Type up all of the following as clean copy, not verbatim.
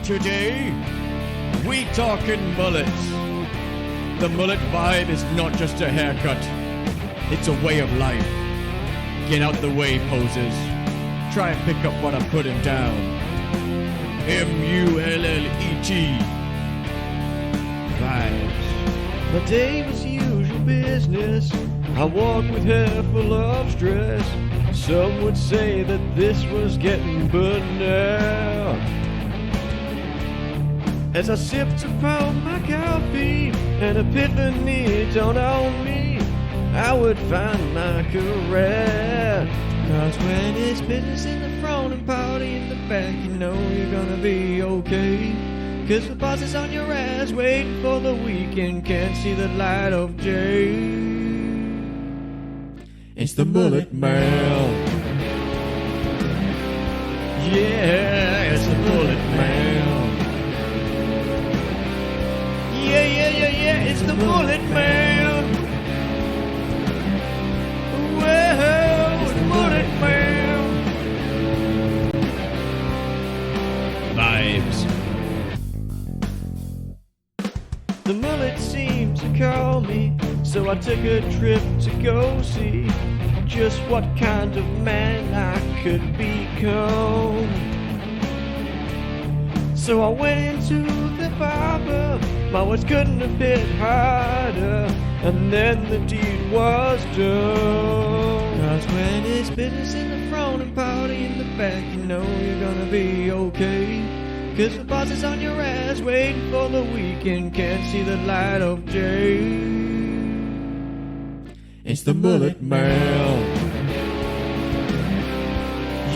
Today, we talking mullets. The mullet vibe is not just a haircut, it's a way of life. Get out the way, posers. Try and pick up what I'm putting down. M-U-L-L-E-T. Vibes. My day was usual business. I walked with hair full of stress. Some would say that this was getting banal. As I sipped upon my coffee, an epiphany dawned on me. I would find my career. Cause when it's business in the front and party in the back, you know you're gonna be okay. Cause the boss is on your ass, waiting for the weekend, can't see the light of day. It's the Mullet Man. Yeah, it's the Mullet Man. Yeah, it's the Mullet Man. Well, it's the Mullet Man. Vibes. The mullet seemed to call me, so I took a trip to go see just what kind of man I could become. So I went into the barber, my words couldn't have hit harder, and then the deed was done. Cause when it's business in the front and party in the back, you know you're gonna be okay. Cause the boss is on your ass, waiting for the weekend, can't see the light of day. It's the Mullet Man.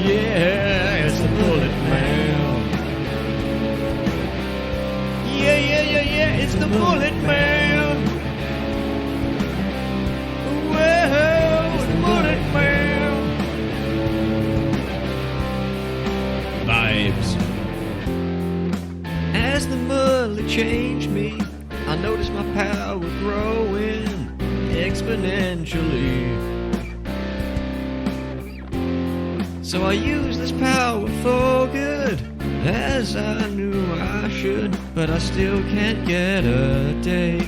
Yeah, it's the Mullet Man. Yeah, it's the Mullet Man. Well, it's the Mullet Man. Vibes. As the mullet changed me, I noticed my power growing exponentially. So I used this power for good, as I knew I should, but I still can't get a date.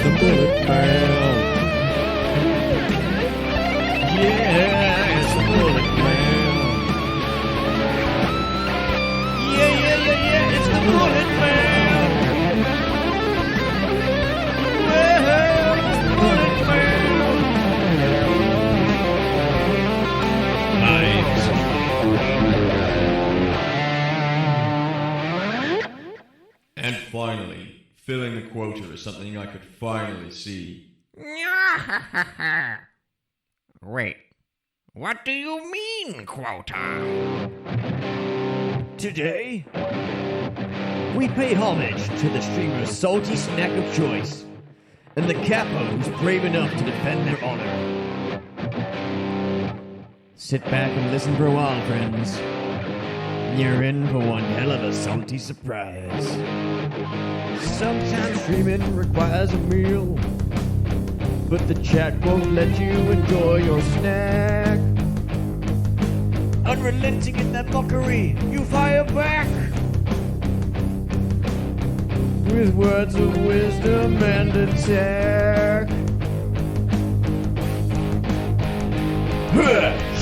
The Mullet Man. Yeah, it's the Mullet Man. Yeah, it's the Mullet Man. Well, it's the Mullet Man. Vibes. And finally, filling the quota is something I could finally see. Wait, what do you mean, quota? Today, we pay homage to the streamer's salty snack of choice, and the capo who's brave enough to defend their honor. Sit back and listen for a while, friends. You're in for one hell of a salty surprise. Sometimes streaming requires a meal, but the chat won't let you enjoy your snack. Unrelenting in that mockery, you fire back with words of wisdom and attack.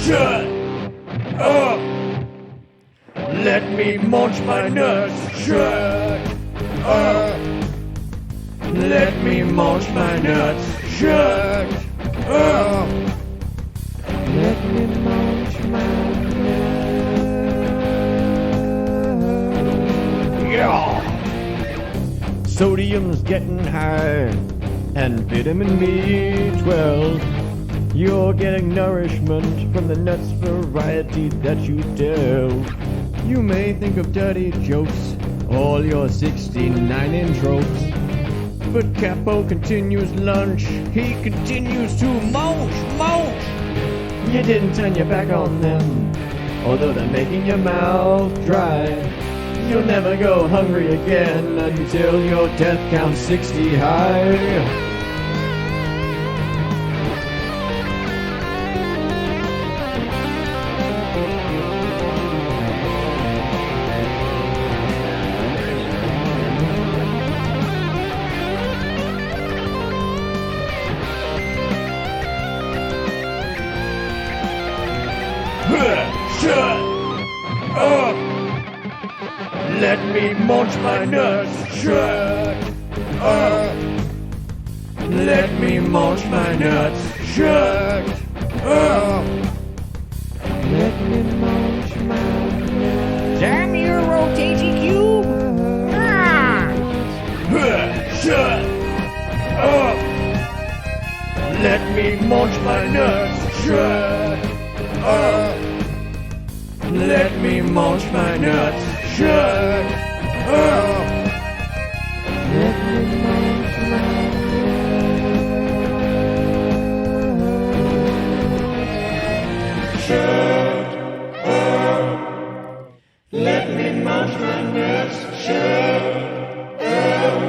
Shut up! Let me munch my nuts. Shut up! Let me munch my nuts. Shut up! Let me munch my nuts. Yeah! sodium's getting high, and vitamin B12. You're getting nourishment from the nuts variety that you delve. You may think of dirty jokes, all your 69 tropes, but Capo continues lunch. He continues to munch. You didn't turn your back on them, although they're making your mouth dry. You'll never go hungry again until your death counts 60 high. Shut up! Let me munch my nuts. Shut up! Let me munch my nuts. Shut up! Let me munch my nuts. Damn your rotating cube! Ah! Shut up! Let me munch my nuts. Shut up! Let me munch my nuts. Shut up! Let me munch my nuts. Shut up! Let me munch my nuts. Shut up!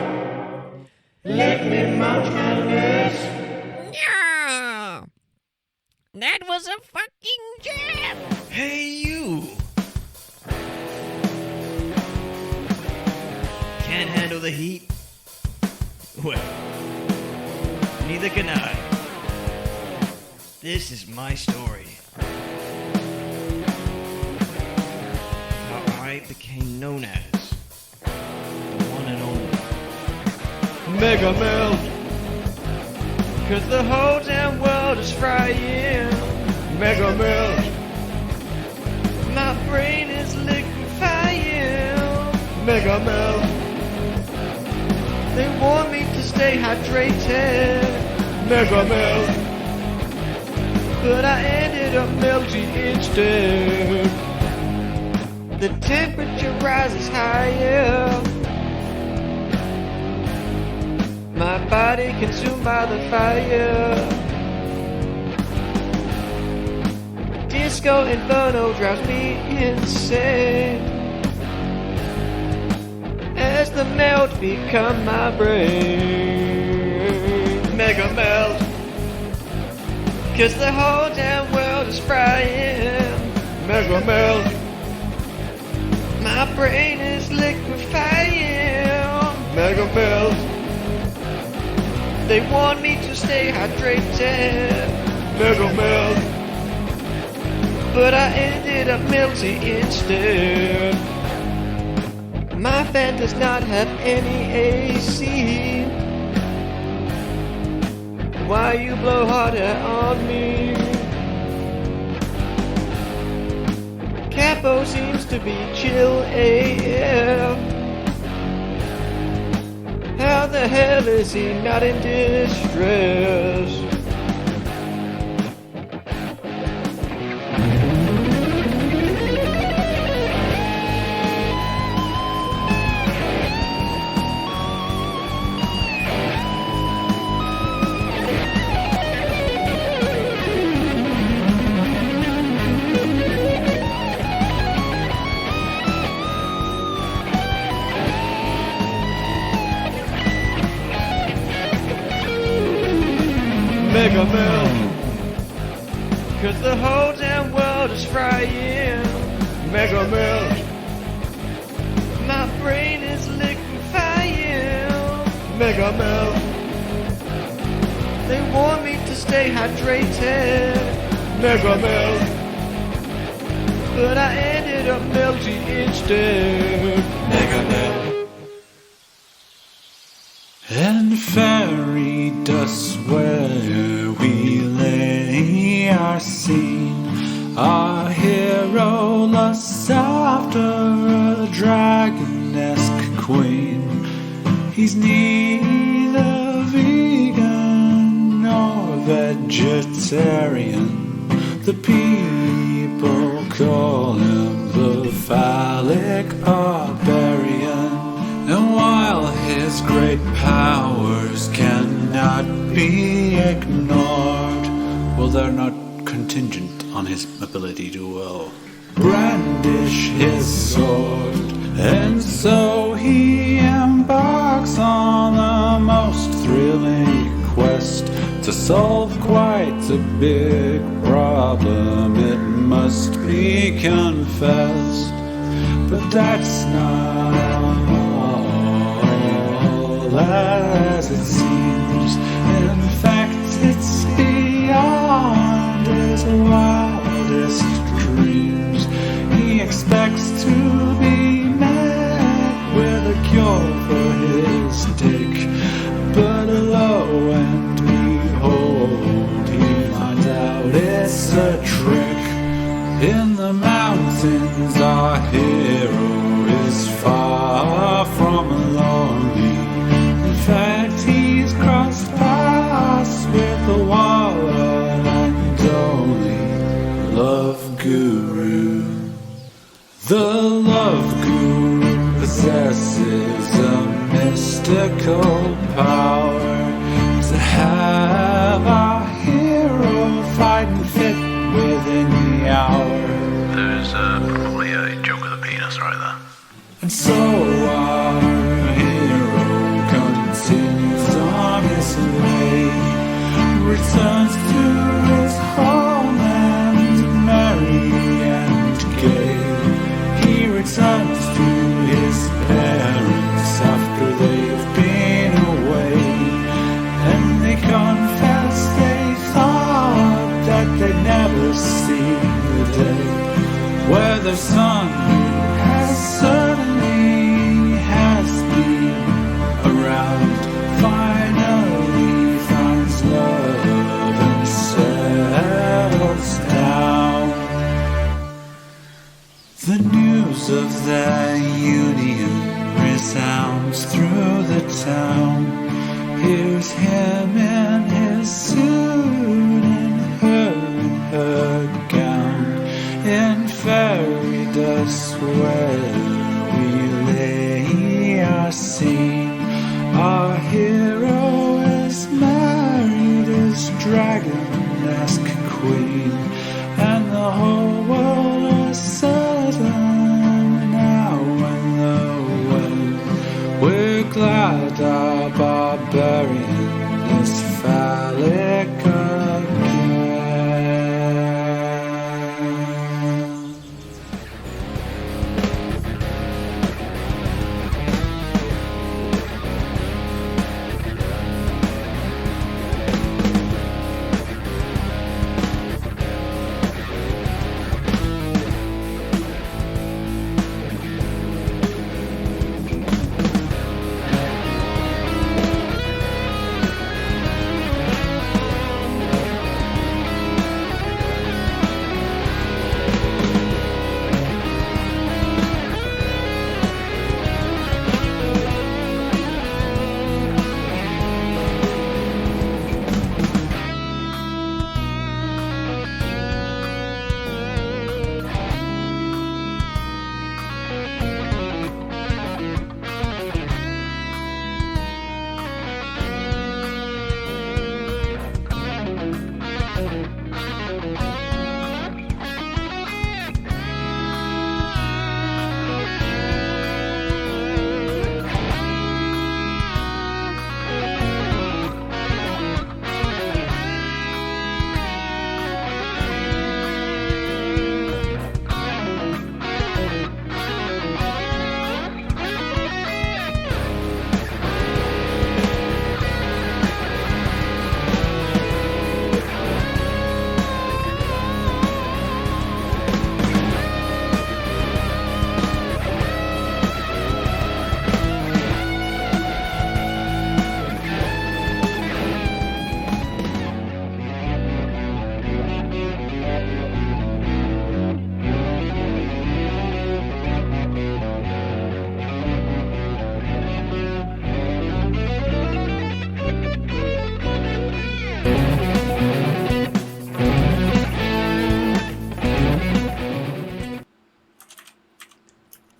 Let me munch my nuts. Yeah! That was a fucking jam! Hey, you! Can't handle the heat? Well, neither can I. This is my story. How I became known as the one and only Mega Melt, 'cause the whole damn world is frying. Mega Melt, my brain is liquefying. Mega Melt, they want me to stay hydrated. Mega Melt, but I ended up melting instead. The temperature rises higher. My body consumed by the fire. Disco Inferno drives me insane as the melt become my brain. Mega Melt, 'cause the whole damn world is frying. Mega Melt, my brain is liquefying. Mega Melt, they want me to stay hydrated. Mega Melt, but I ended up melting instead. My fan does not have any AC. Why you blow harder on me? Capo seems to be chill AF. How the hell is he not in distress? Mega Melt, 'cause the whole damn world is frying. Mega Melt, my brain is liquefying. Mega Melt, they want me to stay hydrated. Mega Melt, but I ended up melting instead. Mega Melt. And fairy dust where we lay our scene. Our hero lusts after a dragon-esque queen. He He's neither vegan nor vegetarian. The people call him the phallic barbarian. And while his great powers cannot be ignored, well, they're not contingent on his ability to brandish his sword. And so he embarks on the most thrilling quest to solve quite a big problem, it must be confessed. But that's not all as it seems. In fact, it's beyond his wildest dreams. He expects to be met with a cure for his dick, but lo and behold, he finds out it's a trick. In the mountains, our hero is far from lonely. In fact, he's crossed paths with the one and only Love Guru. The Love Guru possesses a mystical power to have our hero fighting fit within the hour. There's probably a joke with a penis right there. And so our hero continues on his way, returns to his homeland merry and gay. He returns to his parents after they've been away, and they confess they thought that they'd never see the day where their son, who has certainly has been around, finally finds love and settles down. The news of their union resounds through the town. Here's him in his suit and her in her gown. In fairy dust where we lay our scene, our hero is married his dragon-esque queen, and the whole world is certain now and the when. We're glad our barbarian is phallic again.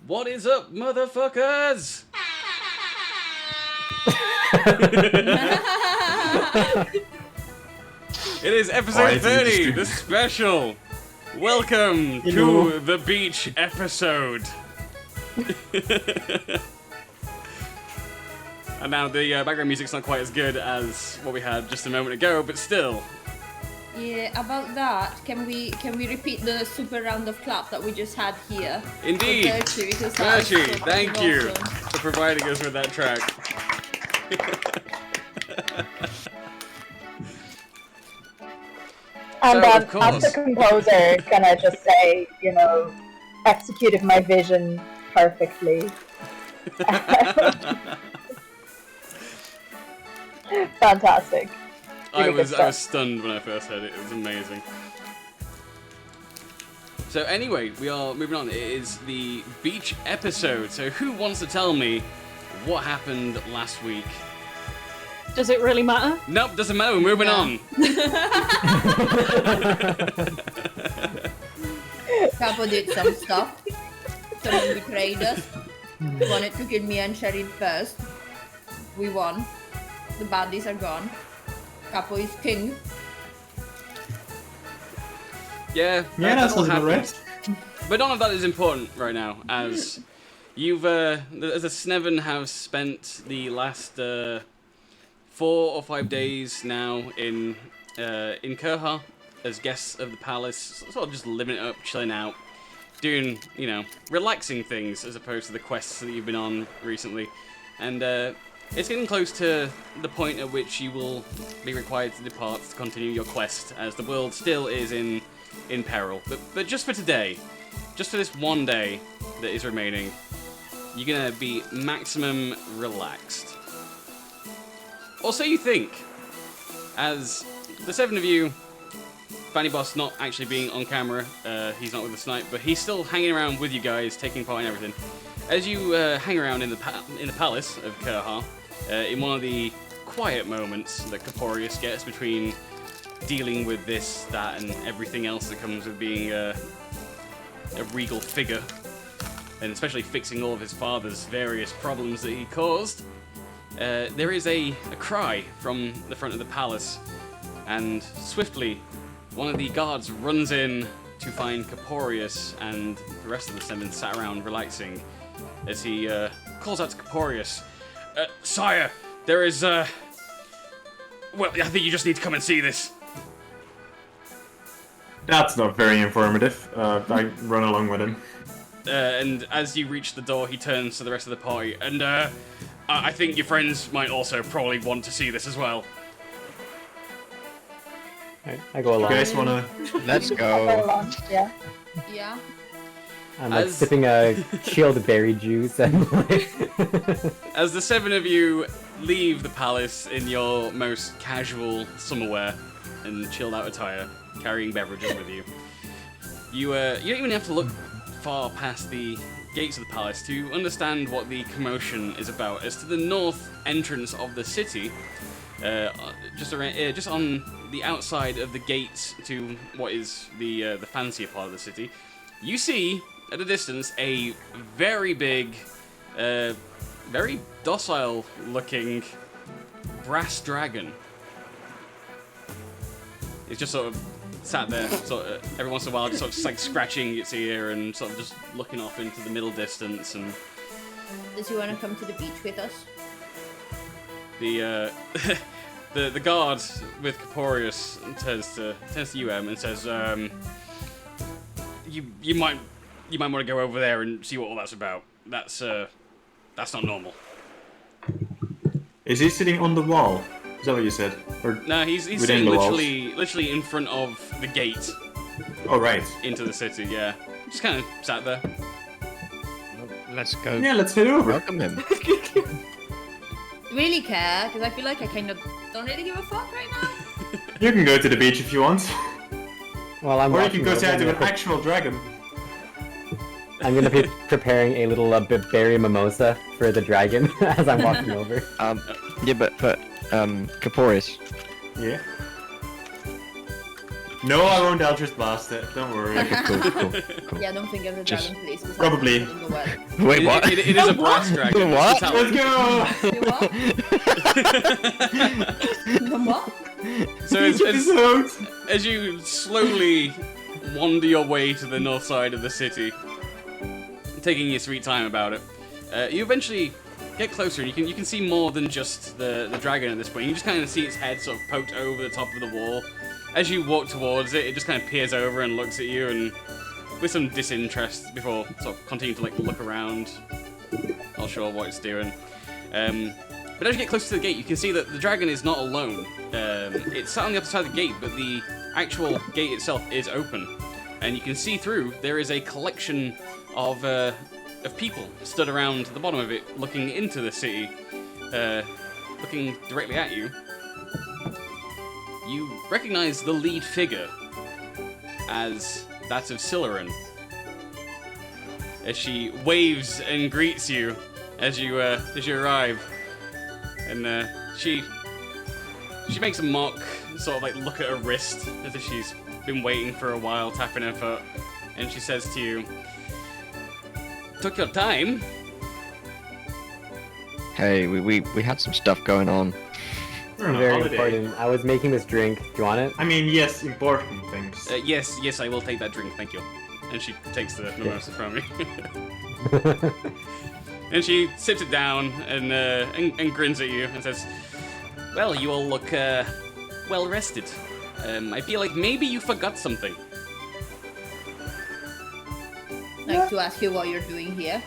What is up, motherfuckers? It is episode 30, the special. Welcome to the beach episode. And now the background music's not quite as good as what we had just a moment ago, but still. Yeah, about that, can we repeat the super round of clap that we just had here? Indeed. Virtue, thank you awesome. for providing us with that track. And So, of as course. the composer, can I just say, executed my vision perfectly. Fantastic. I Really good was stuff. stunned when I first heard it. It was amazing. So anyway, we are moving on. It is the beach episode. So who wants to tell me what happened last week? Does it really matter? Nope, doesn't matter. We're moving on. Capo did some stuff. Someone betrayed us. Wanted to kill me and Sharif first. We won. The baddies are gone. Capo is king. Yeah, That sounds about happened. right. But none of that is important right now, as you've, as the Sneven have spent the last 4 or 5 days now in Kurha as guests of the palace, sort of just living it up, chilling out, doing, relaxing things as opposed to the quests that you've been on recently. And it's getting close to the point at which you will be required to depart to continue your quest, as the world still is in peril. But just for today, just for this one day that is remaining, you're gonna be maximum relaxed. Or so you think, as the 7 of you, Fanny Boss not actually being on camera, he's not with us tonight, but he's still hanging around with you guys, taking part in everything. As you hang around in the palace of Kurha, in one of the quiet moments that Caporius gets between dealing with this, that, and everything else that comes with being a regal figure, and especially fixing all of his father's various problems that he caused, there is a cry from the front of the palace, and swiftly one of the guards runs in to find Caporius and the rest of the 7 sat around relaxing as he calls out to Caporius, "Sire, there is, well, I think you just need to come and see this." That's not very informative. I run along with him. And as you reach the door, he turns to the rest of the party, and I think your friends might also probably want to see this as well. I go along. You guys wanna? Let's Go go. along, yeah. Yeah. I'm like As- sipping a chilled berry juice and like... As the 7 of you leave the palace in your most casual summer wear and chilled out attire, carrying beverages with you, you don't even have to look far past the gates of the palace to understand what the commotion is about. As to the north entrance of the city, just on the outside of the gate to what is the fancier part of the city, you see at a distance a very big, very docile-looking brass dragon. It's just sort of sat there, sort of, every once in a while, just like scratching its ear and sort of just looking off into the middle distance. And Does he want to come to the beach with us? the the guard with Caporius turns to you, and says, "You might want to go over there and see what all that's about. That's not normal." Is he sitting on the wall? Is that what you said? Or No, he's within sitting the walls? literally in front of the gate Oh right. into the city. Yeah, just kind of sat there. Let's go. Yeah, let's head over. Welcome him. Really care? Because I feel like I kind of don't really give a fuck right now. You can go to the beach if you want, Well, I'm or you walking can go over, say hi I'm to gonna an actual dragon. I'm gonna be preparing a little berry mimosa for the dragon as I'm walking over. Yeah, but Caporius, Yeah. No, I won't Eldritch Blast it. Don't worry. Yeah, don't think of the Just- dragon, please. 'cause Probably. it doesn't go well. Wait, what? It is a brass dragon. What? It's a Let's tower. go! You what? The what? So as you slowly wander your way to the north side of the city, taking your sweet time about it, you eventually get closer, and you can see more than just the dragon at this point. You just kind of see its head sort of poked over the top of the wall. As you walk towards it, it just kind of peers over and looks at you, and with some disinterest before sort of continuing to like look around, not sure what it's doing. But as you get closer to the gate, you can see that the dragon is not alone. It's sat on the other side of the gate, but the actual gate itself is open, and you can see through. There is a collection of people stood around the bottom of it, looking into the city, looking directly at you. You recognize the lead figure as that of Silerin, as she waves and greets you as you arrive, and she makes a mock sort of like look at her wrist as if she's been waiting for a while, tapping her foot, and she says to you, "Took your time." Hey, we had some stuff going on. We're on a Very holiday. important. I was making this drink. Do you want it? I mean, yes, important things. Yes, I will take that drink, thank you. And she takes the mimosa from me. And she sips it down and grins at you and says, "Well, you all look well rested. I feel like maybe you forgot something." I'd like to ask you what you're doing here.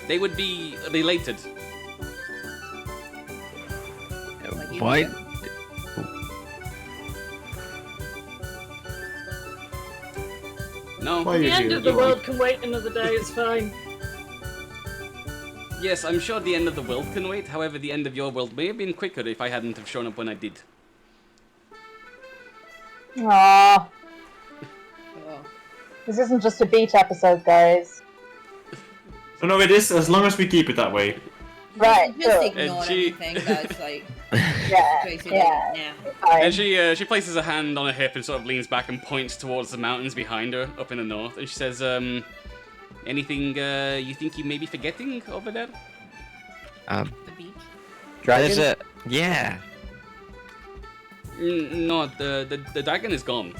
They would be related. Like you Why? do. No? Why The you end do of the it? world can wait another day, it's fine. Yes, I'm sure the end of the world can wait. However, the end of your world may have been quicker if I hadn't have shown up when I did. Aww. Oh. This isn't just a beach episode, guys. So no, it is, as long as we keep it that way. Right, Just sure. ignore And she- anything that's like Yeah, crazy. yeah. Yeah. Fine. And she places a hand on her hip and sort of leans back and points towards the mountains behind her up in the north. And she says, anything you think you may be forgetting over there? The beach. There's Dragon? a yeah. No, the dragon is gone.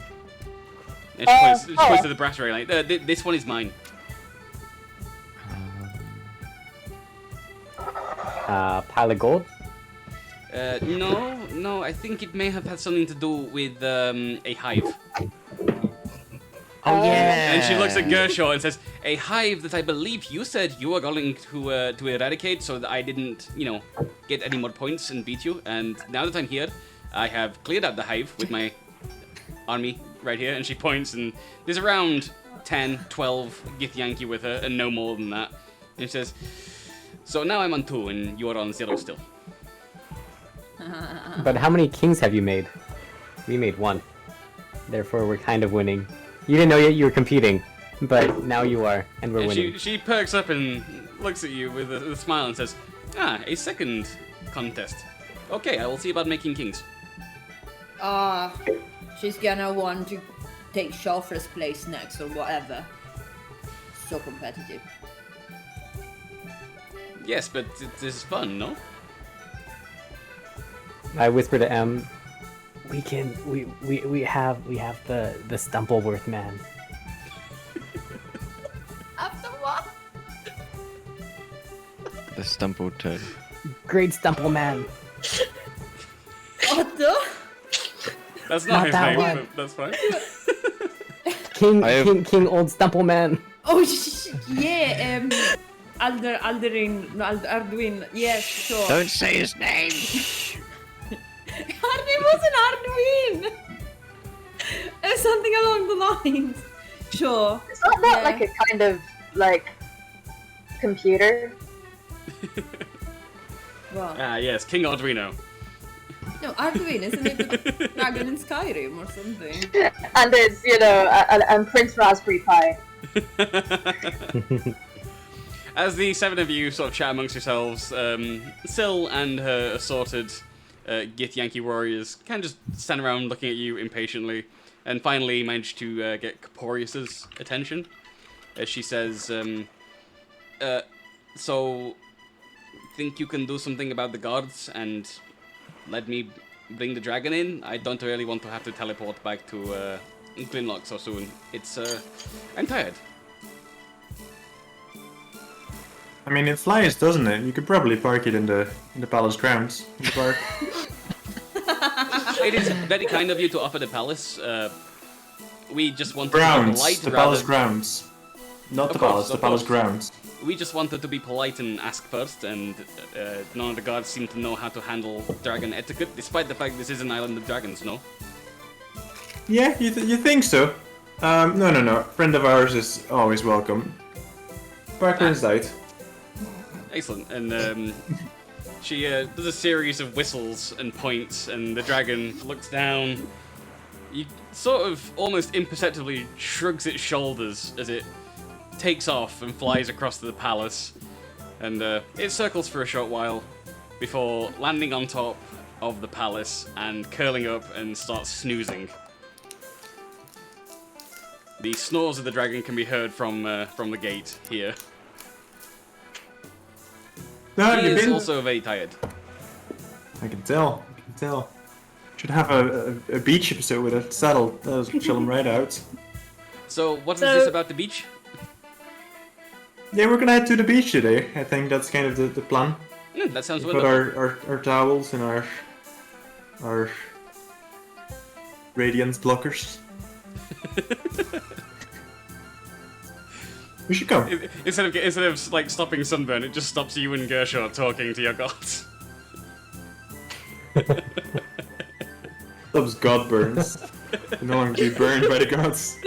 And she points to the brass railing. This one is mine. Pile of gold? No, I think it may have had something to do with a hive. Oh yeah. And she looks at Gershaw and says, "A hive that I believe you said you were going to eradicate, so that I didn't, get any more points and beat you. And now that I'm here, I have cleared out the hive with my army right here." And she points, and there's around 10, 12 Githyanki with her, and no more than that. And she says, "So now I'm on 2, and you are on 0 still." But how many kings have you made? We made 1. Therefore, we're kind of winning. You didn't know yet you were competing, but now you are, and we're And winning. she perks up and looks at you with a smile and says, "A second contest. Okay, I will see about making kings." She's gonna want to take Shofra's place next or whatever. So competitive. Yes, but it is fun, no? I whisper to M, we have the Stumpleworth man. After what? The stumbled turd. Great Stumple man. Otto? That's Not not his that name, one. but that's fine. King Old Stumple man. Oh, yeah, Arduin, yes, sure. Don't say his name. Her name wasn't Arduin! Something along the lines. Sure. Is that not Yeah. like a kind of, like, computer? Well, Yes, King Arduino. no, Arduin, isn't it the dragon in Skyrim or something? And it's, and Prince Raspberry Pi. As the 7 of you sort of chat amongst yourselves, Syl and her assorted Gith Yankee warriors kind of just stand around looking at you impatiently, and finally manage to get Caporius's attention as she says, so, think you can do something about the guards and let me bring the dragon in? I don't really want to have to teleport back to Glinlock so soon. It's, I'm tired. I mean, it flies, doesn't it? You could probably park it in the palace grounds. In the park. It is very kind of you to offer the palace. We just wanted to be Grounds. polite. The rather- palace grounds. Not the Of course, palace. The of palace course. grounds. We just wanted to be polite and ask first, and none of the guards seem to know how to handle dragon etiquette, despite the fact this is an island of dragons, no? Yeah, you think so? No. Friend of ours is always welcome. Park her inside. Excellent. And she does a series of whistles and points, and the dragon looks down. He sort of almost imperceptibly shrugs its shoulders as it takes off and flies across to the palace. And it circles for a short while before landing on top of the palace and curling up and starts snoozing. The snores of the dragon can be heard from the gate here. No, He you've is been. also very tired. I can tell. Should have a beach episode with a saddle. That'll chill him right out. So, what is So- this about the beach? Yeah, we're gonna head to the beach today. I think that's kind of the plan. That sounds We put wonderful. our towels and our radiance blockers. We should go. Instead of like stopping sunburn, it just stops you and Gershon talking to your gods. Loves god burns. No one can be burned by the gods.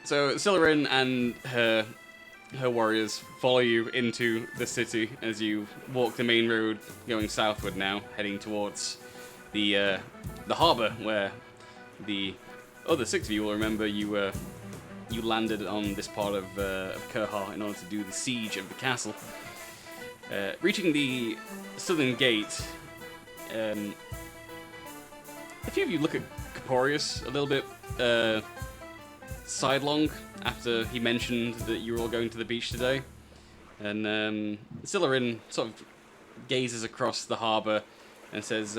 So Silurin and her warriors follow you into the city as you walk the main road, going southward now, heading towards the harbour where the other six of you will remember you landed on this part of Kerhar in order to do the siege of the castle. Reaching the southern gate, a few of you look at Caporius a little bit sidelong after he mentioned that you were all going to the beach today. And Silurin sort of gazes across the harbour and says,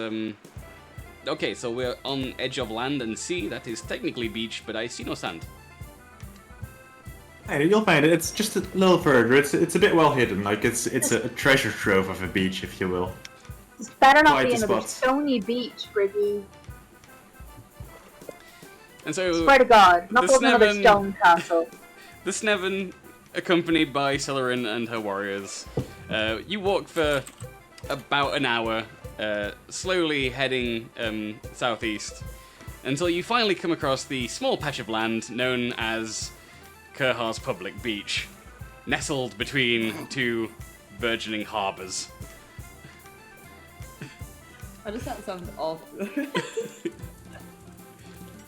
okay, so we're on edge of land and sea. That is technically beach, but I see no sand. Hey, you'll find it. It's just a little further. It's a bit well hidden. Like it's a treasure trove of a beach, if you will. It's better not Quite be the another spot. stony beach, Briggy. And so Swear to God, not the building another Sneven- stone castle. the Sneven, accompanied by Silurin and her warriors, you walk for about an hour, slowly heading southeast, until you finally come across the small patch of land known as Kerhar's public beach, nestled between two burgeoning harbours. How does that sound awful?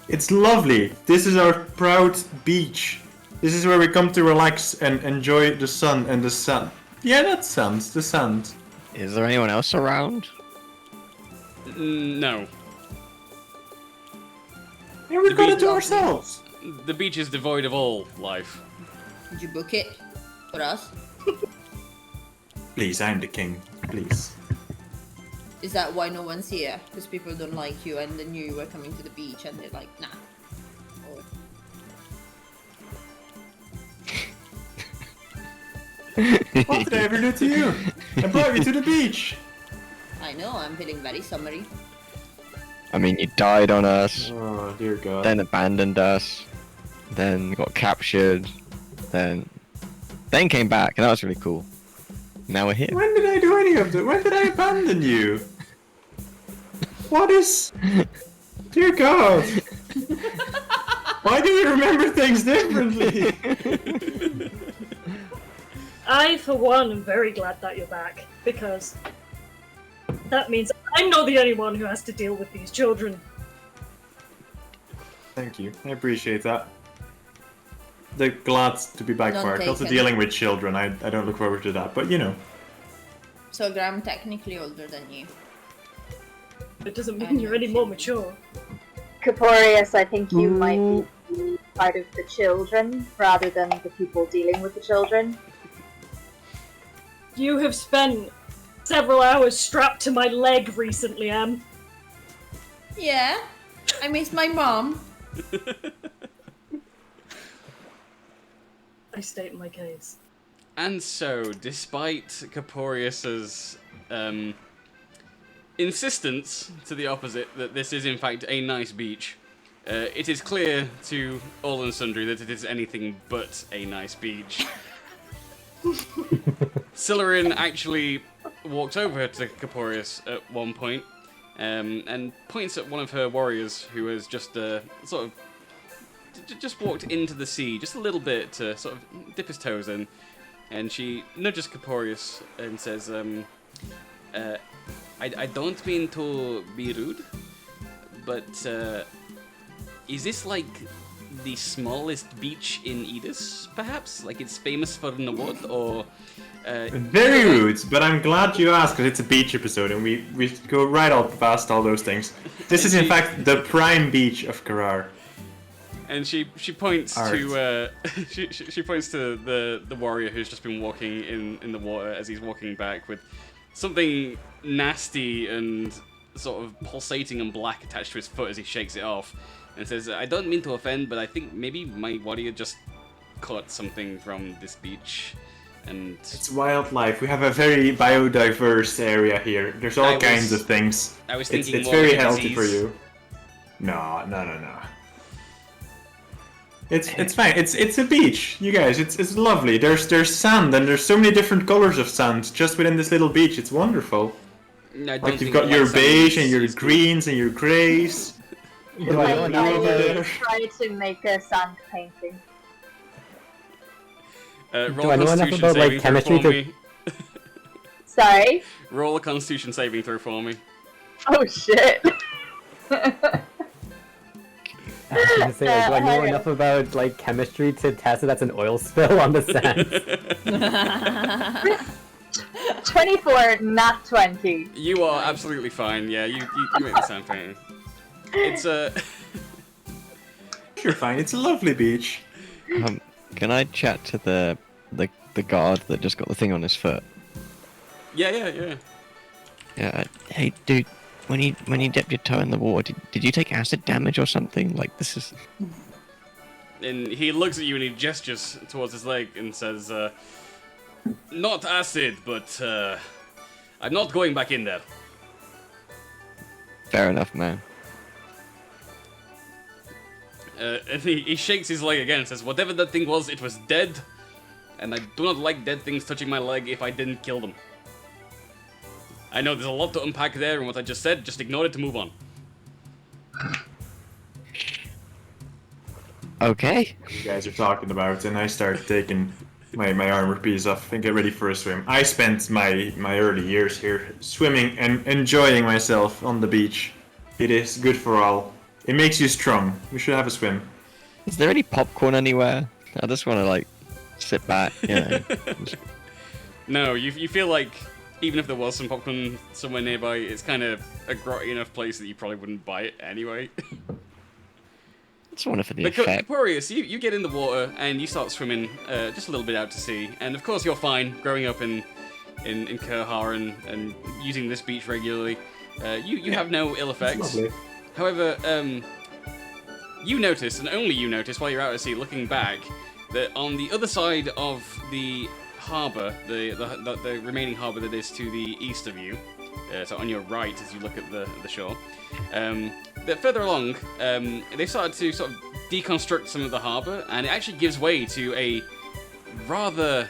It's lovely. This is our proud beach. This is where we come to relax and enjoy the sun and the sand. Yeah, that sounds the sand. Is there anyone else around? No. Yeah, we've The got beach- it to ourselves. The beach is devoid of all life. Did you book it for us? Please, I'm the king. Please. Is that why no one's here? Because people don't like you and they knew you were coming to the beach and they're like, nah. Or... What did I ever do to you? I brought you to the beach. I know, I'm feeling very summery. I mean, you died on us, Oh dear God. then abandoned us, then got captured, then came back, and that was really cool. Now we're here. When did I do any of that? When did I abandon you? What is? Dear God. Why do we remember things differently? I, for one, am very glad that you're back, because that means I'm not the only one who has to deal with these children. Thank you. I appreciate that. They're glad to be back, None Mark. Also taken. dealing with children. I don't look forward to that, but you know. So I'm technically older than you. It doesn't mean you're any more mature. Caporius, I think you might be part of the children rather than the people dealing with the children. You have spent several hours strapped to my leg recently, Em. Yeah, I miss my mom. I state my case. And so, despite Caporius's insistence to the opposite that this is in fact a nice beach, it is clear to all and sundry that it is anything but a nice beach. Silerin actually walks over to Caporius at one point and points at one of her warriors who has just sort of just walked into the sea just a little bit to sort of dip his toes in. And she nudges Caporius and says, I don't mean to be rude, but is this like the smallest beach in Edis, perhaps? Like it's famous for the wood, or... Very rude, but I'm glad you asked because it's a beach episode and we go right up past all those things. This is in fact the prime beach of Karar. And she points to she points to the warrior who's just been walking in the water as he's walking back with something nasty and sort of pulsating and black attached to his foot as he shakes it off, and says, I don't mean to offend, but I think maybe my warrior just caught something from this beach. And it's wildlife. We have a very biodiverse area here. There's all kinds of things. I was thinking it's more very like a healthy disease. for you. No. It's fine. It's a beach, you guys. It's lovely. There's sand and there's so many different colors of sand just within this little beach. It's wonderful. Like you've got your beige and your greens and your greys. I try to make a sand painting. Roll a Constitution saving throw for me. Sorry? Roll a Constitution saving throw for me. Oh shit. I was gonna say, like, do I know enough about like chemistry to test that that's an oil spill on the sand? 24, not 20. You are absolutely fine. Yeah, you make the sand painting. It's You're fine. It's a lovely beach. Can I chat to the guard that just got the thing on his foot? Yeah. Yeah. Hey, dude. When you dipped your toe in the water, did you take acid damage or something? Like, this is... And he looks at you and he gestures towards his leg and says, not acid, but I'm not going back in there. Fair enough, man. And he shakes his leg again and says, whatever that thing was, it was dead. And I do not like dead things touching my leg if I didn't kill them. I know there's a lot to unpack there and what I just said, just ignore it to move on. Okay. You guys are talking about, and I start taking my armor piece off and get ready for a swim. I spent my early years here swimming and enjoying myself on the beach. It is good for all. It makes you strong. We should have a swim. Is there any popcorn anywhere? I just want to, like, sit back, you know. No, you feel like even if there was some popcorn somewhere nearby, it's kind of a grotty enough place that you probably wouldn't buy it anyway. Just wonder for the But effect. Caporius, you get in the water and you start swimming just a little bit out to sea, and of course you're fine growing up in Kerhar and using this beach regularly. You have no ill effects. However, you notice, and only you notice while you're out at sea looking back, that on the other side of the harbour, the remaining harbour that is to the east of you, so on your right as you look at the shore, that further along, they started to sort of deconstruct some of the harbour, and it actually gives way to a rather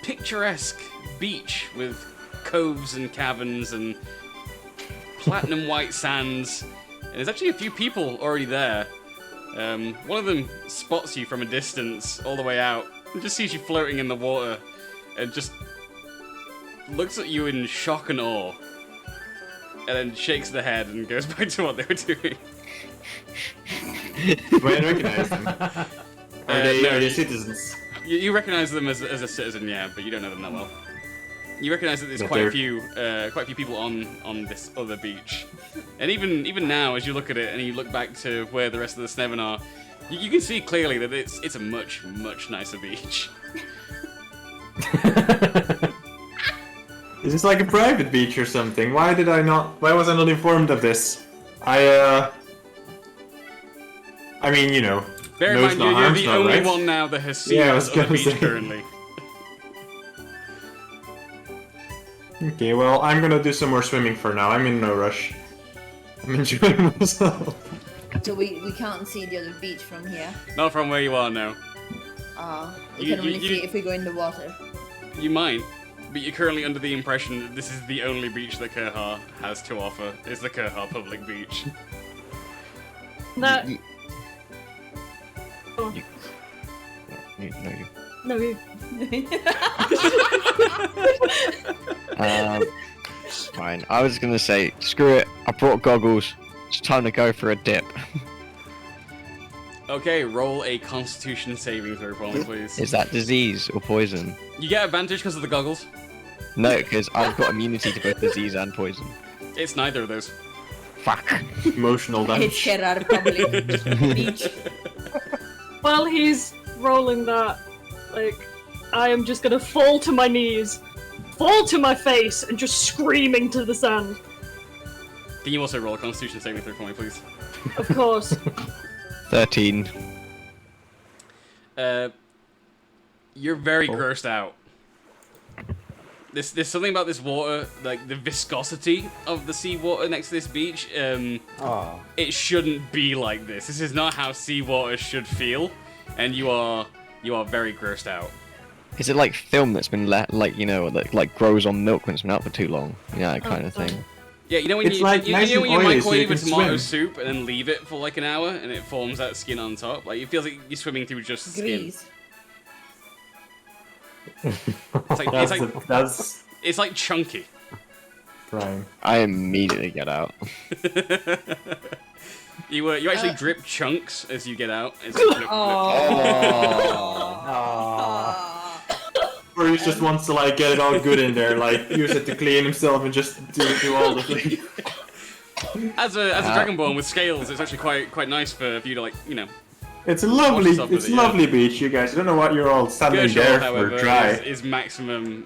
picturesque beach with coves and caverns and platinum white sands. And there's actually a few people already there. One of them spots you from a distance all the way out and just sees you floating in the water and just looks at you in shock and awe. And then shakes the head and goes back to what they were doing. Do I recognize them? Are they citizens? You recognize them as a citizen, yeah, but you don't know them that well. You recognise that there's Yeah, quite a there- few people on this other beach, and even now, as you look at it and you look back to where the rest of the Sneven are, you can see clearly that it's a much nicer beach. Is this like a private beach or something? Why was I not informed of this? I mean, you know, Bear in knows mind, no you're harm's the no, only right? one now that has seen Yeah, I this was other gonna beach say. currently. Okay, well, I'm gonna do some more swimming for now. I'm in no rush. I'm enjoying myself. So we can't see the other beach from here. Not from where you are now. We You- can only you- see it if we go in the water. You might, but you're currently under the impression that this is the only beach that Kerha has to offer. Is the Kerha public beach? No. You- Oh, You- no, you- no, you. Fine. I was gonna say, screw it. I brought goggles. It's time to go for a dip. Okay, roll a Constitution saving throw for me, please. Is that disease or poison? You get advantage because of the goggles. No, because I've got immunity to both disease and poison. It's neither of those. Fuck. Emotional It's damage. Gerard public beach. While he's rolling that, like, I am just gonna fall to my knees, fall to my face, and just screaming to the sand. Can you also roll a Constitution saving throw for me, please? Of course. 13. You're very grossed out. There's something about this water, like the viscosity of the seawater next to this beach. It shouldn't be like this. This is not how seawater should feel, and you are very grossed out. Is it like film that's been like you know that like grows on milk when it's been out for too long? Yeah, that kind of thing. Yeah, you know when It's you, like you, nice you know and when you oily so you microwave a can tomato swim. soup and then leave it for like an hour and it forms that skin on top? Like it feels like you're swimming through just skin. Grease. That's It's like chunky. prime. I immediately get out. You actually drip chunks as you get out. It's like, Or he just wants to like get it all good in there, like use it to clean himself and just do all the things. As a dragonborn with scales, it's actually quite nice for you to like It's a lovely, yourself with it's it, a yeah. lovely beach, you guys. I don't know what you're all standing Gershel, there however, for dry. is maximum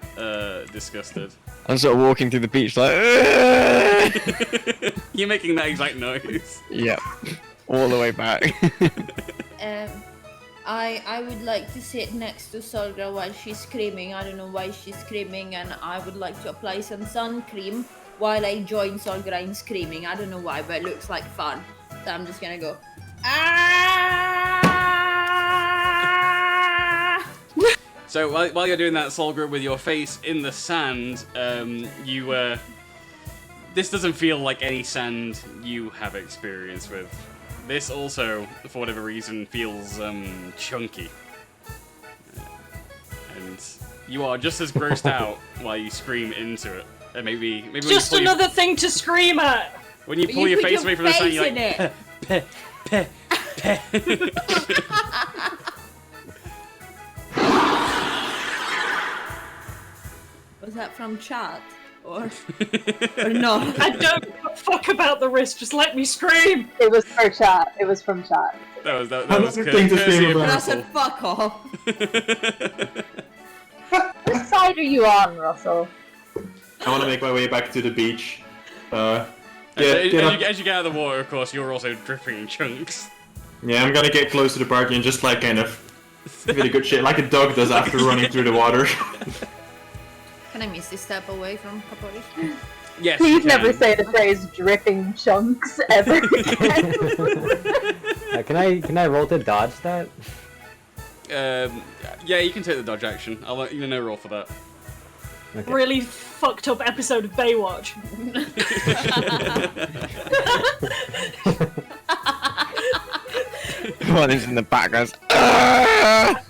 disgusted. I'm sort of walking through the beach like. You're making that exact noise. Yep. All the way back. I would like to sit next to Solgra while she's screaming. I don't know why she's screaming, and I would like to apply some sun cream while I join Solgra in screaming. I don't know why, but it looks like fun. So I'm just gonna go. Ah! So while you're doing that, Solgra, with your face in the sand, this doesn't feel like any sand you have experience with. This also, for whatever reason, feels chunky. And you are just as grossed out while you scream into it. And maybe when Just you pull another thing to scream at! when you pull your put face away from the sun, you're in like, it. Was that from chat or not? I don't give a fuck about the risk, just let me scream! It was for chat. It was from chat. that was Another thing to courtesy scream of about. I said fuck off. Which side are you on, Russell? I want to make my way back to the beach. As Get you up. get out of the water, of course, you're also dripping in chunks. Yeah, I'm gonna get close to the party and just like kind of give it a good shit, like a dog does after running through the water. Can I misty step away from Kapori? Yes. Please you never can. say the phrase dripping chunks ever again. Can I roll to dodge that? Yeah, you can take the dodge action. I'll let you know roll for that. Okay. Really fucked up episode of Baywatch. One is in the back goes. "Ah!"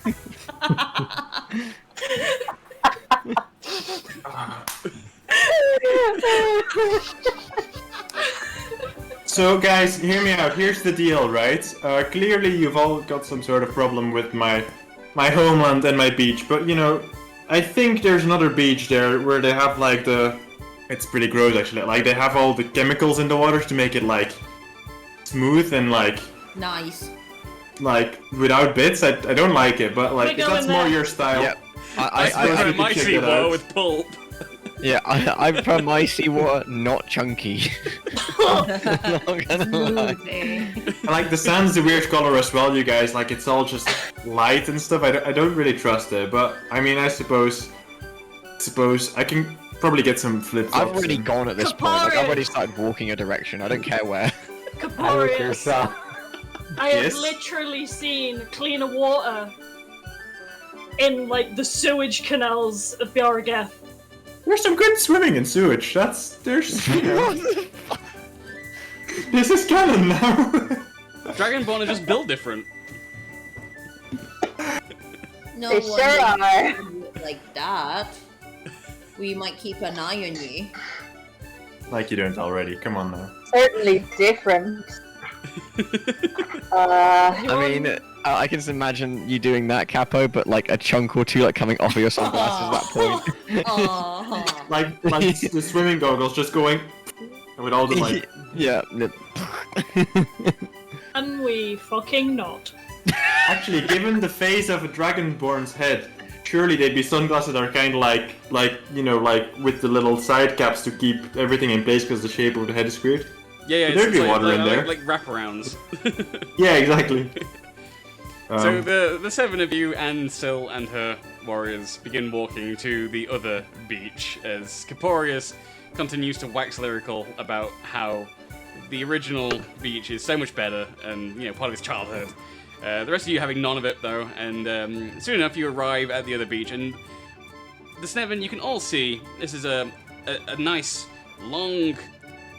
So guys, hear me out. Here's the deal, right? Clearly you've all got some sort of problem with my homeland and my beach, but you know, I think there's another beach there where they have like the. It's pretty gross actually. Like they have all the chemicals in the water to make it like smooth and like Nice. without bits. I don't like it, but like We're if that's going more there. your style. Yeah. I suppose prefer we could my check that seawater out. with pulp. Yeah, I prefer my seawater not chunky. Not gonna lie. Smoothie. And, like the sand's a weird color as well, you guys. Like it's all just light and stuff. I don't really trust it, but I mean, I suppose I can probably get some flip flops. I've already gone at this point. Like I've already started walking a direction. I don't care where. Caporius, I have Yes? literally seen cleaner water in like the sewage canals of Bjargeth. There's some good swimming in sewage. There's. You know, this is canon now. Dragonborn are just built different. No They one sure are. like that. We might keep an eye on you. Like you don't already. Come on now. Certainly different. I mean, I can just imagine you doing that, Capo, but like a chunk or two like coming off of your sunglasses at that point. Oh. Like the swimming goggles just going with all the like. Yeah. And we fucking not. Actually, given the face of a dragonborn's head, surely they'd be sunglasses that are kind of like you know, like with the little side caps to keep everything in place because the shape of the head is weird. Yeah, But there'd be like, water in there. like wraparounds. Yeah, exactly. So the seven of you and Syl and her warriors begin walking to the other beach as Caporius continues to wax lyrical about how the original beach is so much better and, you know, part of his childhood. The rest of you having none of it though, and soon enough you arrive at the other beach, and the Sneven, you can all see this is a nice long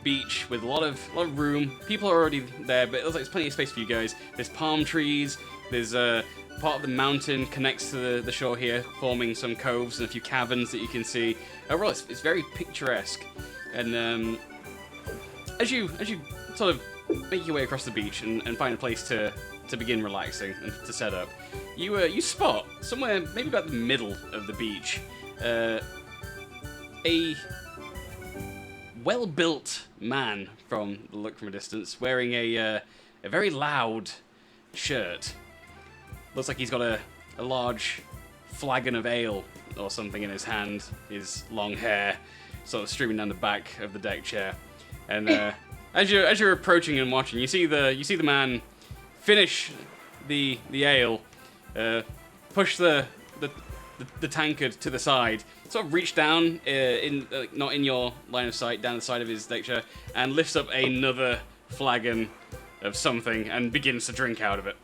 beach with a lot of room. People are already there, but it looks like there's plenty of space for you guys. There's palm trees. There's part of the mountain connects to the shore here, forming some coves and a few caverns that you can see. Overall, it's very picturesque. And as you sort of make your way across the beach and find a place to begin relaxing and to set up, you spot somewhere maybe about the middle of the beach a well-built man from the look from a distance, wearing a very loud shirt. Looks like he's got a large flagon of ale or something in his hand. His long hair sort of streaming down the back of the deck chair. And as you're approaching and watching, you see the man finish the ale, push the tankard to the side, sort of reach down not in your line of sight, down the side of his deck chair, and lifts up another flagon of something and begins to drink out of it.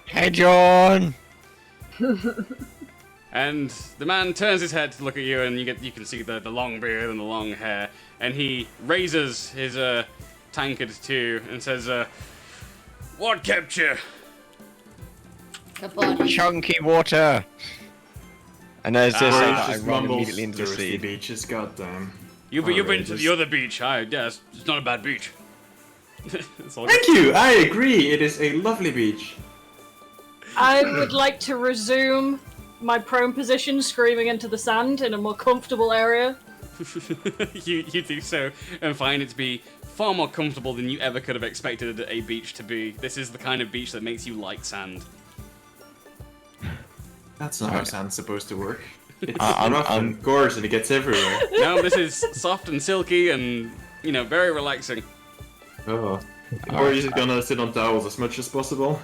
Hey, John. And the man turns his head to look at you, and you can see the long beard and the long hair, and he raises his tankard to you and says, "What kept you?" Caporius. Chunky water. And there's this Where that he I just run mumbles, immediately into the "Thirsty sea. beaches, goddamn." You've been to Outrageous. the other beach. Yes, it's not a bad beach. That's all Thank you. I agree. It is a lovely beach. I would like to resume my prone position, screaming into the sand in a more comfortable area. you do so and find it to be far more comfortable than you ever could have expected a beach to be. This is the kind of beach that makes you like sand. That's not how sand's supposed to work. It's I'm- rough and coarse and it gets everywhere. No, this is soft and silky and, you know, very relaxing. Oh. Or he's just gonna sit on towels as much as possible.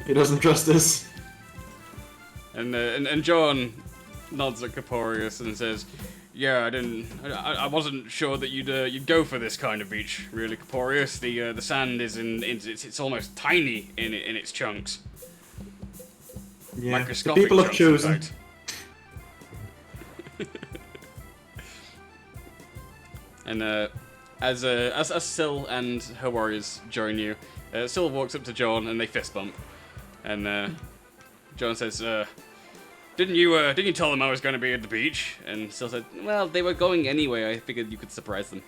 He doesn't trust this. And John nods at Caporius and says, "Yeah, I wasn't sure that you'd go for this kind of beach, really, Caporius. The sand is it's almost tiny in its chunks. Yeah, the Microscopic people have chunks, in chosen. fact." And as Syl and her warriors join you, Syl walks up to John and they fist bump. And John says, "Didn't you tell them I was going to be at the beach?" And Syl said, "Well, they were going anyway. I figured you could surprise them."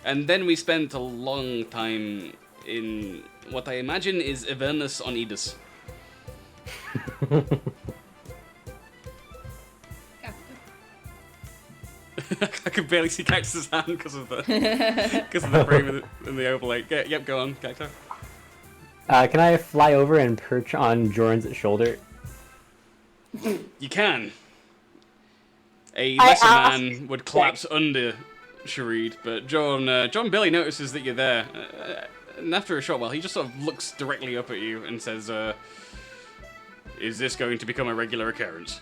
And then we spent a long time in what I imagine is Avernus on Edus. I can barely see Cactus's hand because of the frame and the overlay. Yep, go on, Cactus. Can I fly over and perch on Jorn's shoulder? You can. A lesser man would collapse under Sharid, but John Billy notices that you're there, and after a short while, he just sort of looks directly up at you and says, "Is this going to become a regular occurrence?"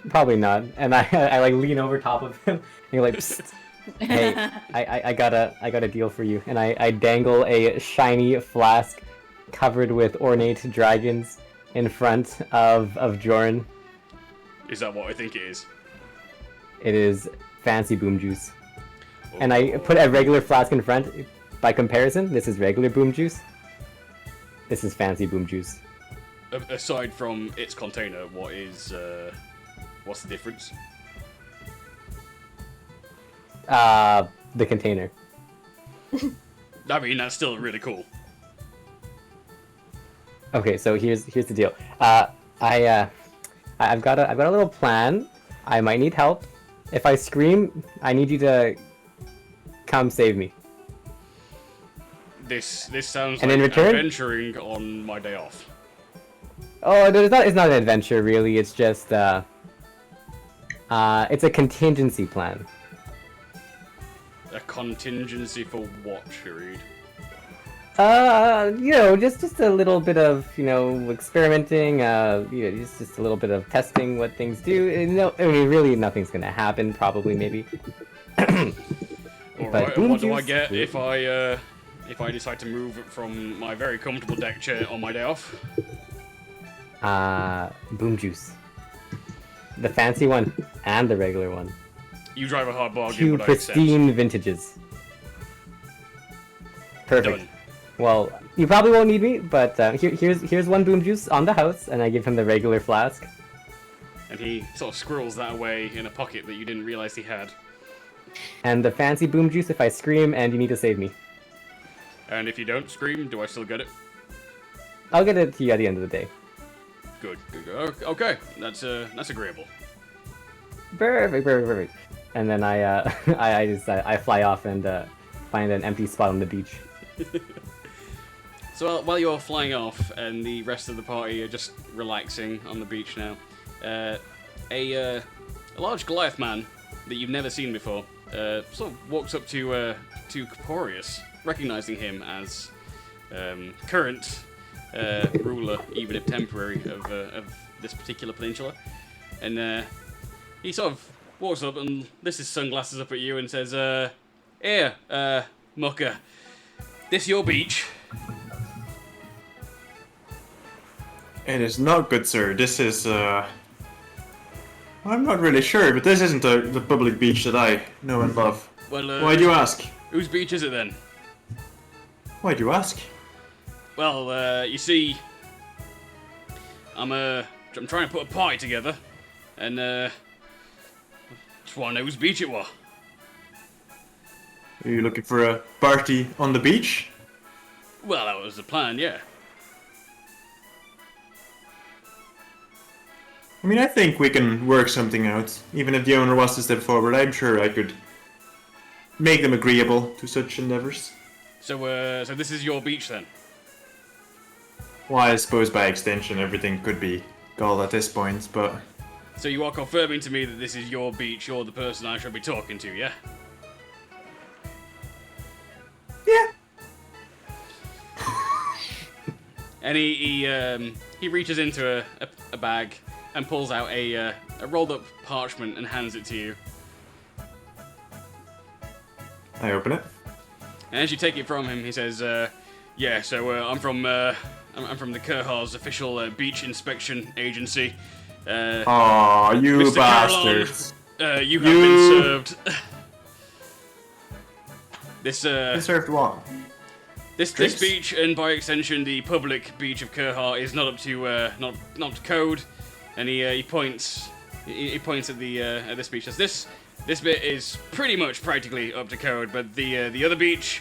Probably not. And I like lean over top of him, and you're like, Psst. Hey, I got a deal for you, and I dangle a shiny flask covered with ornate dragons in front of Jorn. Is that what I think it is? It is fancy boom juice. And I put a regular flask in front. By comparison, this is regular boom juice. This is fancy boom juice. Aside from its container, what's the difference? The container. I mean, that's still really cool. Okay, so here's the deal. I've got a little plan. I might need help. If I scream, I need you to come save me. This sounds And like in return? adventuring on my day off. Oh, it's not an adventure really. It's just it's a contingency plan. A contingency for what, Sharid? Just a little bit of, experimenting, just a little bit of testing what things do. No, I mean, really, nothing's gonna happen, probably, maybe. Alright, and what do I get if I decide to move from my very comfortable deck chair on my day off? Boom juice. The fancy one and the regular one. You drive a hard bargain, Two but I accept. pristine vintages. Perfect. Done. Well, you probably won't need me, but here's one boom juice on the house, and I give him the regular flask. And he sort of squirrels that away in a pocket that you didn't realize he had. And the fancy boom juice if I scream and you need to save me. And if you don't scream, do I still get it? I'll get it to you at the end of the day. Good. Okay, that's agreeable. Perfect. And then I fly off and find an empty spot on the beach. So while you're flying off and the rest of the party are just relaxing on the beach now, a large Goliath man that you've never seen before sort of walks up to Caporius, recognizing him as current ruler, even if temporary, of this particular peninsula. And he sort of walks up and lifts his sunglasses up at you and says, "Here, mucker, this your beach?" It is not, good sir. This is, I'm not really sure, but this isn't the public beach that I know and love. Well, Why do you ask? Whose beach is it then? Why do you ask? Well, you see, I'm trying to put a party together, and just want to know whose beach it was. Are you looking for a party on the beach? Well, that was the plan, yeah. I mean, I think we can work something out. Even if the owner was to step forward, I'm sure I could make them agreeable to such endeavors. So this is your beach then? Well, I suppose by extension everything could be called at this point, but... So you are confirming to me that this is your beach, you're the person I should be talking to, yeah? Yeah. And he reaches into a bag and pulls out a rolled up parchment and hands it to you. I open it. And as you take it from him, he says, "Yeah, so I'm from the Kerhar's official beach inspection agency. Aw, you Mr. bastards! Caroline, you have been served." This Served what? This beach, and by extension the public beach of Kerhar, is not up to not up to code. And he points at this beach. Says this bit is pretty much practically up to code, but the other beach,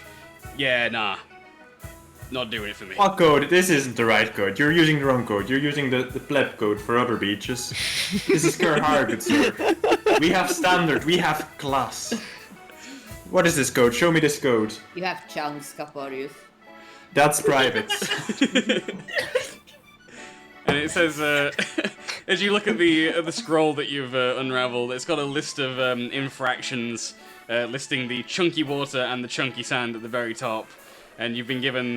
yeah, nah, not doing it for me. What code? This isn't the right code. You're using the wrong code. You're using the pleb code for other beaches. This is Kerhar, good sir. We have standard. We have class. What is this code? Show me this code. You have chunks, Caporius. That's private. And it says, as you look at the scroll that you've unraveled, it's got a list of infractions listing the chunky water and the chunky sand at the very top. And you've been given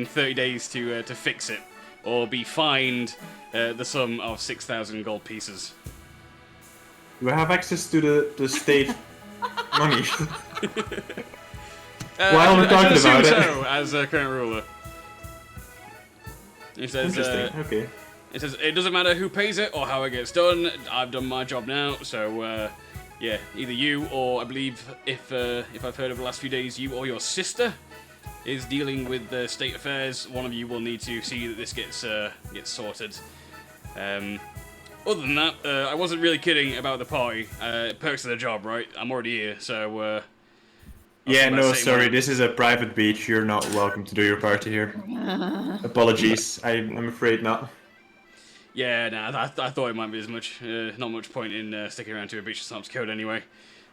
30 days to fix it, or be fined the sum of 6,000 gold pieces. Do I have access to the state money? Why am I talking about it? So, as current ruler. It says, Interesting. Okay. It says, it doesn't matter who pays it or how it gets done. I've done my job now, so yeah, either you or I believe if I've heard of the last few days, you or your sister is dealing with the state affairs. One of you will need to see that this gets sorted. Other than that, I wasn't really kidding about the party. Perks of the job, right? I'm already here, so. Yeah, no, sorry. This is a private beach. You're not welcome to do your party here. Apologies. I'm afraid not. Yeah, nah, I thought it might be as much. Not much point in sticking around to a beach snob's code anyway.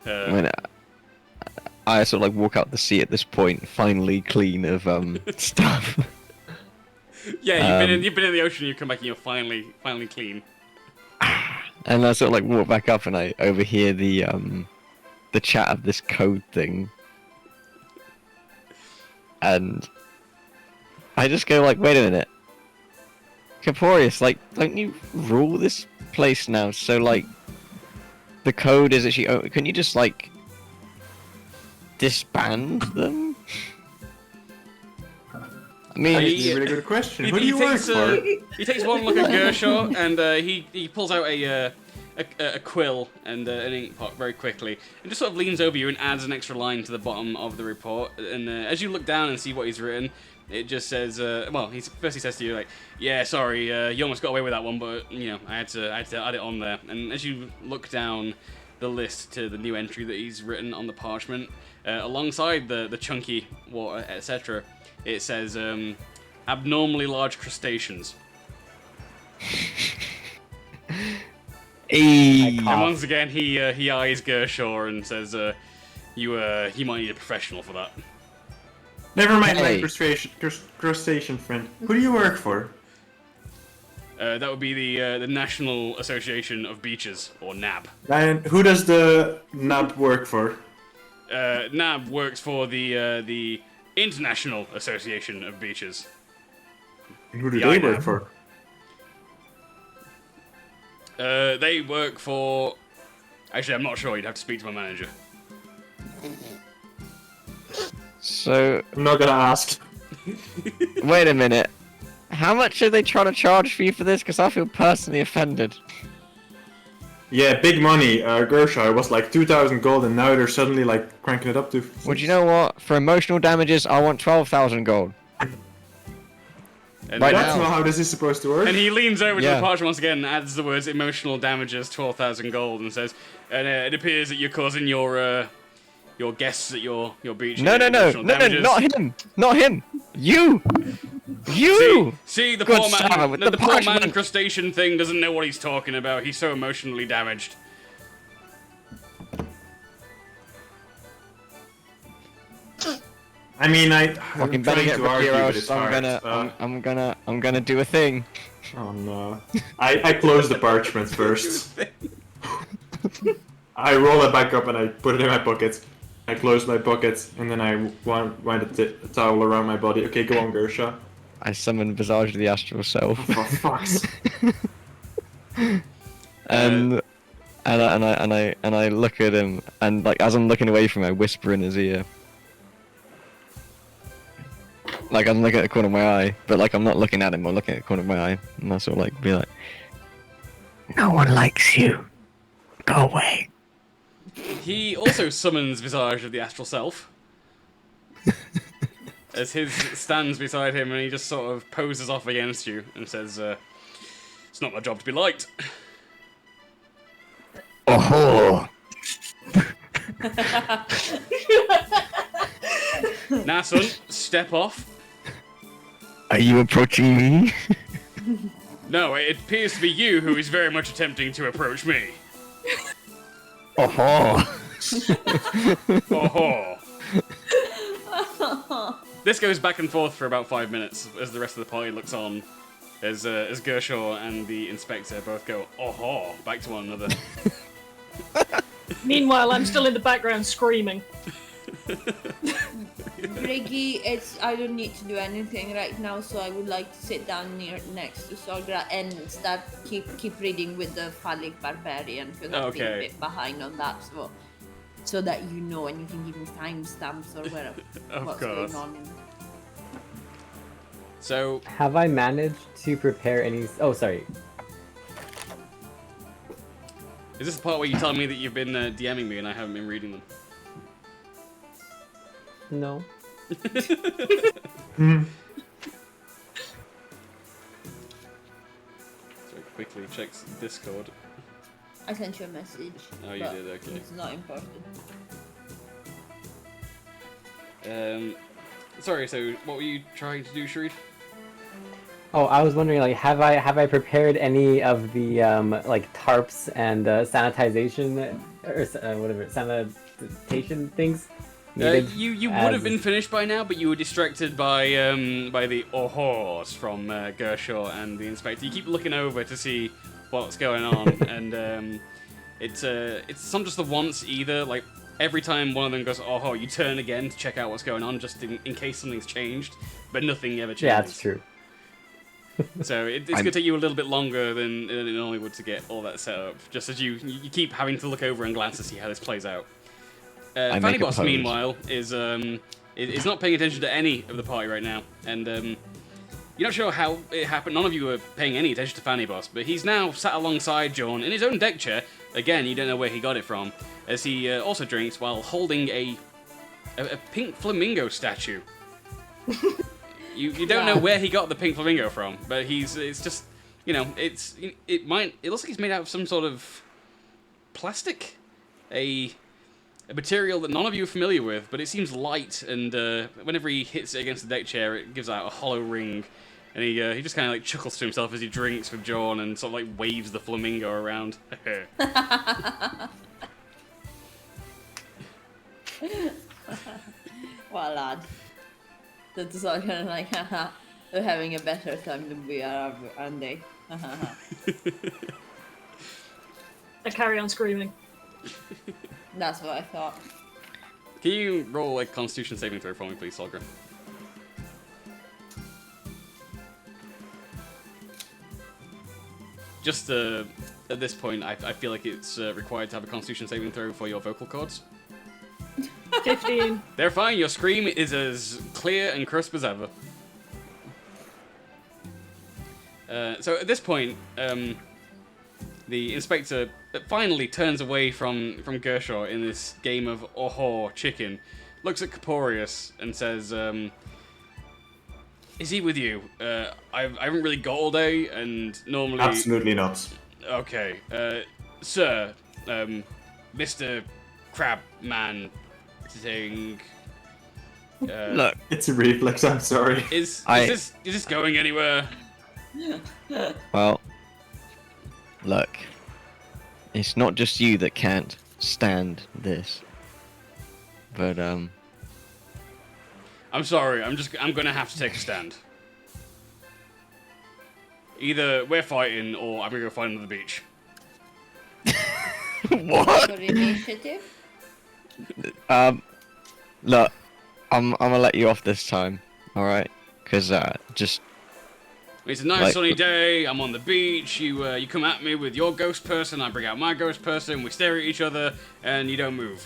I sort of like walk out the sea at this point, finally clean of stuff. Yeah, you've been in the ocean. You come back and you're finally clean. And I sort of like walk back up and I overhear the chat of this code thing. And I just go like, wait a minute. Caporius, like, don't you rule this place now? So like, the code is actually, can you just like, disband them? I mean, that's a really good question. Who do you work for? He takes one look at Gershaw and he pulls out a quill and an ink pot very quickly and just sort of leans over you and adds an extra line to the bottom of the report. And as you look down and see what he's written, it just says, well, he says to you like, yeah, sorry, you almost got away with that one, but you know, I had to add it on there. And as you look down the list to the new entry that he's written on the parchment, alongside the chunky water, etc., it says abnormally large crustaceans. And once again, he eyes Gershaw and says, "You might need a professional for that." Never mind, my crustacean friend. Who do you work for? That would be the National Association of Beaches, or NAB. And who does the NAB work for? NAB works for the International Association of Beaches. And who do they work for? They work for... Actually, I'm not sure. You'd have to speak to my manager. So... I'm not gonna ask. Wait a minute. How much are they trying to charge for you for this? Because I feel personally offended. Yeah, big money. Gershaw was like 2,000 gold, and now they're suddenly like cranking it up to... Well, do you know what? For emotional damages, I want 12,000 gold. And right that's now. not how this is supposed to work. And he leans over to the parchment once again and adds the words emotional damages 12,000 gold and says, and it appears that you're causing your guests at your beach. No, not him, you. See the Good poor man. Sarah, with The the poor man parchment. crustacean thing doesn't know what he's talking about. He's so emotionally damaged. I mean, I'm Fucking better trying get to argue, but Heroes. it's I'm gonna do a thing. Oh no! I close the parchment first. I roll it back up and I put it in my pocket. I close my pocket and then I wind a towel around my body. Okay, go on, Gershaw. I summon Visage of the Astral Self. Oh, for fuck's. and I look at him, and like as I'm looking away from him, I whisper in his ear. Like I'm looking at the corner of my eye, but like I'm not looking at him, I'm looking at the corner of my eye, and I sort of like be like, "No one likes you. Go away." He also summons Visage of the Astral Self. As his stands beside him and he just sort of poses off against you and says, it's not my job to be liked. Oh. Now, son, step off. Are you approaching me? No, it appears to be you who is very much attempting to approach me. Oh. Oh. This goes back and forth for about 5 minutes as the rest of the party looks on, as Gershaw and the inspector both go oh back to one another. Meanwhile, I'm still in the background screaming. Briggy, I don't need to do anything right now, so I would like to sit down next to Sogra and start keep reading with the phallic barbarian, because I've been a bit behind on that, so that you know, and you can give me timestamps or whatever. What's going on. So have I managed to prepare any? Oh, sorry. Is this the part where you tell me that you've been DMing me and I haven't been reading them? No. So quickly checks Discord. I sent you a message. Oh, you did, okay. It's not important. Sorry, so what were you trying to do, Sharif? Oh, I was wondering, like, have I prepared any of the like tarps and sanitization or whatever sanitation things? You would have been finished by now, but you were distracted by the ohors from Gershaw and the inspector. You keep looking over to see what's going on, and it's not just the once either. Like every time one of them goes oh, you turn again to check out what's going on, just in case something's changed, but nothing ever changes. Yeah, that's true. So it's going to take you a little bit longer than it normally would to get all that set up, just as you keep having to look over and glance to see how this plays out. Fanny Boss, meanwhile, is not paying attention to any of the party right now, and you're not sure how it happened. None of you are paying any attention to Fanny Boss, but he's now sat alongside John in his own deck chair. Again, you don't know where he got it from, as he also drinks while holding a pink flamingo statue. You don't know where he got the pink flamingo from, but it's just, you know, it looks like it's made out of some sort of plastic, a material that none of you are familiar with, but it seems light, and whenever he hits it against the deck chair, it gives out a hollow ring, and he just kind of like chuckles to himself as he drinks with John and sort of like waves the flamingo around. Well, lad. That's all kind of like, haha, they're having a better time than we are, aren't they? I carry on screaming. That's what I thought. Can you roll a Constitution saving throw for me, please, Solgren? Just at this point, I feel like it's required to have a Constitution saving throw for your vocal cords. 15. They're fine. Your scream is as clear and crisp as ever. So at this point, the inspector finally turns away from Gershaw in this game of oh chicken, looks at Caporius and says, "Is he with you? I haven't really got all day, and normally." Absolutely not. Okay, sir, Mr. Crabman thing. Look, it's a reflex. I'm sorry. Is this going anywhere? Well, look, it's not just you that can't stand this, but I'm sorry. I'm gonna have to take a stand. Either we're fighting, or I'm gonna go fight on the beach. What? For initiative? Look, I'm gonna let you off this time, all right? Cause just. It's a nice sunny day. I'm on the beach. You come at me with your ghost person. I bring out my ghost person. We stare at each other, and you don't move.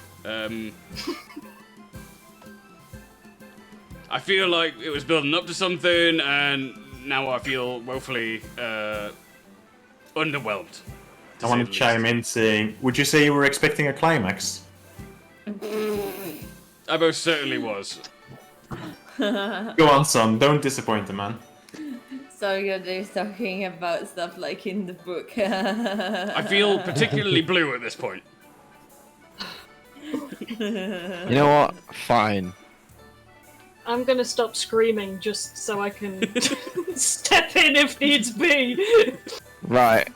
I feel like it was building up to something, and now I feel woefully underwhelmed. I want to chime in saying, would you say you were expecting a climax? I most certainly was. Go on, son. Don't disappoint the man. Sorry, they're talking about stuff like in the book. I feel particularly blue at this point. You know what? Fine. I'm gonna stop screaming just so I can step in if needs be. Right.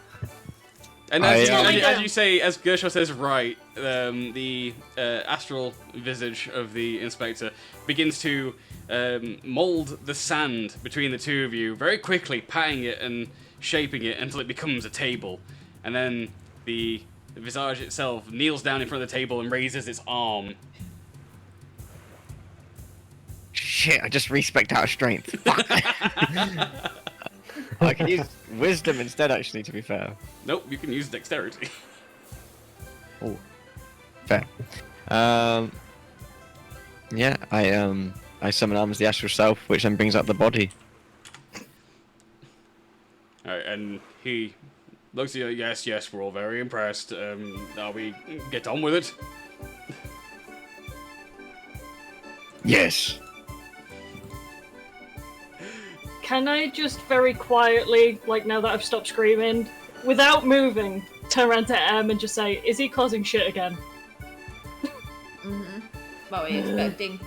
And I, as you say, as Gershon says, right, the astral visage of the inspector begins to mold the sand between the two of you very quickly, patting it and shaping it until it becomes a table. And then the visage itself kneels down in front of the table and raises its arm. Shit, I just respect out of strength. Fuck. I can use wisdom instead, actually, to be fair. Nope, you can use dexterity. Oh, fair. Yeah, I summon arms the astral self, which then brings out the body. Alright, and he looks at you, yes, we're all very impressed. Are we get on with it? Yes. Can I just very quietly, like now that I've stopped screaming, without moving, turn around to M and just say, is he causing shit again? What were you expecting?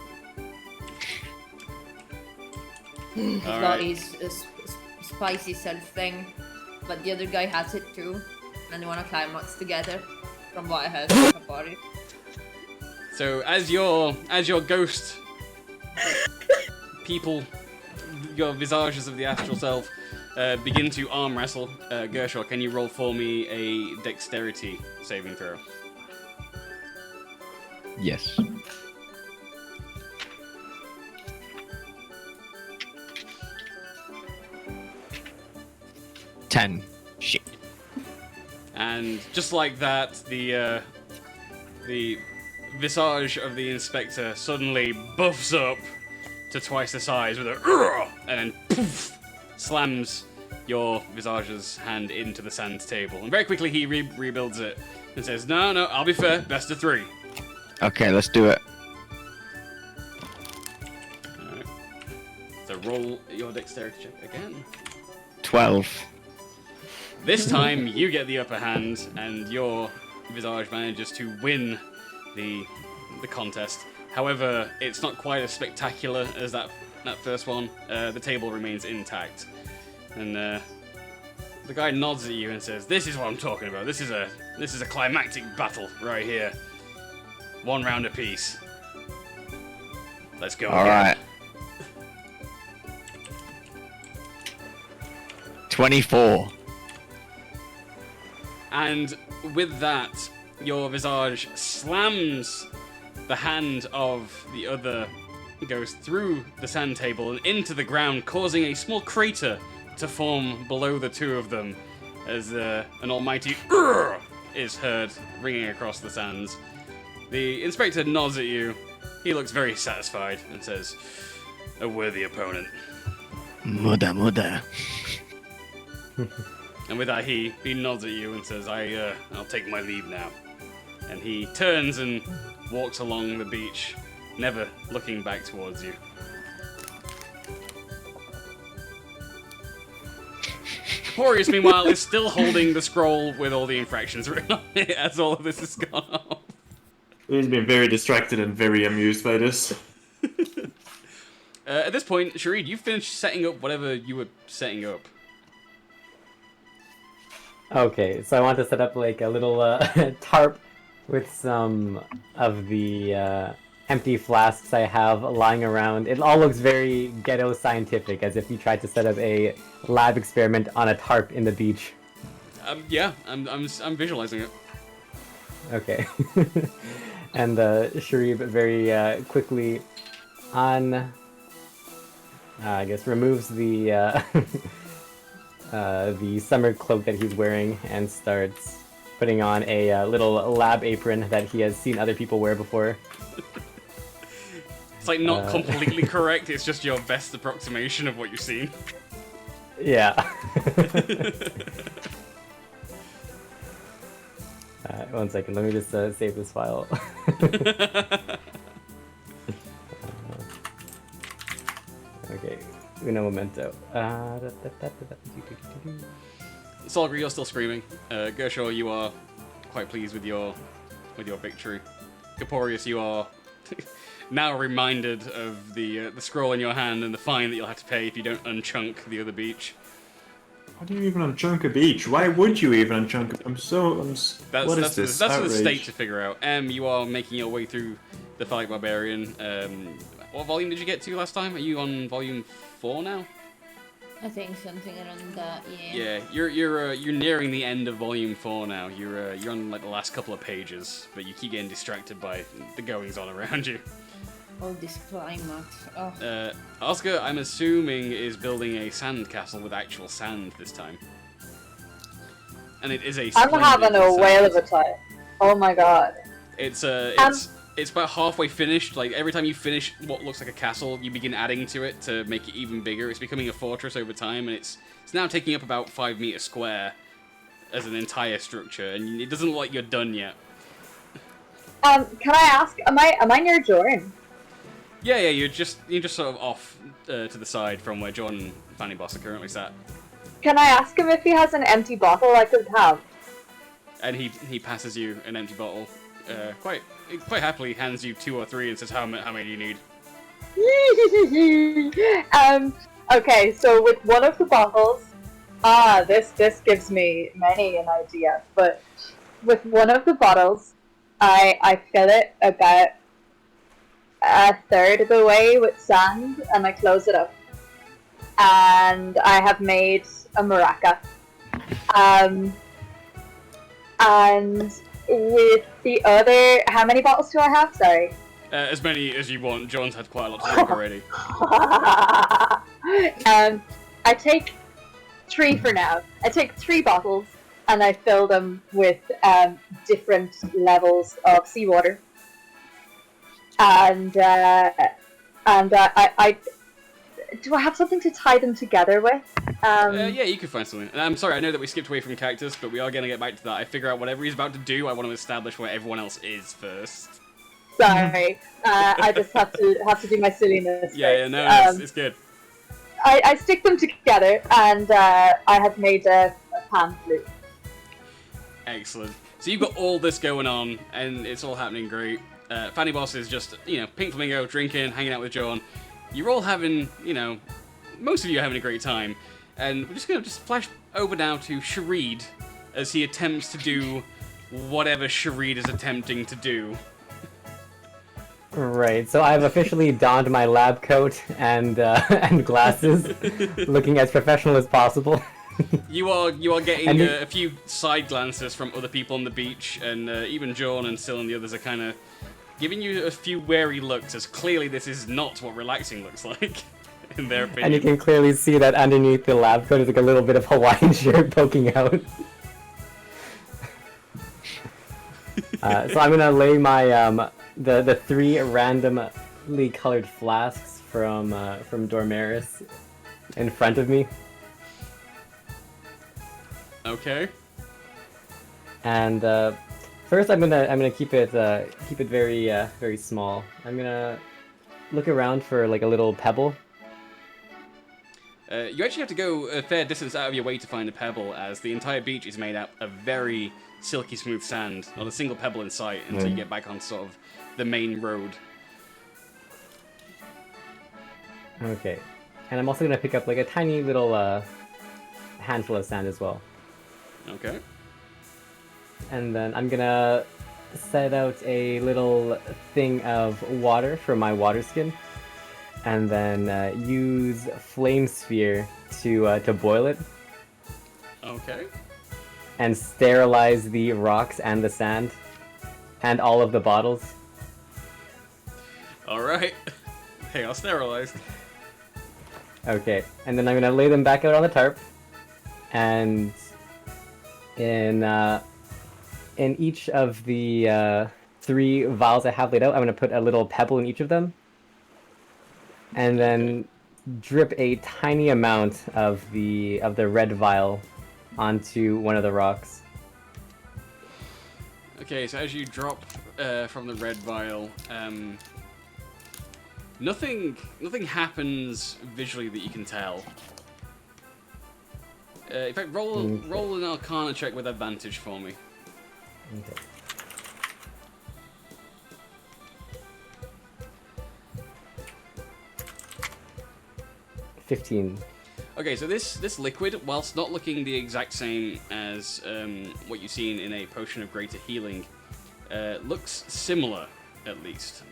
He's got his spicy self thing, but the other guy has it too, and they want to climax together, from what I heard from Kapari. So as your ghost people, your visages of the astral self begin to arm wrestle, Gershon, can you roll for me a dexterity saving throw? Yes. Ten. Shit. And just like that, the visage of the inspector suddenly buffs up to twice the size with a "Urgh!" and then poof, slams your visage's hand into the sand table. And very quickly he rebuilds it and says, no, I'll be fair, best of 3. Okay, let's do it. Alright. So roll your dexterity check again. 12. This time you get the upper hand and your visage manages to win the contest. However, it's not quite as spectacular as that first one. The table remains intact. And the guy nods at you and says, this is what I'm talking about. This is a climactic battle right here. 1 round apiece. Let's go. All right. 24. And with that, your visage slams the hand of the other ghost through the sand table and into the ground, causing a small crater to form below the two of them as an almighty "Urgh!" is heard ringing across the sands. The inspector nods at you. He looks very satisfied and says, a worthy opponent. Muda. And with that, he nods at you and says, I'll take my leave now. And he turns and walks along the beach, never looking back towards you. Caporius, meanwhile, is still holding the scroll with all the infractions written on it as all of this has gone off. He's been very distracted and very amused by this. At this point, Sharid, you've finished setting up whatever you were setting up. Okay, so I want to set up like a little tarp with some of the empty flasks I have lying around. It all looks very ghetto scientific, as if you tried to set up a lab experiment on a tarp in the beach. Yeah, I'm visualizing it. Okay. And Sharib very quickly I guess removes the the summer cloak that he's wearing and starts putting on a little lab apron that he has seen other people wear before. It's like not completely correct, it's just your best approximation of what you've seen. Yeah. One second, let me just save this file. Okay, uno momento. Solgri, you're still screaming. Gershon, you are quite pleased with your victory. Caporius, you are now reminded of the scroll in your hand and the fine that you'll have to pay if you don't unchunk the other beach. Why do you even unchunk a beach? Why would you even unchunk? What is this? That's for the Outrage. state to figure out. You are making your way through the Phallic Barbarian. What volume did you get to last time? Are you on volume 4 now? I think something around that, yeah. Yeah, you're nearing the end of volume 4 now. You're on like the last couple of pages, but you keep getting distracted by the goings on around you. All this climax. Oh. Oscar, I'm assuming, is building a sand castle with actual sand this time. And it is a I'm having a sand whale of castle. a time. Oh my god. It's about halfway finished. Like every time you finish what looks like a castle, you begin adding to it to make it even bigger. It's becoming a fortress over time, and it's now taking up about 5 meters square as an entire structure, and it doesn't look like you're done yet. Can I ask? Am I near Jordan? Yeah, you're just sort of off to the side from where John and Fanny Boss are currently sat. Can I ask him if he has an empty bottle I could have? And he passes you an empty bottle. Quite happily hands you 2 or 3 and says, how many do you need? Okay, so with one of the bottles, this gives me many an idea, but with one of the bottles, I fill it about a third of the way with sand, and I close it up. And I have made a maraca. And with the other, how many bottles do I have? Sorry. As many as you want. John's had quite a lot to drink already. I take 3 for now. I take 3 bottles and I fill them with different levels of seawater. And I do I have something to tie them together with? Yeah, you could find something. And I'm sorry, I know that we skipped away from Cactus, but we are going to get back to that. I figure out whatever he's about to do, I want to establish where everyone else is first. Sorry, I just have to do my silliness. Yeah, no, it's good. I stick them together, and I have made a pan flute. Excellent. So you've got all this going on, and it's all happening great. Fanny Boss is just, Pink Flamingo, drinking, hanging out with John. You're all having, most of you are having a great time. And we're just going to flash over now to Shareed as he attempts to do whatever Shareed is attempting to do. Right, so I've officially donned my lab coat and glasses, looking as professional as possible. You are getting a few side glances from other people on the beach, and even John and Sil and the others are kind of giving you a few wary looks, as clearly this is not what relaxing looks like, in their opinion. And you can clearly see that underneath the lab coat is like a little bit of Hawaiian shirt poking out. So I'm gonna lay my the 3 randomly colored flasks from Dormaris in front of me. Okay. And first, I'm gonna keep it very small. I'm gonna look around for like a little pebble. You actually have to go a fair distance out of your way to find a pebble, as the entire beach is made out of very silky smooth sand. Not a single pebble in sight until you get back on sort of the main road. Okay, and I'm also gonna pick up like a tiny little handful of sand as well. Okay. And then I'm gonna set out a little thing of water from my water skin, and then use flame sphere to boil it. Okay. And sterilize the rocks and the sand, and all of the bottles. All right. They are sterilized. Okay, and then I'm gonna lay them back out on the tarp, and in each of the 3 vials I have laid out, I'm gonna put a little pebble in each of them, and then drip a tiny amount of the red vial onto one of the rocks. Okay, so as you drop from the red vial, nothing happens visually that you can tell. In fact, roll an Arcana check with advantage for me. Okay. $15. Okay, so this liquid, whilst not looking the exact same as what you've seen in a potion of greater healing, looks similar, at least.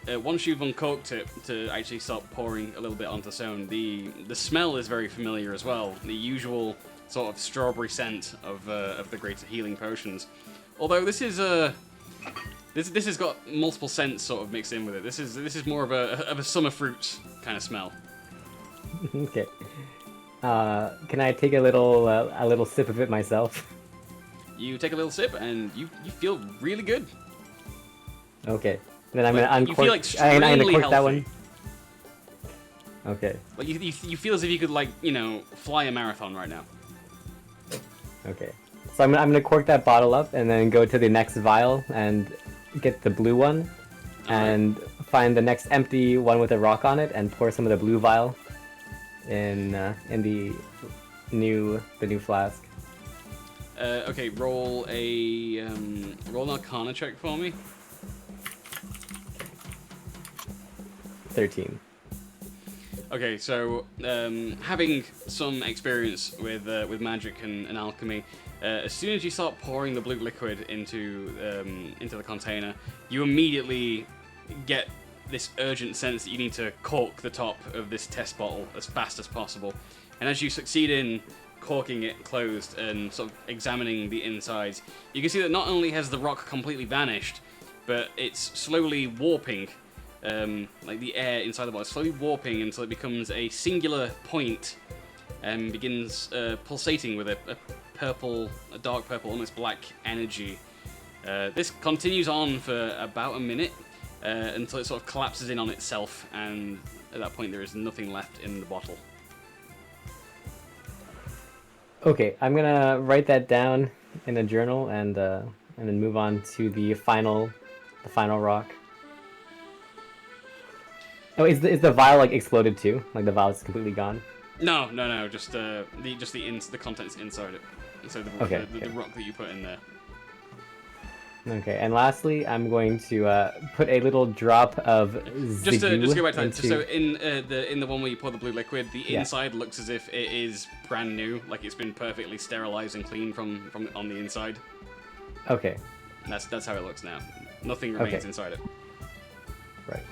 Once you've uncorked it to actually start pouring a little bit onto its own, the smell is very familiar as well. The usual sort of strawberry scent of the greater healing potions. Although this is this has got multiple scents sort of mixed in with it. This is more of a summer fruits kind of smell. Okay. Can I take a little sip of it myself? You take a little sip and you feel really good. Okay. Then I'm Like, gonna you feel uncork. I'm gonna extremely cork that healthy. one. Okay. Like you feel as if you could fly a marathon right now. Okay. So I'm gonna cork that bottle up and then go to the next vial and get the blue one, and find the next empty one with a rock on it and pour some of the blue vial in the new flask. Okay, roll an Arcana check for me. 13. Okay, so having some experience with magic and alchemy, as soon as you start pouring the blue liquid into the container, you immediately get this urgent sense that you need to cork the top of this test bottle as fast as possible. And as you succeed in corking it closed and sort of examining the insides, you can see that not only has the rock completely vanished, but it's slowly warping. Like the air inside the bottle is slowly warping until it becomes a singular point and begins pulsating with a dark purple, almost black energy. This continues on for about a minute until it sort of collapses in on itself, and at that point there is nothing left in the bottle. Okay, I'm gonna write that down in a journal and then move on to the final rock. Oh, is the vial like exploded too? Like the vial is completely gone? No, just the contents inside it. So the rock that you put in there. Okay, and lastly, I'm going to put a little drop of Just to go back to that, into... just so in the one where you pour the blue liquid, the inside looks as if it is brand new, like it's been perfectly sterilized and clean from on the inside. Okay. And that's how it looks now. Nothing remains inside it. Right.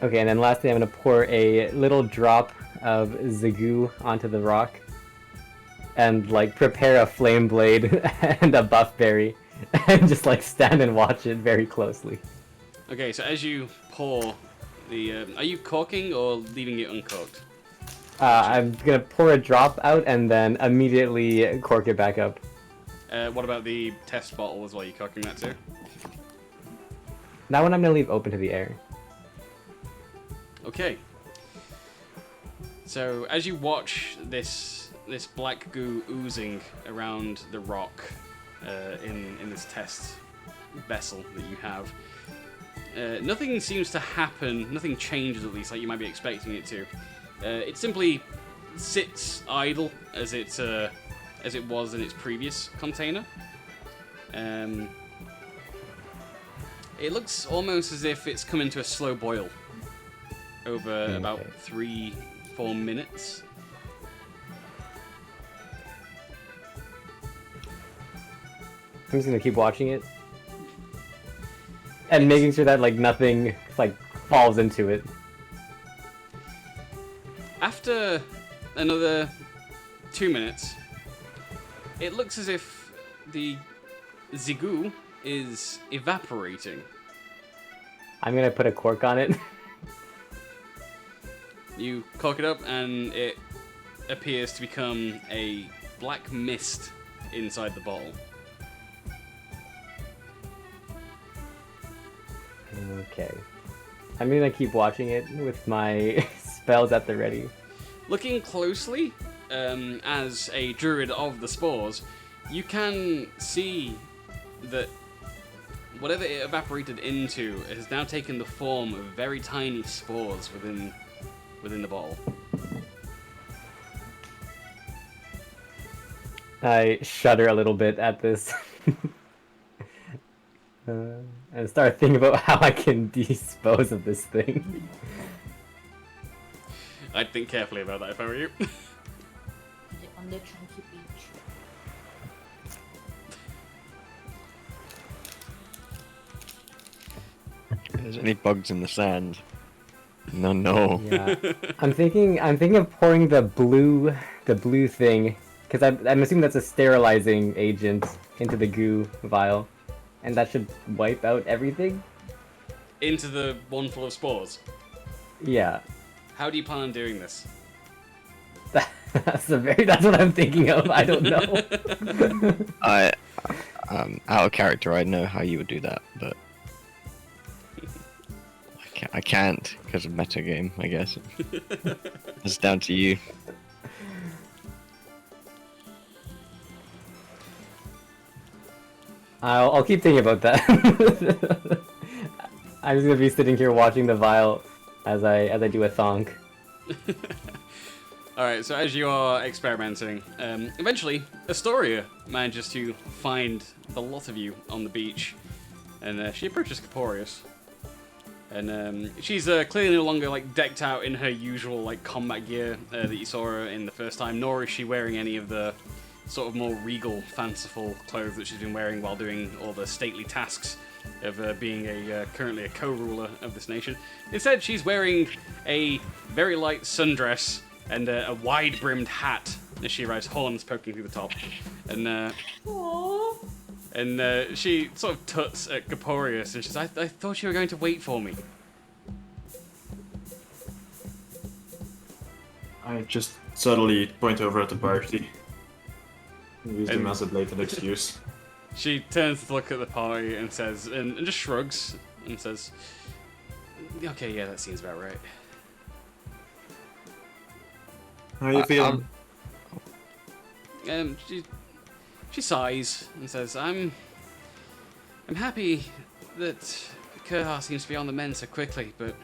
Okay, and then lastly, I'm gonna pour a little drop of Zagoo onto the rock, and like prepare a flame blade and a buff berry, and just like stand and watch it very closely. Okay, so as you pour the, are you corking or leaving it uncorked? I'm gonna pour a drop out and then immediately cork it back up. What about the test bottle as well? You corking that too? That one I'm gonna leave open to the air. Okay. So as you watch this black goo oozing around the rock in this test vessel that you have, nothing seems to happen. Nothing changes, at least, like you might be expecting it to. It simply sits idle as it was in its previous container. It looks almost as if it's come into a slow boil over about 3-4 minutes. I'm just gonna keep watching it and making sure that like nothing like falls into it. After another 2 minutes, it looks as if the Zigoo is evaporating. I'm gonna put a cork on it. You cork it up and it appears to become a black mist inside the bottle. Okay. I'm gonna keep watching it with my spells at the ready. Looking closely, as a druid of the spores, you can see that whatever it evaporated into has now taken the form of very tiny spores within the bottle. I shudder a little bit at this. And start thinking about how I can dispose of this thing. I'd think carefully about that if I were you. On the chunky beach. If there's any bugs in the sand. No. Yeah. I'm thinking of pouring the blue thing, because I'm assuming that's a sterilizing agent into the goo vial, and that should wipe out everything. Into the one full of spores. Yeah. How do you plan on doing this? That's what I'm thinking of. I don't know. Out of character, I know how you would do that, but I can't because of metagame, I guess. It's down to you. I'll keep thinking about that. I'm just gonna be sitting here watching the vial as I do a thonk. Alright, so as you are experimenting, eventually Astoria manages to find the lot of you on the beach, and she approaches Caporius. And she's clearly no longer like decked out in her usual like combat gear that you saw her in the first time, nor is she wearing any of the sort of more regal, fanciful clothes that she's been wearing while doing all the stately tasks of being currently a co-ruler of this nation. Instead, she's wearing a very light sundress and a wide-brimmed hat as she arrives, horns poking through the top. And she sort of tuts at Caporius and she says, I thought you were going to wait for me. I just subtly point over at the party. Use them as a blatant excuse. She turns to look at the party and says, and just shrugs and says, okay, yeah, that seems about right. How are you feeling? She sighs and says, I'm happy that Kurha seems to be on the mend so quickly, but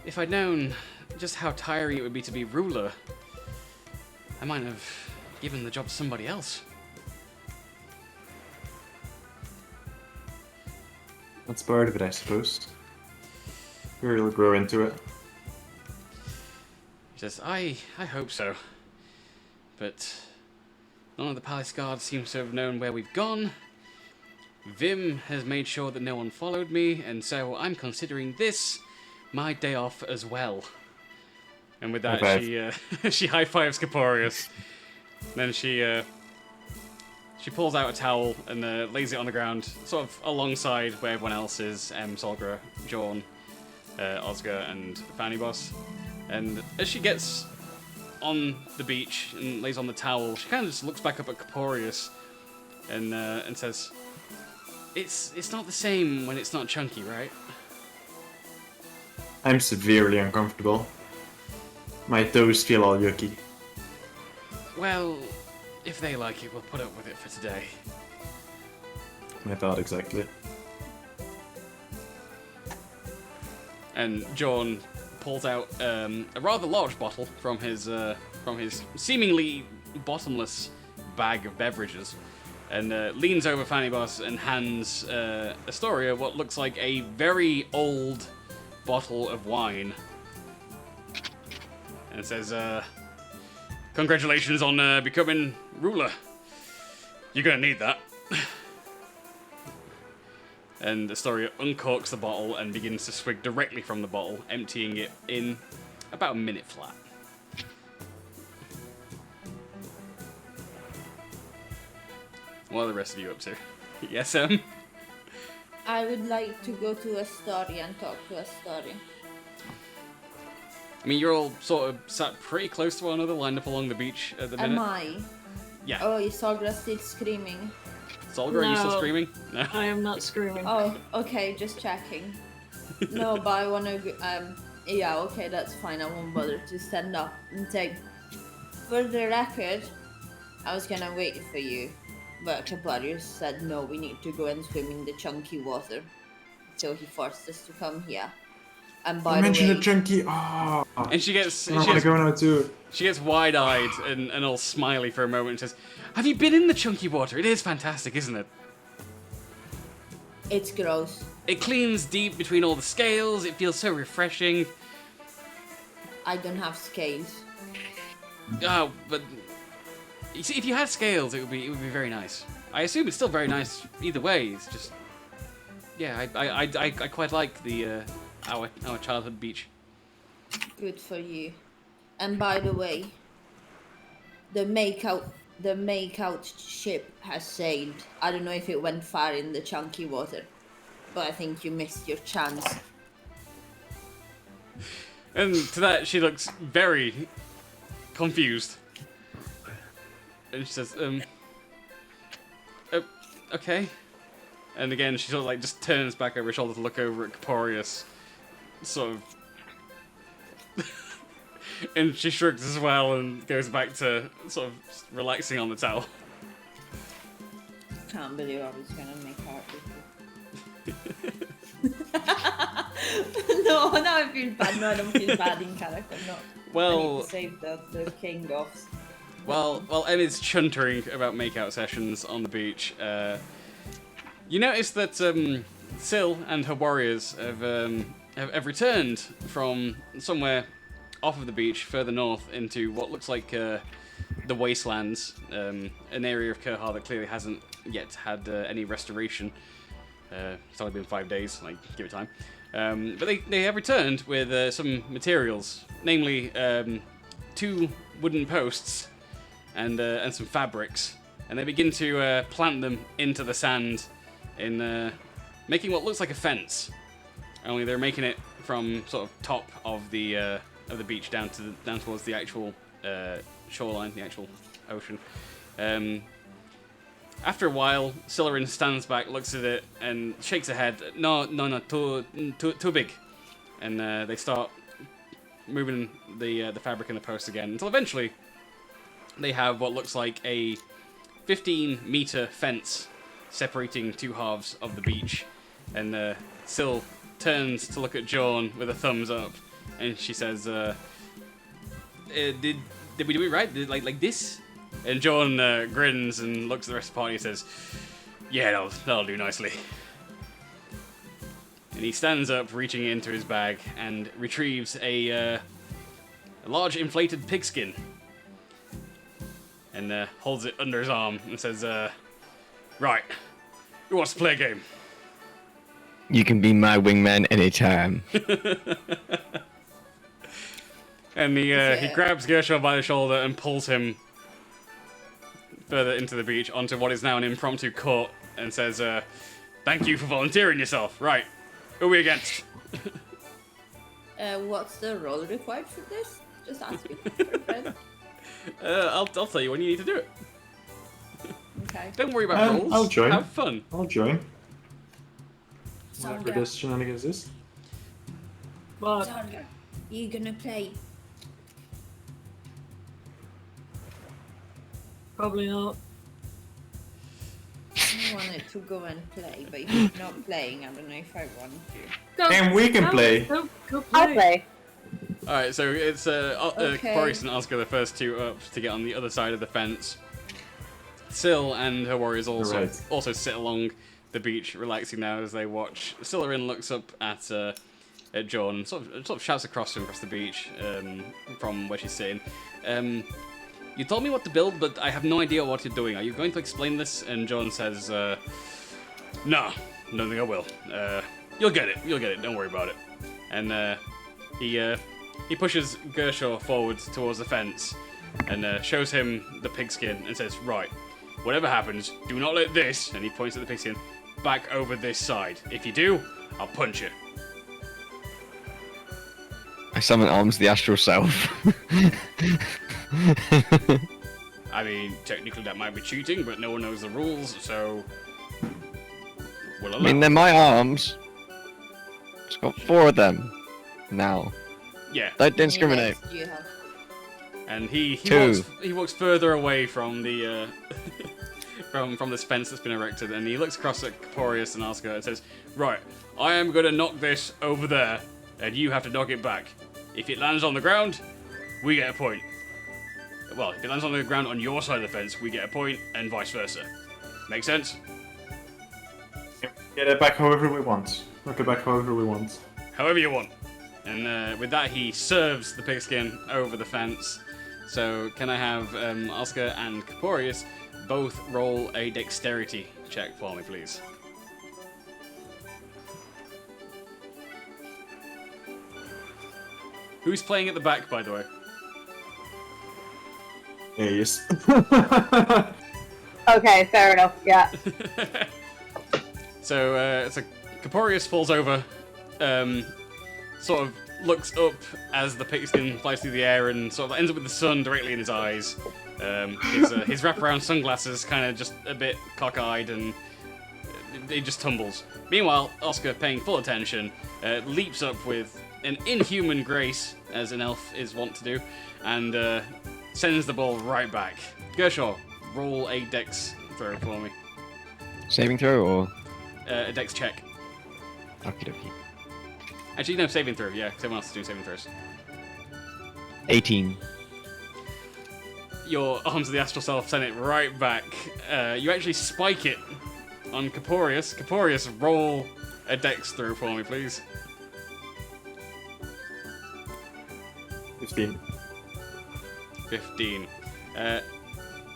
if I'd known just how tiring it would be to be ruler, I might have given the job to somebody else. That's part of it, I suppose. We'll grow into it. She says, I hope so. But none of the palace guards seems to have known where we've gone. Vim has made sure that no one followed me, and so I'm considering this my day off as well. And with that, she high fives Caporius. Then she pulls out a towel and lays it on the ground, sort of alongside where everyone else is: Solgra, Jorn, Oscar, and Fanny Boss. And as she gets on the beach and lays on the towel, she kind of just looks back up at Caporius and says, "It's not the same when it's not chunky, right?" I'm severely uncomfortable. My toes feel all yucky. Well, if they like it, we'll put up with it for today. I thought exactly. And Jorn pulls out a rather large bottle from his seemingly bottomless bag of beverages, and leans over Fanny Boss and hands Astoria what looks like a very old bottle of wine, and says, "Congratulations on becoming ruler. You're gonna need that." And Astoria uncorks the bottle and begins to swig directly from the bottle, emptying it in about a minute flat. What are the rest of you up to? Yes, I would like to go to Astoria and talk to Astoria. I mean, you're all sort of sat pretty close to one another, lined up along the beach at the minute. Am I? Yeah. Oh, is Solgra still screaming? Solgra, are you still No. screaming? No. I am not screaming. Oh, okay, just checking. No, but I wanna yeah, okay, that's fine. I won't bother to stand up and say, for the record, I was gonna wait for you, but Caparius said no, we need to go and swim in the chunky water. So he forced us to come here. And by You mentioned the a way, chunky. Oh, And she gets I want to go now too. she gets wide-eyed and all smiley for a moment and says, "Have you been in the chunky water? It is fantastic, isn't it? it's gross. It cleans deep between all the scales. It feels so refreshing. I don't have scales. Oh, but you see, if you had scales, it would be very nice. I assume it's still very nice either way. It's just, yeah, I quite like the our childhood beach. Good for you. And by the way, the makeout ship has sailed. I don't know if it went far in the chunky water, but I think you missed your chance. And to that, she looks very confused. And she says, okay. And again, she sort of like just turns back over her shoulder to look over at Caporius, sort of. And she shrugs as well and goes back to sort of relaxing on the towel. Can't believe I was gonna make out with you. No, now I feel bad. No, I don't feel bad in character. No. I need to save the king offs. While Emmy's chuntering about makeout sessions on the beach, you notice that Syl and her warriors have returned from somewhere off of the beach, further north into what looks like the wastelands, an area of Kerhar that clearly hasn't yet had any restoration. It's only been 5 days, like, give it time. But they have returned with some materials, namely 2 wooden posts and some fabrics, and they begin to plant them into the sand in making what looks like a fence. Only they're making it from sort of top of the beach down towards the actual shoreline, the actual ocean. After a while, Silerin stands back, looks at it, and shakes her head. No, too big. And they start moving the fabric in the post again, until eventually they have what looks like a 15-meter fence separating 2 halves of the beach. And Syl turns to look at John with a thumbs up, and she says, "Did we do it right? Did, like this?" And John grins and looks at the rest of the party and says, "Yeah, that'll do nicely." And he stands up, reaching into his bag, and retrieves a large inflated pigskin. And holds it under his arm and says, "Right, who wants to play a game?" You can be my wingman anytime. And he grabs Gershon by the shoulder and pulls him further into the beach onto what is now an impromptu court and says, "Thank you for volunteering yourself. Right, who are we against?" What's the role required for this? Just asking for a friend. I'll tell you when you need to do it. Okay. Don't worry about rules. I'll join. Have fun. I'll join. Sarga, Whatever this shenanigans is. But Sarga, you gonna play? probably not. I wanted to go and play, but if you're not playing, I don't know if I want to. Go, And we can play. Go I'll play. Alright, so it's Okay. Boris and Oscar, the first 2 up to get on the other side of the fence. Syl and her warriors also sit along the beach, relaxing now as they watch. Silerin looks up at John, sort of shouts across him across the beach from where she's sitting. You told me what to build, but I have no idea what you're doing. Are you going to explain this? And John says, "No, don't think I will. You'll get it. Don't worry about it." And he pushes Gershon forward towards the fence and shows him the pigskin and says, "Right, whatever happens, do not let this," and he points at the pigskin, "back over this side. If you do, I'll punch you." I summon Arms the Astral Self. I mean, technically that might be cheating, but no one knows the rules, so we'll allow I mean, they're my arms. It's got 4 of them now. Yeah. Don't discriminate. Yes, you have. And he 2. walks further away from the from this fence that's been erected, and he looks across at Caporius and Oscar and says, "Right, I am gonna knock this over there, and you have to knock it back. If it lands on the ground, we get a point. Well, if it lands on the ground on your side of the fence, we get a point, and vice versa. Make sense?" Get it back however we want. Knock it back however we want. However you want. And with that, he serves the pigskin over the fence. So can I have Oscar and Caporius both roll a dexterity check for me, please? Who's playing at the back, by the way? Yes. Okay, fair enough. Yeah. So Caporius falls over, sort of looks up as the pigskin flies through the air and sort of ends up with the sun directly in his eyes. His wraparound sunglasses kind of just a bit cockeyed and it just tumbles. Meanwhile, Oscar, paying full attention, leaps up with an inhuman grace, as an elf is wont to do, and sends the ball right back. Gershaw, roll a dex throw for me. Saving throw or? A dex check. Okie dokie. Actually, no, saving throw, yeah, because everyone else is doing saving throws. 18. Your arms of the astral self send it right back. You actually spike it on Caporius. Caporius, roll a dex throw for me, please. 15. 15.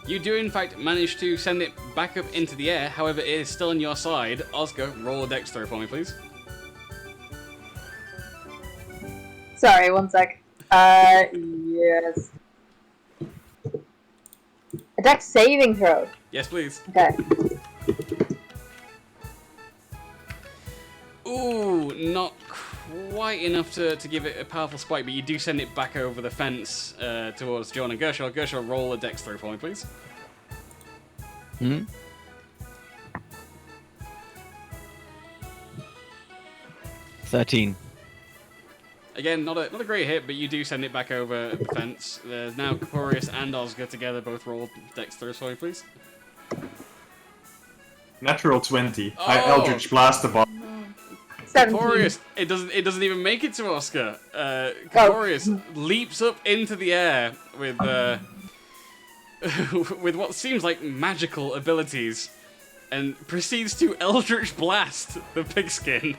You do, in fact, manage to send it back up into the air. However, it is still on your side. Oscar, roll a dex throw for me, please. Sorry, one sec. Yes. A dex saving throw. Yes, please. Okay. Ooh, not quite enough to give it a powerful spike, but you do send it back over the fence towards John and Gershaw. Gershaw, roll a dex throw for me, please. Hmm? 13. Again, not a great hit, but you do send it back over the fence. There's now Caporius and Oscar together. Both roll dex throws for me, please. Natural 20. I Oh! Eldritch Blast the ball. 17. Caporius, it doesn't even make it to Oscar. Caporius leaps up into the air with with what seems like magical abilities, and proceeds to Eldritch Blast the pigskin,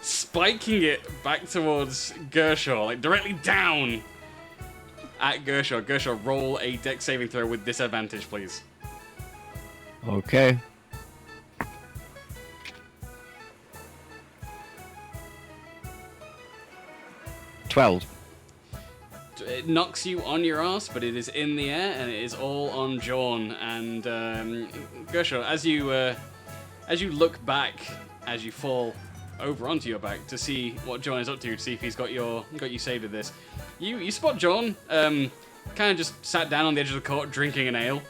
spiking it back towards Gershaw, like directly down at Gershaw. Gershaw, roll a dex saving throw with disadvantage, please. Okay. $12. It knocks you on your ass, but it is in the air, and it is all on Jorn. And Gershaw, as you look back, as you fall over onto your back to see what John is up to see if he's got you saved with this, you spot John, kind of just sat down on the edge of the court drinking an ale,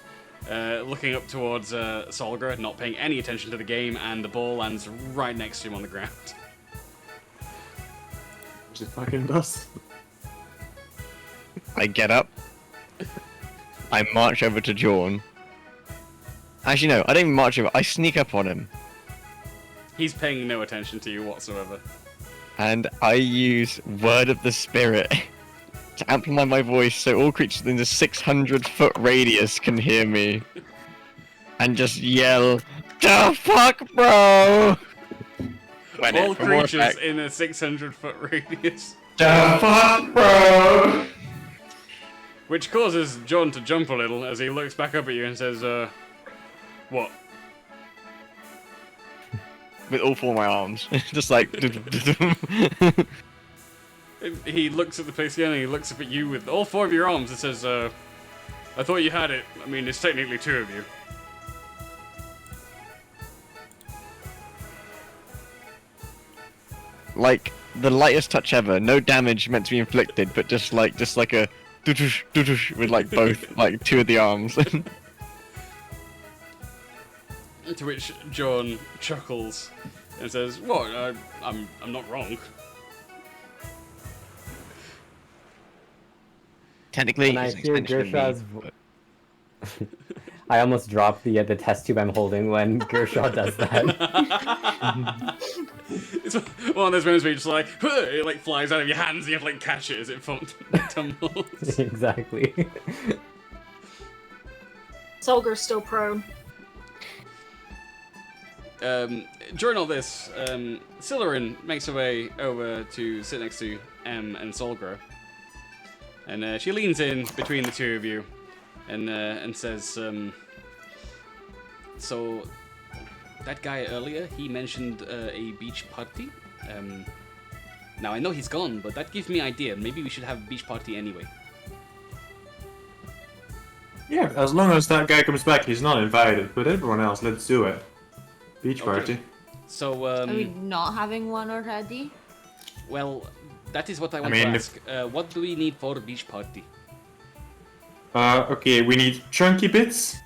looking up towards Solgra, not paying any attention to the game, and the ball lands right next to him on the ground. It fucking does. I get up. I march over to Jorn. Actually, no, I don't even march over. I sneak up on him. He's paying no attention to you whatsoever. And I use Word of the Spirit to amplify my voice so all creatures in the 600-foot radius can hear me. And just yell, "The fuck, bro!" When All for more creatures effect. in a 600-foot radius. The fuck, bro! Which causes John to jump a little as he looks back up at you and says, what? With all four of my arms. Just like... He looks at the pigskin and he looks up at you with all four of your arms and says, I thought you had it. I mean, it's technically two of you. like, the lightest touch ever. No damage meant to be inflicted, but just like a... with like both, like two of the arms. To which John chuckles and says, "What? I'm not wrong." Technically, When I it's hear extension of me, Gershaw's but- I almost dropped the test tube I'm holding when Gershaw does that. It's one of those moments where you just like, it like flies out of your hands and you have to like catch it as it tumbles. Exactly. Solgar's still prone. During all this, Silurin makes her way over to sit next to M and Solgra. And she leans in between the two of you and says, so that guy earlier, he mentioned a beach party. Now I know he's gone, but that gives me an idea. Maybe we should have a beach party anyway. Yeah, as long as that guy comes back, he's not invited. But everyone else, let's do it. Beach party. So, Are we not having one already? well, that is what I want to ask. What do we need for a beach party? Okay, we need chunky bits.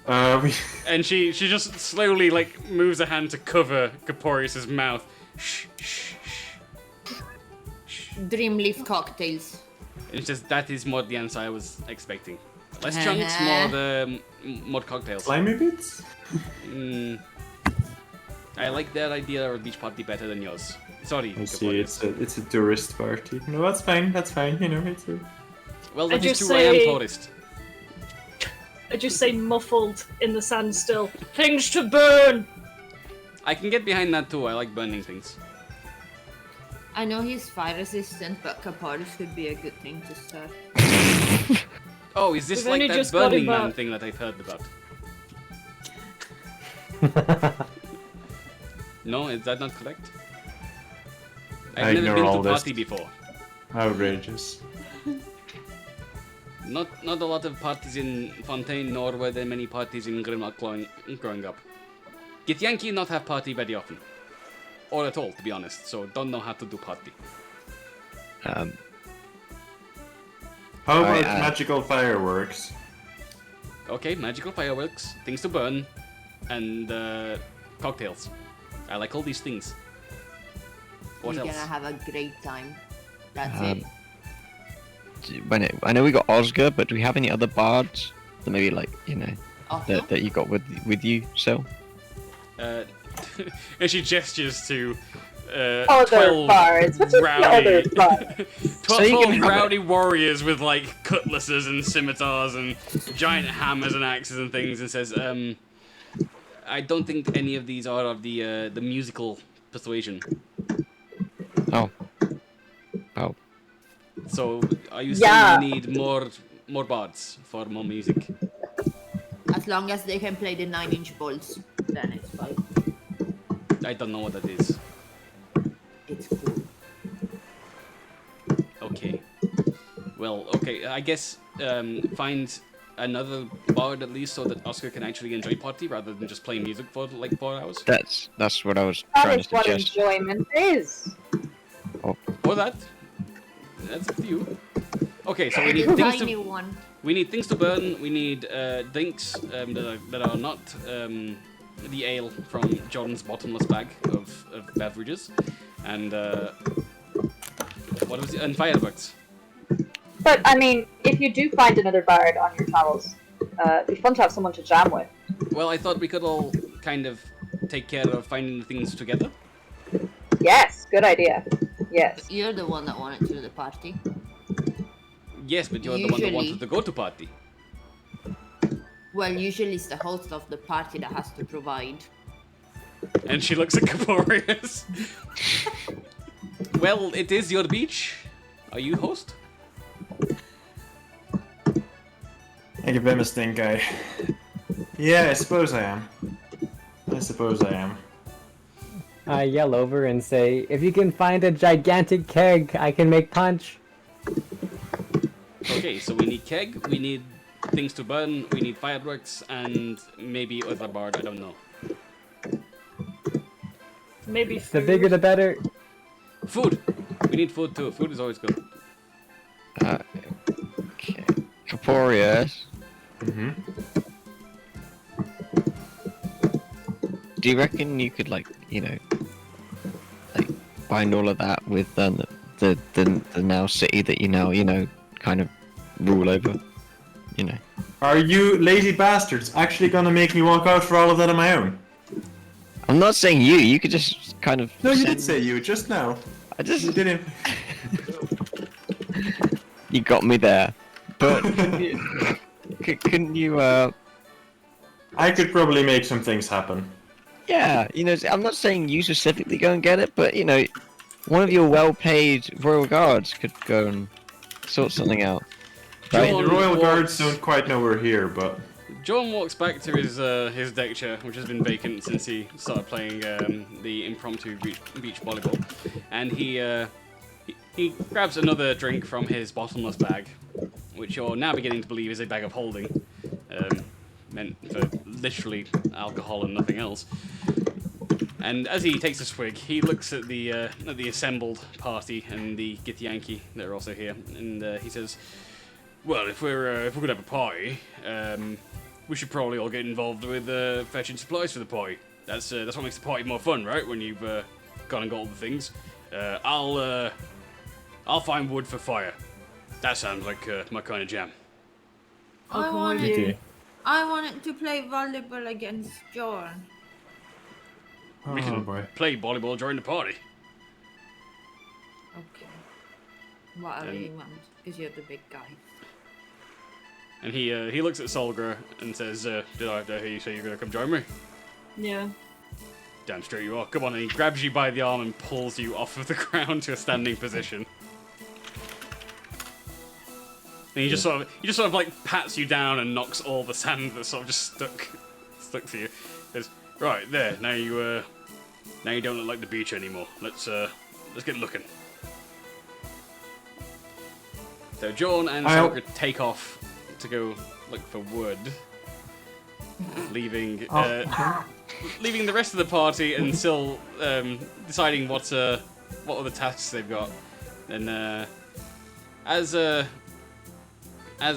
And she just slowly like moves a hand to cover Caporius's mouth. Shh, shh, shh. Dreamleaf cocktails. It's just that is more the answer I was expecting. Less chunks, more cocktails. Slimy bits? I like that idea of a beach party better than yours. Sorry, I see, it's a tourist party. No, that's fine, you know, it's a... Well, that is true, I am tourist. I just say muffled in the sand still. Things to burn! I can get behind that too, I like burning things. I know he's fire resistant, but Caporius could be a good thing to start. Oh, is this We've like only that just got Burning him Man back. thing that I've heard about? No, is that not correct? I've never been to a party before. Outrageous. Not a lot of parties in Fontaine, nor were there many parties in Grimlock growing up. Githyanki not have party very often. Or at all, to be honest, so don't know how to do party. How about magical fireworks? Okay, magical fireworks, things to burn, and cocktails. I like all these things. What We're else? gonna have a great time. That's it. I know we got Oscar, but do we have any other bards that maybe like that you got with you? So. And she gestures to Other 12 bards. What's with the other bards? 12 rowdy warriors with like cutlasses and scimitars and giant hammers and axes and things, and says, I don't think any of these are of the musical persuasion. Oh. So, are you saying we need more bards for more music? As long as they can play the 9-inch bolts, then it's fine. I don't know what that is. It's cool. Okay. Well, okay, I guess find another bard at least so that Oscar can actually enjoy party rather than just play music for like 4 hours. That's what I was That trying is to what suggest. enjoyment is. Or that. That's up to you. Okay, so we need things Tiny to one. we need things to burn. We need drinks that are not the ale from John's bottomless bag of beverages, and what was it? And fireworks. But I mean, if you do find another bard on your travels, it'd be fun to have someone to jam with. Well, I thought we could all kind of take care of finding things together. Yes, good idea. Yes. You're the one that wanted to do the party. Yes, but you're the one that wanted Usually. to go to party. Well, usually it's the host of the party that has to provide. And she looks at Caporius. Well, it is your beach. Are you host? I give him a stink eye. Yeah, I suppose I am. I yell over and say, if you can find a gigantic keg, I can make punch. Okay, so we need keg, we need things to burn, we need fireworks, and maybe other bard, I don't know. Maybe The food. bigger the better. Food! We need food too, food is always good. Okay. Caporius. Mm-hmm. Do you reckon you could like bind all of that with the now city that you now kind of rule over? Are you lazy bastards actually gonna make me walk out for all of that on my own? I'm not saying you. You could just kind of. No, you did say you just now. I just. You didn't. You got me there, but couldn't you? I could probably make some things happen. Yeah, I'm not saying you specifically go and get it, but one of your well-paid royal guards could go and sort something out. Right? John The royal walks- guards don't quite know we're here, but John walks back to his deck chair, which has been vacant since he started playing the impromptu beach volleyball, and he grabs another drink from his bottomless bag, which you're now beginning to believe is a bag of holding, meant for literally alcohol and nothing else. And as he takes a swig, he looks at the assembled party and the Githyanki that are also here, and he says, "Well, if we're gonna have a party, we should probably all get involved with fetching supplies for the party. That's what makes the party more fun, right? When you've gone and got all the things. I'll find wood for fire. That sounds like my kind of jam." I Okay. wanted to play volleyball against John. We can boy. play volleyball during the party. Okay. Whatever you want, because you're the big guy. And he looks at Solgra and says, "Did I hear you say you're gonna come join me?" Yeah. "Damn straight you are. Come on." And he grabs you by the arm and pulls you off of the ground to a standing position. And he just sort of like pats you down and knocks all the sand that's sort of just stuck to you. Says, "Right there. Now you don't look like the beach anymore. Let's get looking." So John and Solgra take off to go look for wood, leaving the rest of the party and still deciding what other tasks they've got. And as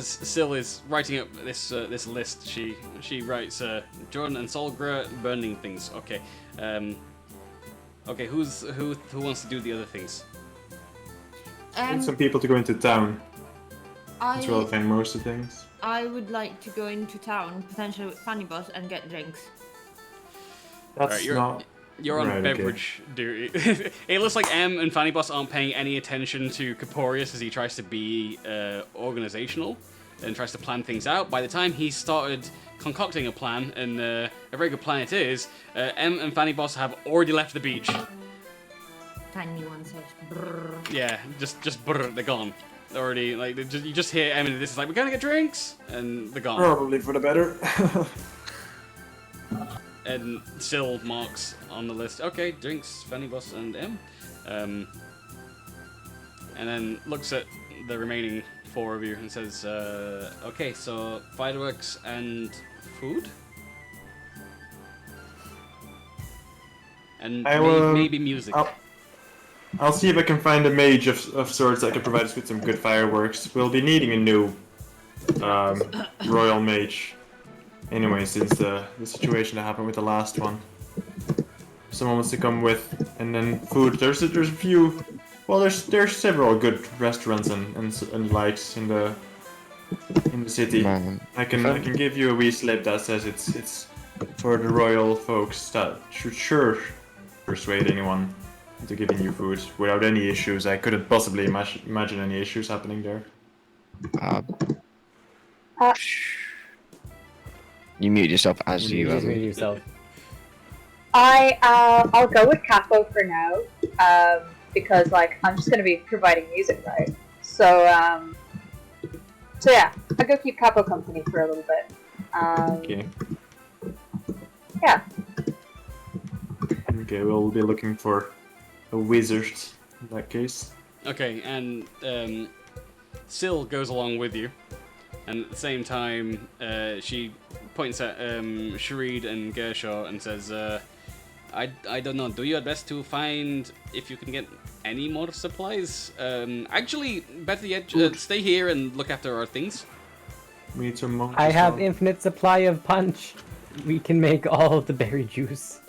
Syl is writing up this list, she writes Jordan and Solgra burning things. Okay, okay. Who wants to do the other things? I need some people to go into town. I That's where I'll find most of things. I would like to go into town, potentially with Fanny Boss, and get drinks. That's Alright, not. You're on Right, okay. beverage duty. It looks like M and Fanny Boss aren't paying any attention to Caporius as he tries to be organizational and tries to plan things out. By the time he started concocting a plan, and a very good plan it is, M and Fanny Boss have already left the beach. Tiny one says, brrr. Yeah, just brr, they're gone. They're already, like, you just hear M and this is like, "We're gonna get drinks!" And they're gone. Probably for the better. And Syl marks on the list, okay, drinks, Fanny Boss and M. And then looks at the remaining 4 of you and says, okay, so fireworks and food? And maybe music. I'll see if I can find a mage of sorts that can provide us with some good fireworks. We'll be needing a new royal mage. Anyway, since the situation that happened with the last one. Someone wants to come with, and then food. There's a few. Well, there's several good restaurants and likes in the city. Man. I can give you a wee slip that says it's for the royal folks. That should sure persuade anyone into giving you food without any issues. I couldn't possibly imagine any issues happening there. You mute yourself as You you. just mute yourself. I'll go with Capo for now, because like I'm just gonna be providing music, right? So yeah, I'll go keep Capo company for a little bit. Okay. Yeah. Okay, we'll be looking for a wizard in that case. Okay, and Syl goes along with you, and at the same time, she points at Sharid and Gershaw and says, I don't know, do your best to find if you can get any more supplies. Actually, better yet, stay here and look after our things. We need some monks. I as have well. infinite supply of punch. We can make all of the berry juice.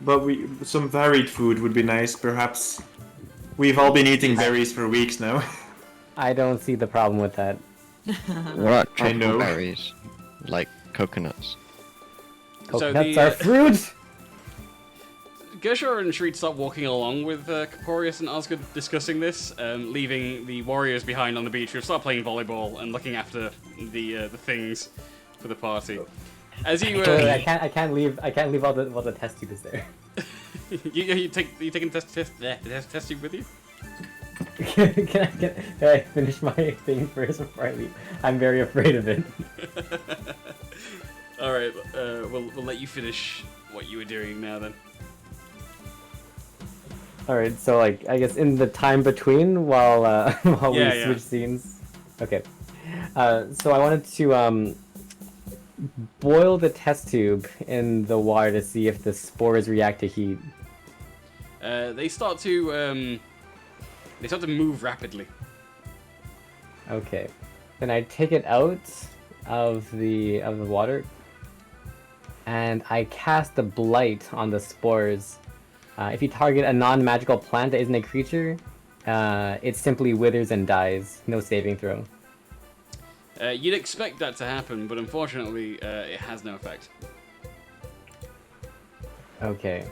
But some varied food would be nice, perhaps. We've all been eating berries for weeks now. I don't see the problem with that. What about I know. tropical berries? Like coconuts. Coconuts are fruit! Gershaw and Sharid start walking along with Caporius and Osgood discussing this, leaving the warriors behind on the beach who start playing volleyball and looking after the things for the party. As you, Wait, I can't leave all the test tubes there. you taking the test tube with you? Can I finish my thing first before I leave? I'm very afraid of it. All right, we'll let you finish what you were doing now then. All right, so like I guess in the time between while we switch scenes. Okay. So I wanted to boil the test tube in the water to see if the spores react to heat. They start to move rapidly. Okay. Then I take it out of the water, and I cast a blight on the spores. If you target a non-magical plant that isn't a creature, it simply withers and dies. No saving throw. You'd expect that to happen, but unfortunately, it has no effect. Okay.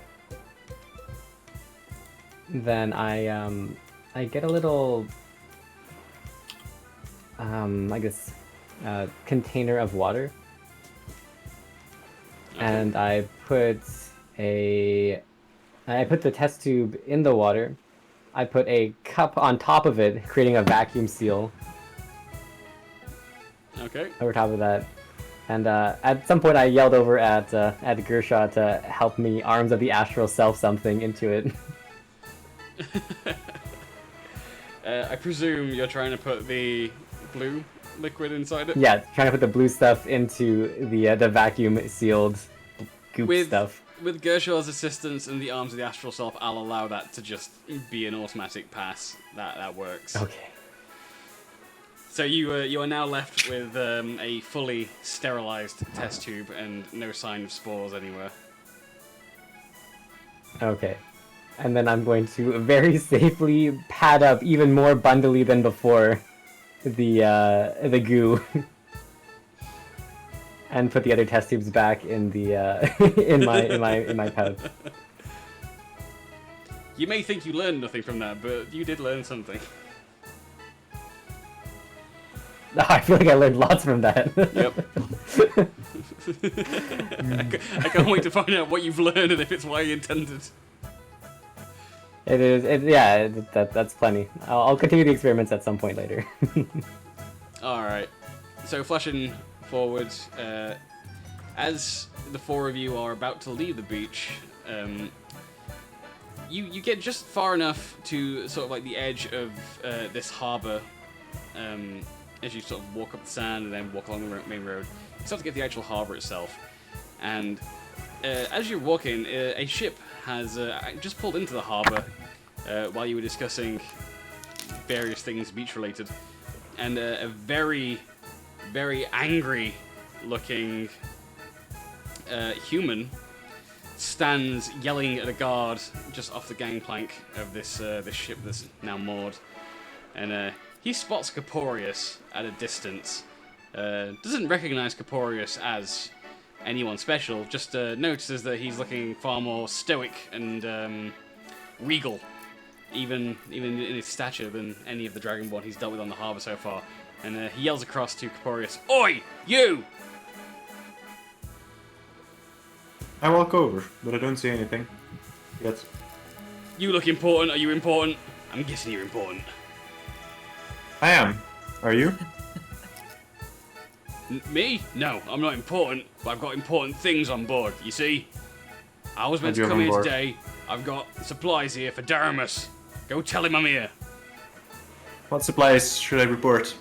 Then I get a little I guess container of water, and I put the test tube in the water. I put a cup on top of it, creating a vacuum seal. Okay. Over top of that. And at some point I yelled over at Gershaw to help me Arms of the Astral Self something into it. I presume you're trying to put the blue liquid inside it? Yeah, trying to put the blue stuff into the vacuum sealed goop stuff. With Gershaw's assistance and the Arms of the Astral Self, I'll allow that to just be an automatic pass. That works. Okay. So you are now left with a fully sterilized test tube and no sign of spores anywhere. Okay. And then I'm going to very safely pad up even more bundly than before the goo. And put the other test tubes back in the in my pouch. You may think you learned nothing from that, but you did learn something. I feel like I learned lots from that. Yep. I can't wait to find out what you've learned and if it's what you intended. It is. That's plenty. I'll continue the experiments at some point later. All right. So flashing forward, as the four of you are about to leave the beach, you get just far enough to sort of like the edge of this harbour. As you sort of walk up the sand and then walk along the main road, you start to get the actual harbour itself. And as you're walking, a ship has just pulled into the harbour while you were discussing various things beach-related. And a very, very angry-looking human stands yelling at a guard just off the gangplank of this ship that's now moored. And he spots Caporius at a distance. Doesn't recognize Caporius as anyone special, just notices that he's looking far more stoic and regal, even in his stature, than any of the Dragonborn he's dealt with on the harbour so far. And he yells across to Caporius, "Oi, you!" I walk over, but I don't see anything. Yet. You look important. Are you important? I'm guessing you're important. I am. Are you? Me? No, I'm not important, but I've got important things on board, you see? I was meant What do to you come have here on board? today. I've got supplies here for Daramus. Go tell him I'm here. What supplies should I report?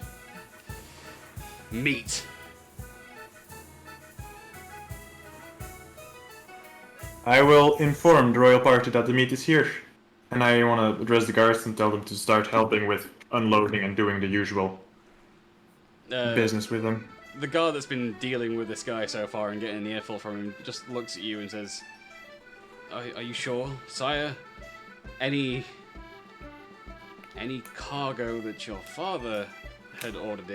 Meat. I will inform the royal party that the meat is here. And I want to address the guards and tell them to start helping with unloading and doing the usual business with them. The guard that's been dealing with this guy so far and getting an earful from him just looks at you and says, Are you sure, sire? Any cargo that your father had ordered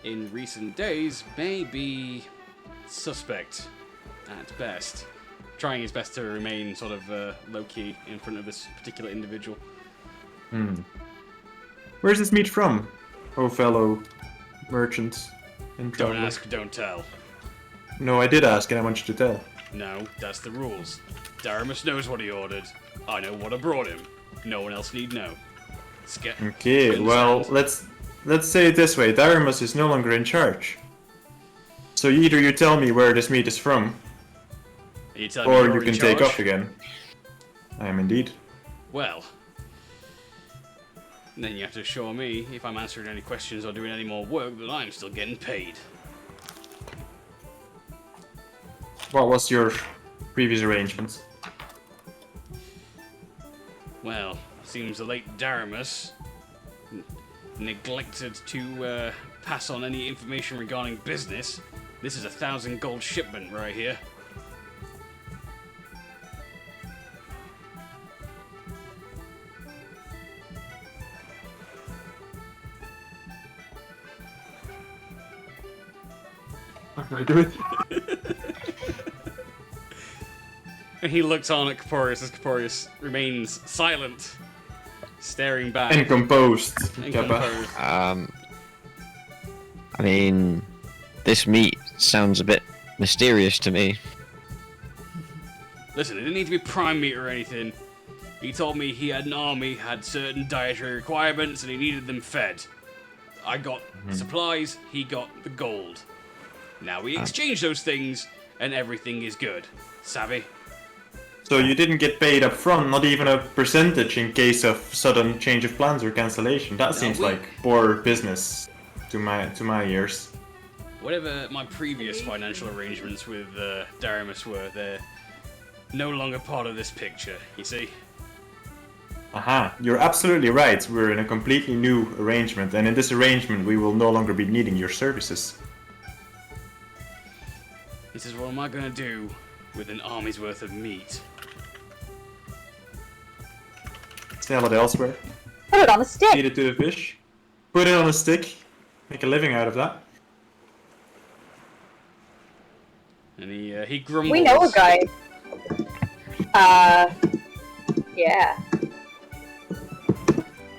in recent days may be suspect at best. Trying his best to remain sort of low-key in front of this particular individual. Where's this meat from? Oh, fellow merchants and Don't travelers. ask, don't tell. No, I did ask, and I want you to tell. No, that's the rules. Daramus knows what he ordered. I know what I brought him. No one else need know. Okay, well, let's say it this way. Daramus is no longer in charge. So either you tell me where this meat is from, or you can take off again. I am indeed. Well, then you have to assure me, if I'm answering any questions or doing any more work, that I'm still getting paid. What was your previous arrangements? Well, seems the late Daramus neglected to pass on any information regarding business. This is 1,000 gold shipment right here. What can I do with And he looks on at Caporius as Caporius remains silent, staring back. And composed. And Kappa. composed. I mean, this meat sounds a bit mysterious to me. Listen, it didn't need to be prime meat or anything. He told me he had an army, had certain dietary requirements, and he needed them fed. I got supplies, he got the gold. Now we exchange those things, and everything is good. Savvy? So you didn't get paid up front, not even a percentage in case of sudden change of plans or cancellation. That seems like poor business to my ears. Whatever my previous financial arrangements with Daramus were, they're no longer part of this picture, you see? Aha, you're absolutely right. We're in a completely new arrangement, and in this arrangement we will no longer be needing your services. This is what am I gonna do with an army's worth of meat? Sell it elsewhere. Put it on a stick. Feed it to the fish. Put it on a stick. Make a living out of that. And he grumbles. We know a guy. Yeah.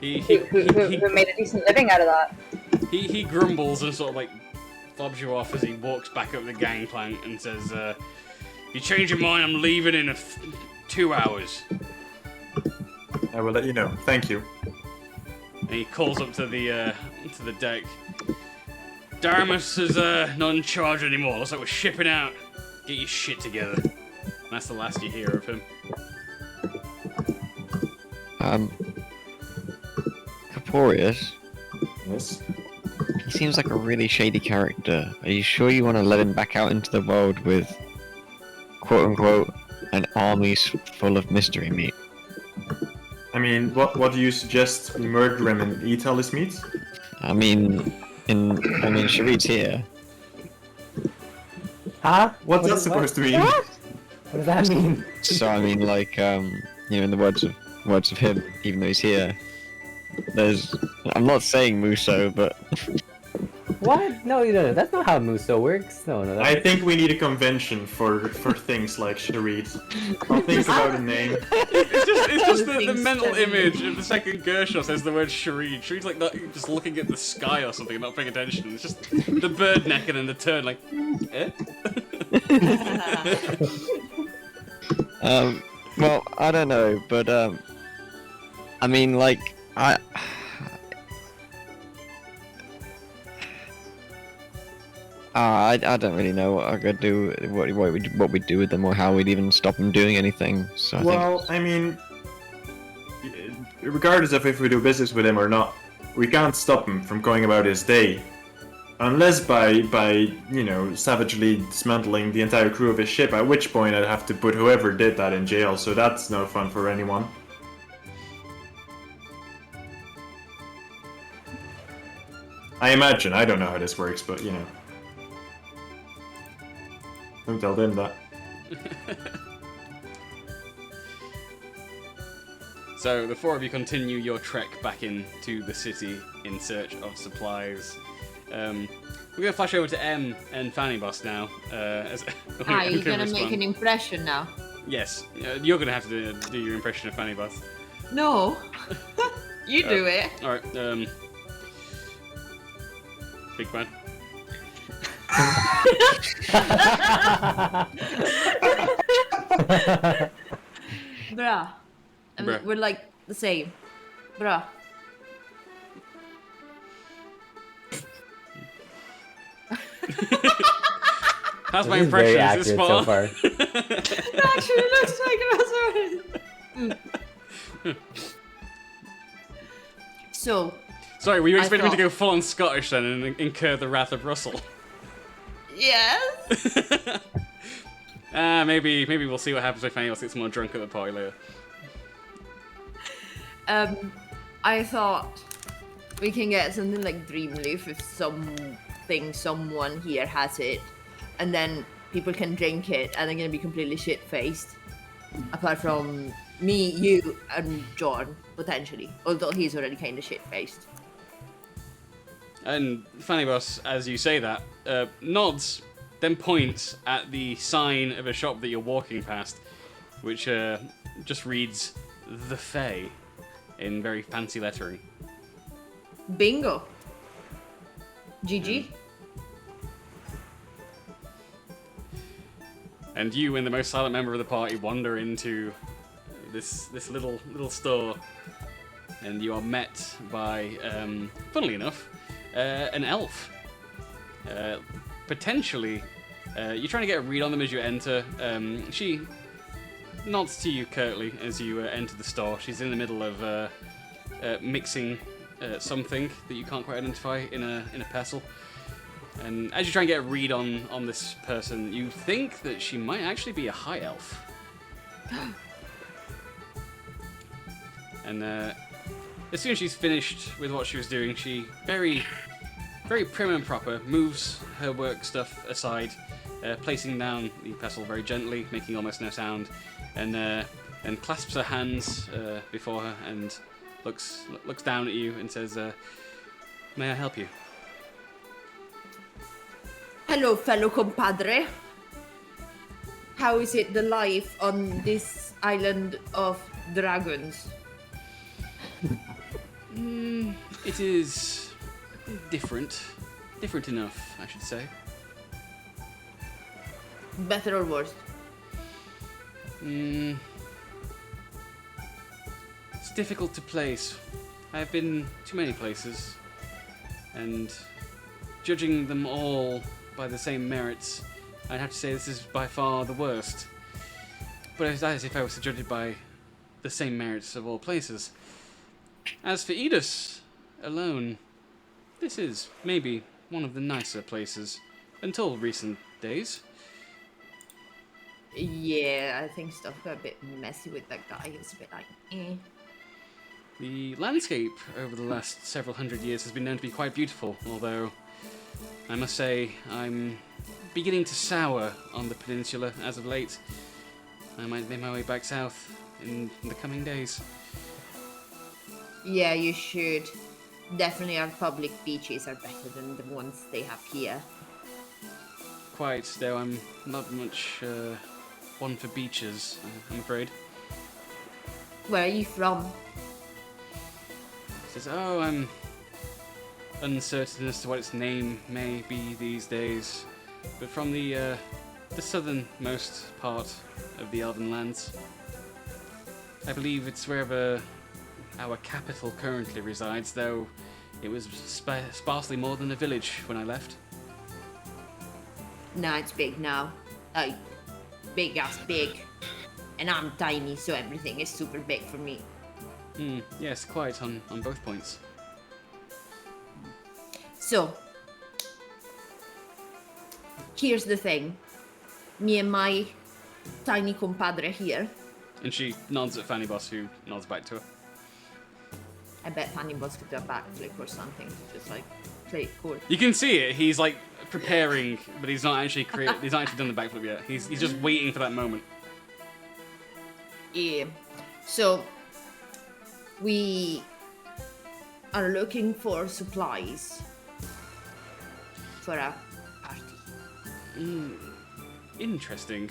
Who made a decent living out of that. He grumbles and sort of like fobs you off as he walks back up the gangplank and says, "You change your mind, I'm leaving in 2 hours." I will let you know. Thank you. And he calls up to the deck. Daramus is not in charge anymore. Looks like we're shipping out. Get your shit together. And that's the last you hear of him. Caporius? Yes? He seems like a really shady character. Are you sure you want to let him back out into the world with, quote-unquote, an army full of mystery meat? I mean, what do you suggest? We murder him and eat all his meat? I mean, Sharit's here. Huh? What's that supposed to mean? What does that mean? So I mean, like, in the words of him, even though he's here, I'm not saying Muso, but What? No, that's not how Muso works. No. I think we need a convention for things like Sharit. I'll think about a name. It's just the mental image of the second Gershaw says the word Sharit. Sharit's like just looking at the sky or something, not paying attention. It's just the bird neck and then the turn, like, eh? Well, I don't know, but I mean, like, I don't really know what I could do, what we'd do with them, or how we'd even stop them doing anything. So I mean, regardless of if we do business with him or not, we can't stop him from going about his day, unless by savagely dismantling the entire crew of his ship. At which point I'd have to put whoever did that in jail. So that's no fun for anyone. I imagine. I don't know how this works, but don't tell them that. So the four of you continue your trek back into the city in search of supplies. We're gonna flash over to M and Fanny Boss now. You're gonna make an impression now? Yes, you're gonna have to do your impression of Fanny Boss. No, you do it. All right, big man. Bruh. I mean, Bruh. we're like the same. Bruh. How's my This is very impression? Is this accurate so spot far. It actually looks like it. So, Sorry, were you I expecting me to thought- go full on Scottish then and incur the wrath of Russell? yes. Maybe we'll see what happens if anyone else gets more drunk at the party later. I thought we can get something like Dreamleaf if someone here has it, and then people can drink it and they're gonna be completely shit-faced. Apart from me, you, and John, potentially. Although he's already kind of shit-faced. And Fanny Boss, as you say that, nods, then points at the sign of a shop that you're walking past, which just reads "The Fae" in very fancy lettering. Bingo. GG. And you and the most silent member of the party wander into this little store, and you are met by, funnily enough, an elf. Potentially, you're trying to get a read on them as you enter. She nods to you curtly as you enter the store. She's in the middle of mixing something that you can't quite identify in a pestle. And as you try and get a read on this person, you think that she might actually be a high elf. And as soon as she's finished with what she was doing, she very prim and proper moves her work stuff aside, placing down the pestle very gently, making almost no sound, and clasps her hands before her and looks down at you and says, "May I help you?" Hello, fellow compadre. How is it the life on this island of dragons? It is different enough, I should say. Better or worse? It's difficult to place. I've been to many places, and judging them all by the same merits, I'd have to say this is by far the worst. But it's as if I was to judge it by the same merits of all places. As for Edus alone, this is maybe one of the nicer places until recent days. Yeah, I think stuff got a bit messy with that guy. It's a bit like, eh. The landscape over the last several hundred years has been known to be quite beautiful, although I must say I'm beginning to sour on the peninsula as of late. I might make my way back south in the coming days. Yeah, you should. Definitely our public beaches are better than the ones they have here. Quite, though I'm not much one for beaches, I'm afraid. Where are you from? Says, "Oh, I'm uncertain as to what its name may be these days, but from the southernmost part of the Elven lands. I believe it's wherever our capital currently resides, though it was sparsely more than a village when I left." Nah, it's big now. Like, big as big. And I'm tiny, so everything is super big for me. Yes, quite, on both points. So, here's the thing. Me and my tiny compadre here. And she nods at Fanny Boss, who nods back to her. I bet Fanny Boss could do a backflip or something to just like play it cool. You can see it. He's like preparing, but he's not actually he's not actually done the backflip yet. He's just waiting for that moment. Yeah. So, we are looking for supplies for a party. Interesting.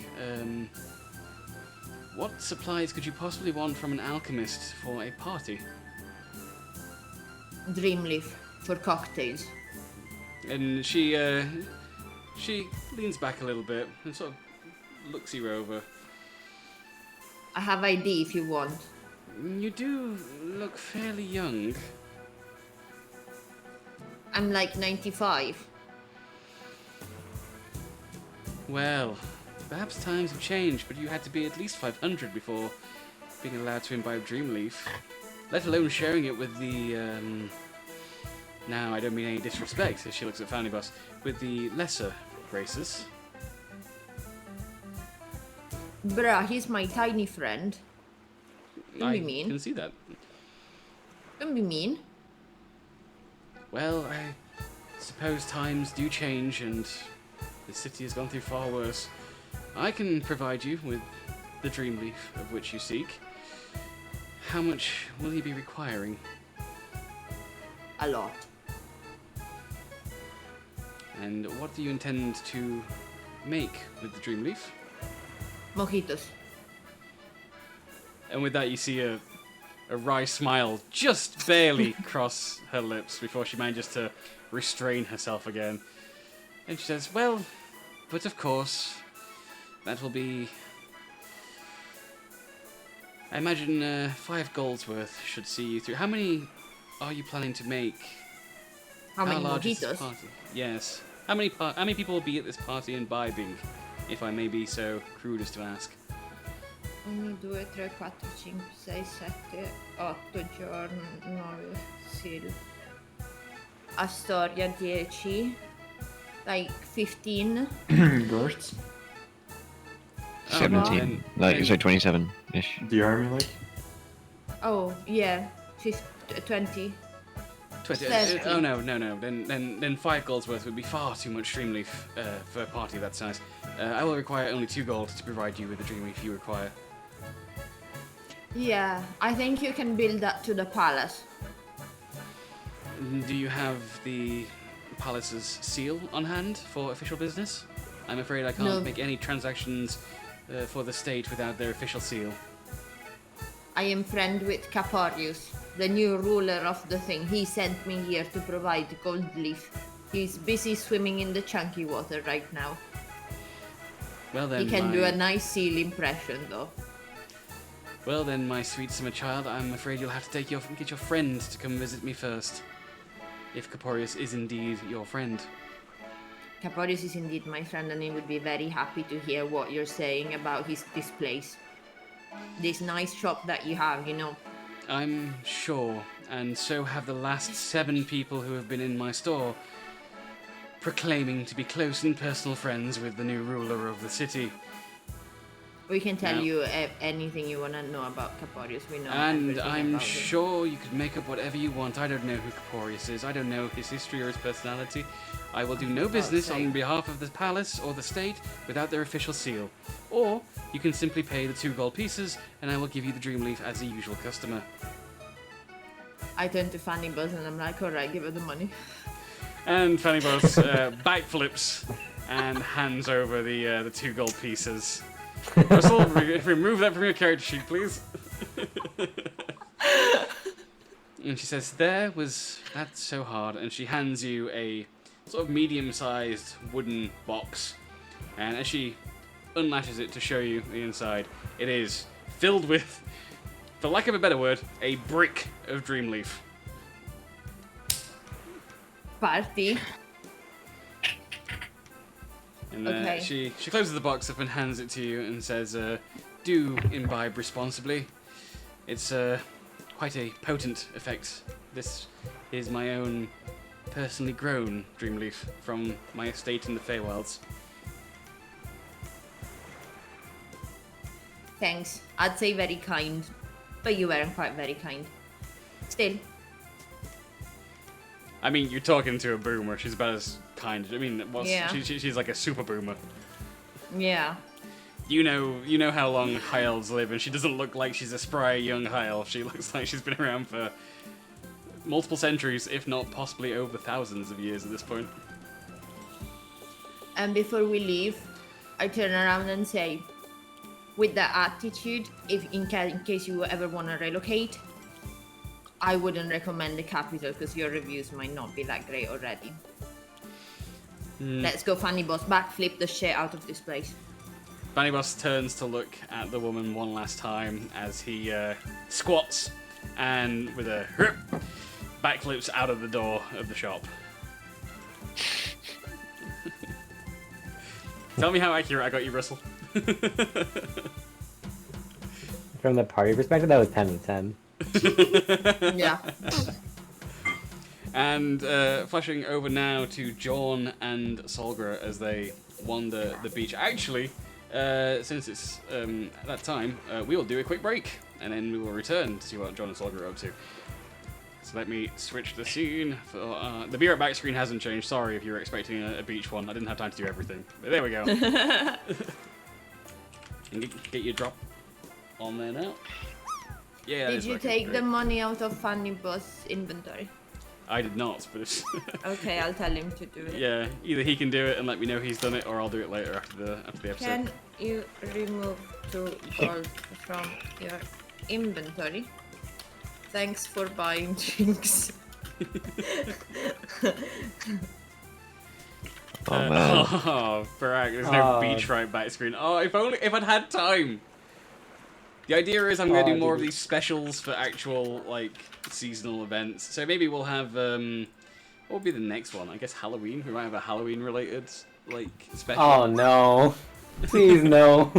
What supplies could you possibly want from an alchemist for a party? Dreamleaf for cocktails. And she She leans back a little bit and sort of looks you over. I have ID if you want. You do look fairly young. I'm like 95. Well, perhaps times have changed, but you had to be at least 500 before being allowed to imbibe Dreamleaf. Let alone sharing it with the, now I don't mean any disrespect, as she looks at Family Boss, with the lesser races. Bruh, he's my tiny friend. Don't be mean. I can see that. Don't be mean. Well, I suppose times do change and the city has gone through far worse. I can provide you with the Dreamleaf of which you seek. How much will you be requiring? A lot. And what do you intend to make with the Dreamleaf? Mojitos. And with that you see a wry smile just barely cross her lips before she manages to restrain herself again. And she says, well, but of course, that will be... I imagine 5 gold's worth should see you through. How many are you planning to make? How many large is this mojitos? party? Yes. How many people will be at this party imbibing, if I may be so crude as to ask? 1, 2, 3, 4, 5, 6, 7, 8 giorni, 9, Sil. Astoria 10, like 15. Ghosts? 17. Like, so 27-ish. The army, like? Oh, yeah, 20. 20. 30. Oh no. Then 5 gold's worth would be far too much Dreamleaf for a party that size. I will require only 2 gold to provide you with the Dreamleaf you require. Yeah, I think you can build that to the palace. Do you have the palace's seal on hand for official business? I'm afraid I can't No. make any transactions for the state without their official seal. I am friend with Caporius, the new ruler of the thing. He sent me here to provide gold leaf. He's busy swimming in the chunky water right now. Well then, He can do a nice seal impression though. Well then, my sweet summer child, I'm afraid you'll have to get your friend to come visit me first. If Caporius is indeed your friend. Caporius is indeed my friend, and he would be very happy to hear what you're saying about this place. This nice shop that you have, you know. I'm sure, and so have the last 7 people who have been in my store, proclaiming to be close and personal friends with the new ruler of the city. We can tell Now- you anything you want to know about Caporius. We know And everything I'm about him. sure you could make up whatever you want. I don't know who Caporius is. I don't know his history or his personality. I will do no business on behalf of the palace or the state without their official seal. Or you can simply pay the 2 gold pieces and I will give you the Dreamleaf as a usual customer. I turn to Fanny Buzz and I'm like, alright, give her the money. And Fanny Boss backflips and hands over the 2 gold pieces. Russell, remove that from your character sheet, please. And she says, that's so hard. And she hands you a sort of medium-sized wooden box. And as she unlatches it to show you the inside, it is filled with, for lack of a better word, a brick of Dreamleaf. Party. And Okay. she closes the box up and hands it to you and says, do imbibe responsibly. It's quite a potent effect. This is my own personally grown Dreamleaf from my estate in the Feywilds. Thanks. I'd say very kind, but you weren't quite very kind. Still, I mean, you're talking to a boomer. She's about as kind. I mean, Yeah. she's like a super boomer. yeah. You know how long Hyles live, and she doesn't look like she's a spry young Hyle. She looks like she's been around for multiple centuries, if not possibly over thousands of years at this point. And before we leave, I turn around and say, with that attitude, if in case you ever want to relocate, I wouldn't recommend the capital because your reviews might not be that great already. Let's go, Funny Boss. Backflip the shit out of this place. Bunny Boss turns to look at the woman one last time as he squats and with a backflips out of the door of the shop. Tell me how accurate I got you, Russell. From the party perspective, that was 10 to 10. Yeah. And flashing over now to John and Solgra as they wander the beach. Actually, since it's that time, we will do a quick break, and then we will return to see what John and Solgra are up to. So let me switch the scene. For, the Be Right Back screen hasn't changed. Sorry if you were expecting a beach one. I didn't have time to do everything. But there we go. And get your drop on there now. Yeah. Did you take the money out of Funny Boss inventory? I did not, but it's... Okay, I'll tell him to do it. Yeah, either he can do it and let me know he's done it, or I'll do it later after the episode. Can you remove 2 gold from your inventory? Thanks for buying drinks. Oh man. Oh, Barak, there's no beach right back screen. Oh, if I'd had time. The idea is I'm going to do more of these specials for actual, like, seasonal events. So maybe we'll have, what would be the next one? I guess Halloween? We might have a Halloween-related, like, special. Oh, no. Please, no.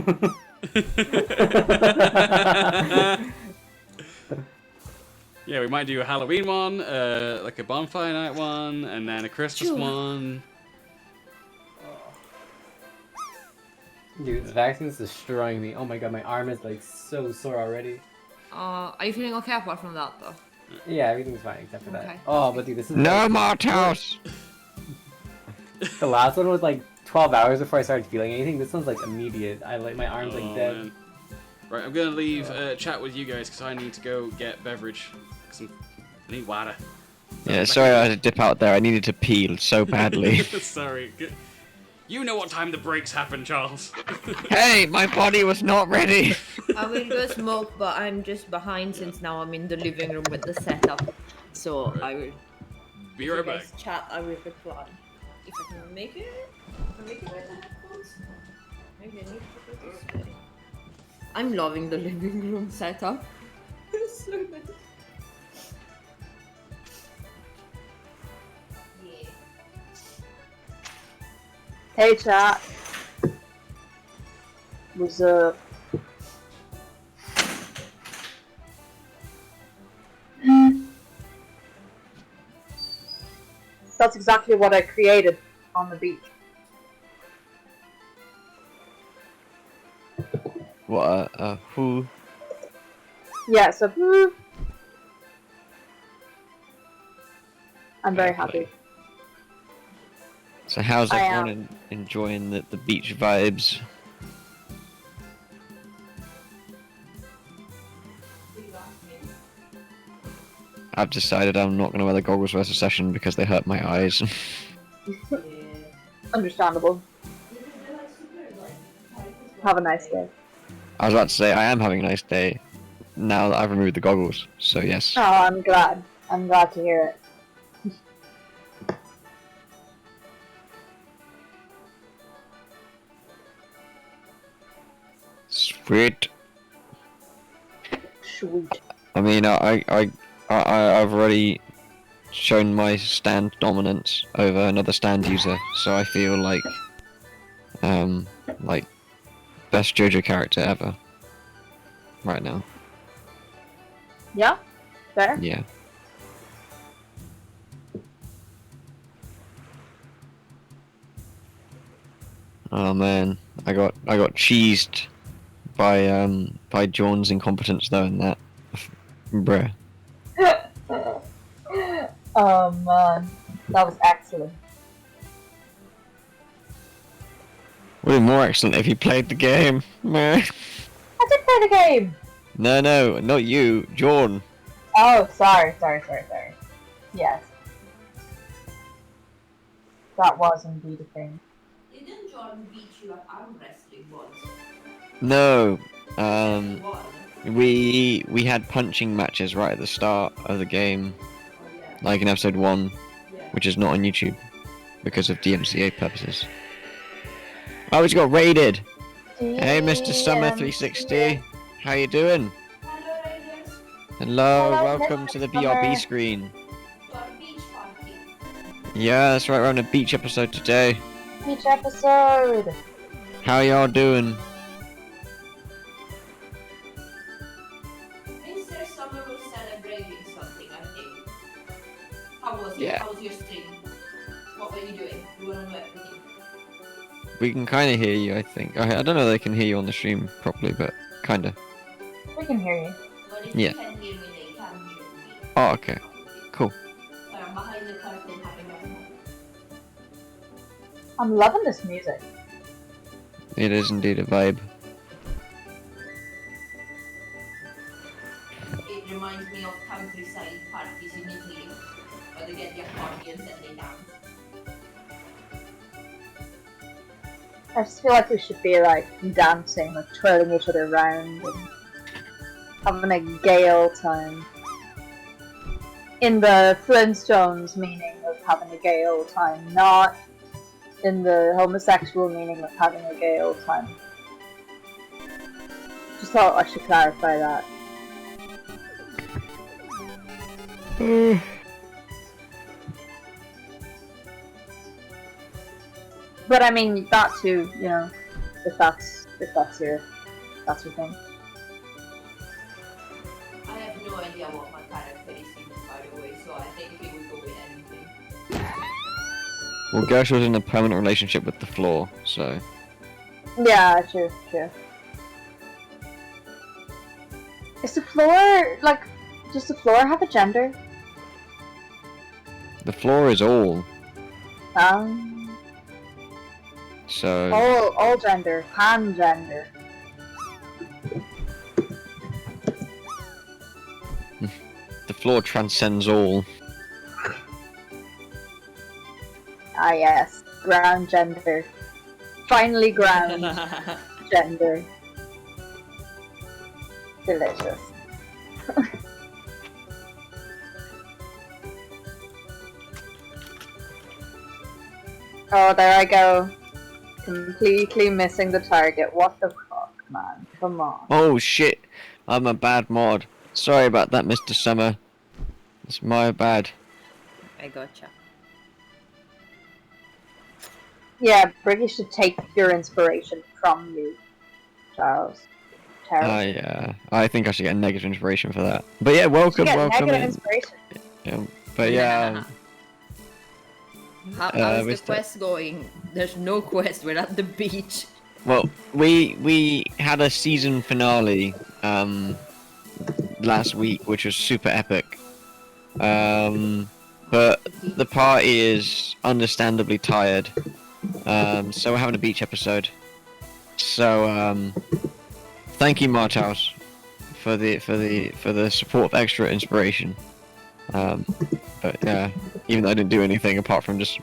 Yeah, we might do a Halloween one, like a bonfire night one, and then a Christmas one. Dude, this vaccine's destroying me. Oh my god, my arm is like so sore already. Are you feeling okay apart from that though? Yeah, everything's fine except for Okay. that. Oh, but dude, this is No more toast! The last one was like 12 hours before I started feeling anything. This one's like immediate. I like my arms like dead. Man. Right, I'm gonna leave chat with you guys because I need to go get beverage. I need water. Yeah, sorry I had to dip out there. I needed to pee so badly. Sorry. You know what time the breaks happen, Charles. Hey, my body was not ready. I will go smoke, but I'm just behind since now I'm in the living room with the setup. So I will be right back. Chat, I will reply. If I can make it. Can I make it with the headphones? Maybe I need to put this way. I'm loving the living room setup. It's so nice. Hey chat. What's up? That's exactly what I created on the beach. What, who? Yeah, so I'm very happy. So how's I everyone enjoying the beach vibes? I've decided I'm not going to wear the goggles for this session because they hurt my eyes. Understandable. Have a nice day. I was about to say, I am having a nice day now that I've removed the goggles, so yes. Oh, I'm glad. I'm glad to hear it. Sweet. Sweet. I mean, I've already shown my stand dominance over another stand user, so I feel like best JoJo character ever right now. Yeah? Fair? Yeah. Oh man, I got cheesed by John's incompetence though in that. Bruh. Oh man, that was excellent. Would have been more excellent if you played the game. Meh. I did play the game! No, not you, John. Oh, sorry. Yes. That was indeed a thing. Didn't John beat you at arm wrestling once? No. We had punching matches right at the start of the game, like in episode 1, which is not on YouTube. because of DMCA purposes. Oh, we just got raided. Hey, Mr. Summer 360. How you doing? Hello, welcome to the BRB screen. Yeah, that's right, we're on a beach episode today. Beach episode! How y'all doing? Mr. Summer was celebrating something, I think. How was it? Yeah. How was your stream? What were you doing? You wanna know everything? We can kind of hear you, I think. I don't know if they can hear you on the stream properly, but kind of. We can hear you. But if Yeah. you can hear me, they can hear me. Oh, okay. Cool. Parang behind the curtain having a smoke. I'm loving this music. It is indeed a vibe. It reminds me of countryside parties in Italy, where they get the accordions and they dance. I just feel like we should be like dancing, like twirling each other around and having a gay old time. In the Flintstones meaning of having a gay old time, not in the homosexual meaning of having a gay old time. Just thought I should clarify that. But I mean that too, you know, if that's your thing. I have no idea what my character is in, by the way, so I think he would go with anything. Well, Gershwin's in a permanent relationship with the floor, so... Yeah, true. Is the floor like? Does the floor have a gender? The floor is all, so... All gender, pan gender. The floor transcends all. Ah yes, ground gender. Finally ground gender. Delicious. Oh, there I go. Completely missing the target. What the fuck, man? Come on. Oh shit! I'm a bad mod. Sorry about that, Mr. Summer. It's my bad. I gotcha. Yeah, Briggy should take your inspiration from you, Charles. I think I should get a negative inspiration for that. But yeah, welcome. Negative in. inspiration. Yeah, but yeah. How's the Mr. quest going? There's no quest, we're at the beach. Well, we had a season finale last week, which was super epic. But the party is understandably tired. So we're having a beach episode. So thank you, Marthouse, for the support of extra inspiration. But yeah, even though I didn't do anything apart from just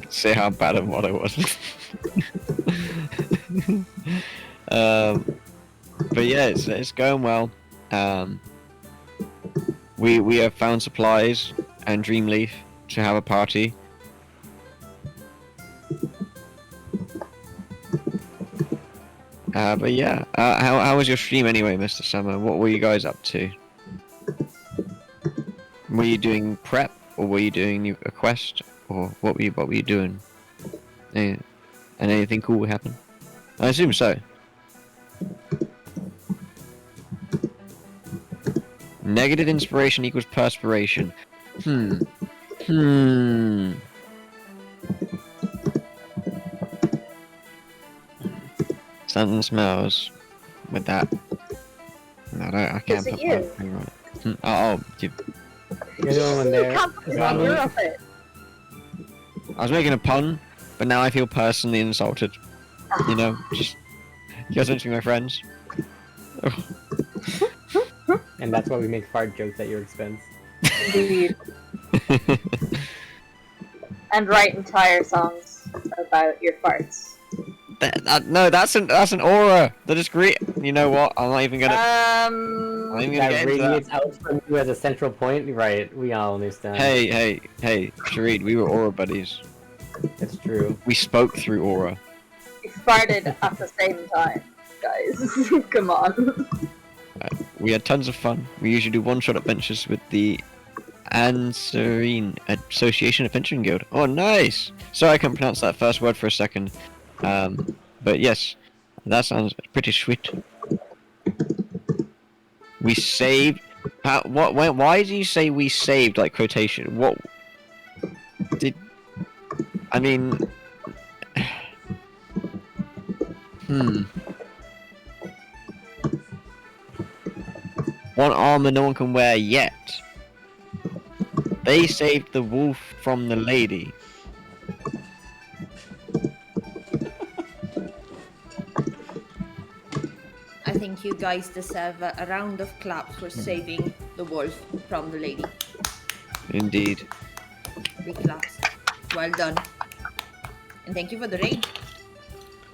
say how bad of what I was. But yeah, it's going well. We have found supplies and Dreamleaf to have a party. But yeah, how was your stream anyway, Mr. Summer? What were you guys up to? Were you doing prep, or were you doing a quest, or what were you doing? And anything cool happened? I assume so. Negative inspiration equals perspiration. Something smells with that. No, I can't Is it put you? my finger on it. Oh, You're the only one there. You can't put It's your not finger me. up it. I was making a pun, but now I feel personally insulted. You know, just you guys mentioning my friends. And that's why we make fart jokes at your expense. Indeed. And write entire songs about your farts. No, that's an aura. The discreet. You know what? I'm not even gonna. I'm not even gonna That get into that. radiates out from you as a central point. Right, we all understand. Hey, Shareed, we were aura buddies. It's true. We spoke through aura. We farted at the same time, guys. Come on. We had tons of fun. We usually do one-shot adventures with the Anserine Association Adventuring Guild. Oh, nice! Sorry I couldn't pronounce that first word for a second. But yes, that sounds pretty sweet. We saved. Why did you say we saved? Like quotation. What did? I mean. One armor no one can wear yet. They saved the wolf from the lady. I think you guys deserve a round of claps for saving the wolf from the lady. Indeed. Big claps. Well done. And thank you for the raid.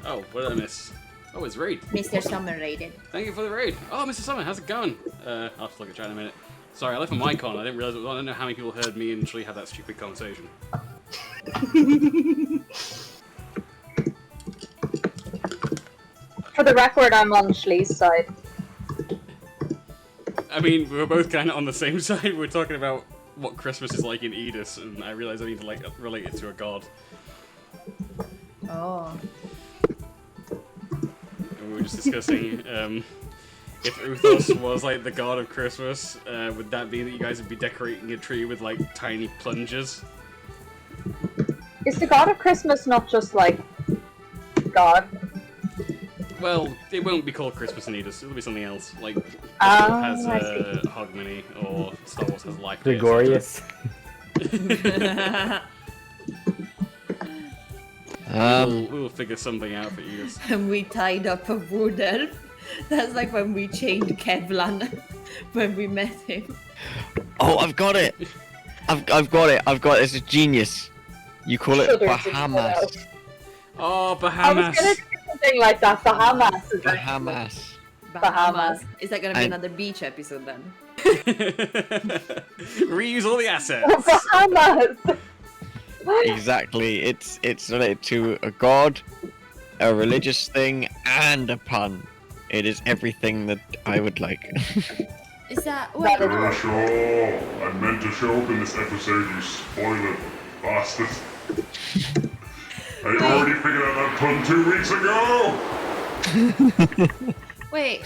Oh, what did I miss? Oh, it's raid. Mr. Summer raided. Thank you for the raid. Oh, Mr. Summer, how's it going? I'll have to look at chat in a minute. Sorry, I left my mic on. I didn't realize. I don't know how many people heard me initially have that stupid conversation. For the record, I'm on Schlee's side. I mean, we were both kind of on the same side. We were talking about what Christmas is like in Edis, and I realized I need to like relate it to a god. Oh. And we were just discussing if Uthos was like the god of Christmas, would that mean that you guys would be decorating a tree with like tiny plungers? Is the god of Christmas not just like God? Well, it won't be called Christmas in Edis. It'll be something else. Like has Hogmanay, or Star Wars has Life. Gregorius. We will figure something out for you guys. And we tied up a wood elf. That's like when we chained Kevlan when we met him. Oh, I've got it! I've got it. It's a genius. You call it Bahamas. Oh, I Bahamas. was gonna do something like that. Bahamas. Bahamas. Is that gonna be another beach episode then? Reuse all the assets. Bahamas. Exactly. It's related to a god, a religious thing, and a pun. It is everything that I would like. Is that wait? I meant to show up in this episode, you spoiler bastard. I already figured out that pun 2 weeks ago! Wait.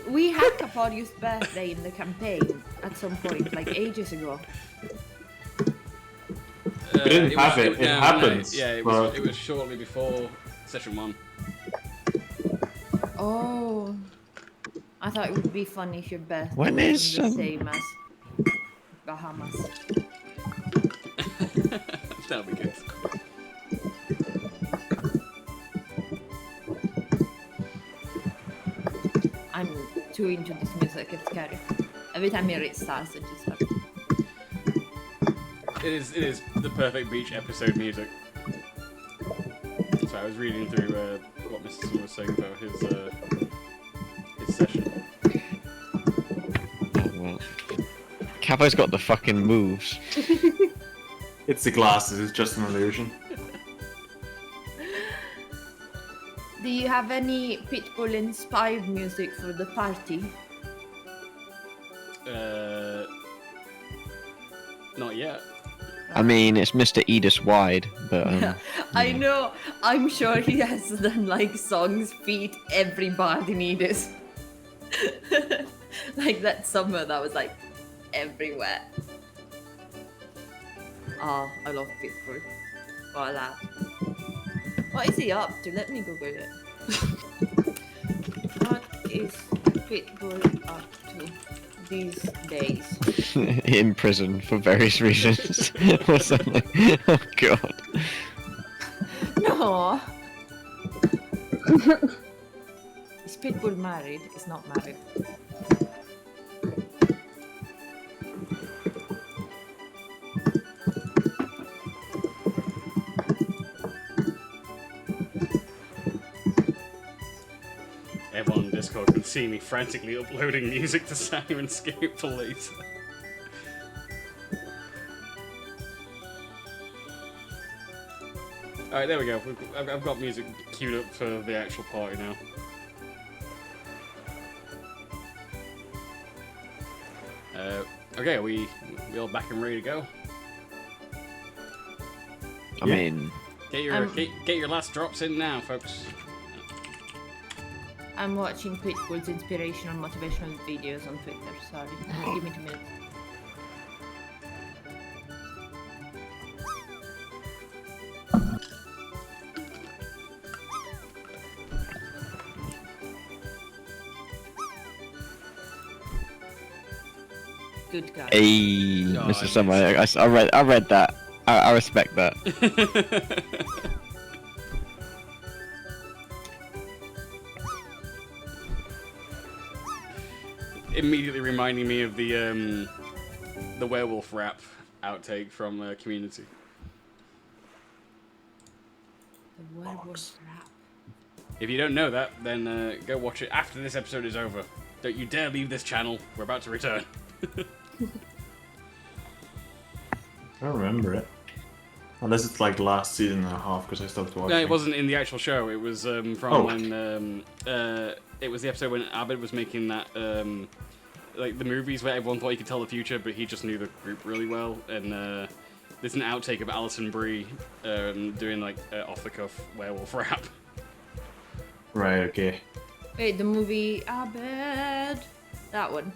We had Capodius' birthday in the campaign at some point, like ages ago. We didn't have it. It happens. Yeah, it was shortly before session 1. Oh. I thought it would be funny if your birthday When is wasn't the same as Bahamas. That'll be good. I'm too into this music, it's scary. Every time I hear it starts, it just starts. It is the perfect beach episode music. So I was reading through what Mr. Sun was saying about his session. Oh, well. Capo's got the fucking moves. It's the glasses. It's just an illusion. Do you have any Pitbull-inspired music for the party? Not yet. I mean, it's Mr. Edis Wide, but I know. I'm sure he has done like songs feat every bard in Edis. Like that summer that was like everywhere. Oh, I love Pitbull. Voila. What is he up to? Let me Google it. What is Pitbull up to these days? in prison for various reasons or something. Oh god. No. Is Pitbull married? He's not married. Everyone on Discord can see me frantically uploading music to Sirenscape for later. Alright, there we go. I've got music queued up for the actual party now. Okay, we all back and ready to go? I mean... Get your last drops in now, folks. I'm watching Pitbull's inspirational motivational videos on Twitter. Sorry, give me 2 minutes. Good guy. Hey, Oh, Mr. Summer, I read that. I respect that. Immediately reminding me of the werewolf rap outtake from Community. The werewolf rap. If you don't know that, then go watch it after this episode is over. Don't you dare leave this channel. We're about to return. I don't remember it. Unless it's like last season and a half, because I stopped watching. No, it wasn't in the actual show. It was from when it was the episode when Abed was making that like the movies where everyone thought he could tell the future, but he just knew the group really well. And there's an outtake of Alison Brie doing like off the cuff werewolf rap. Right. Okay. Wait, the movie Abed. That one.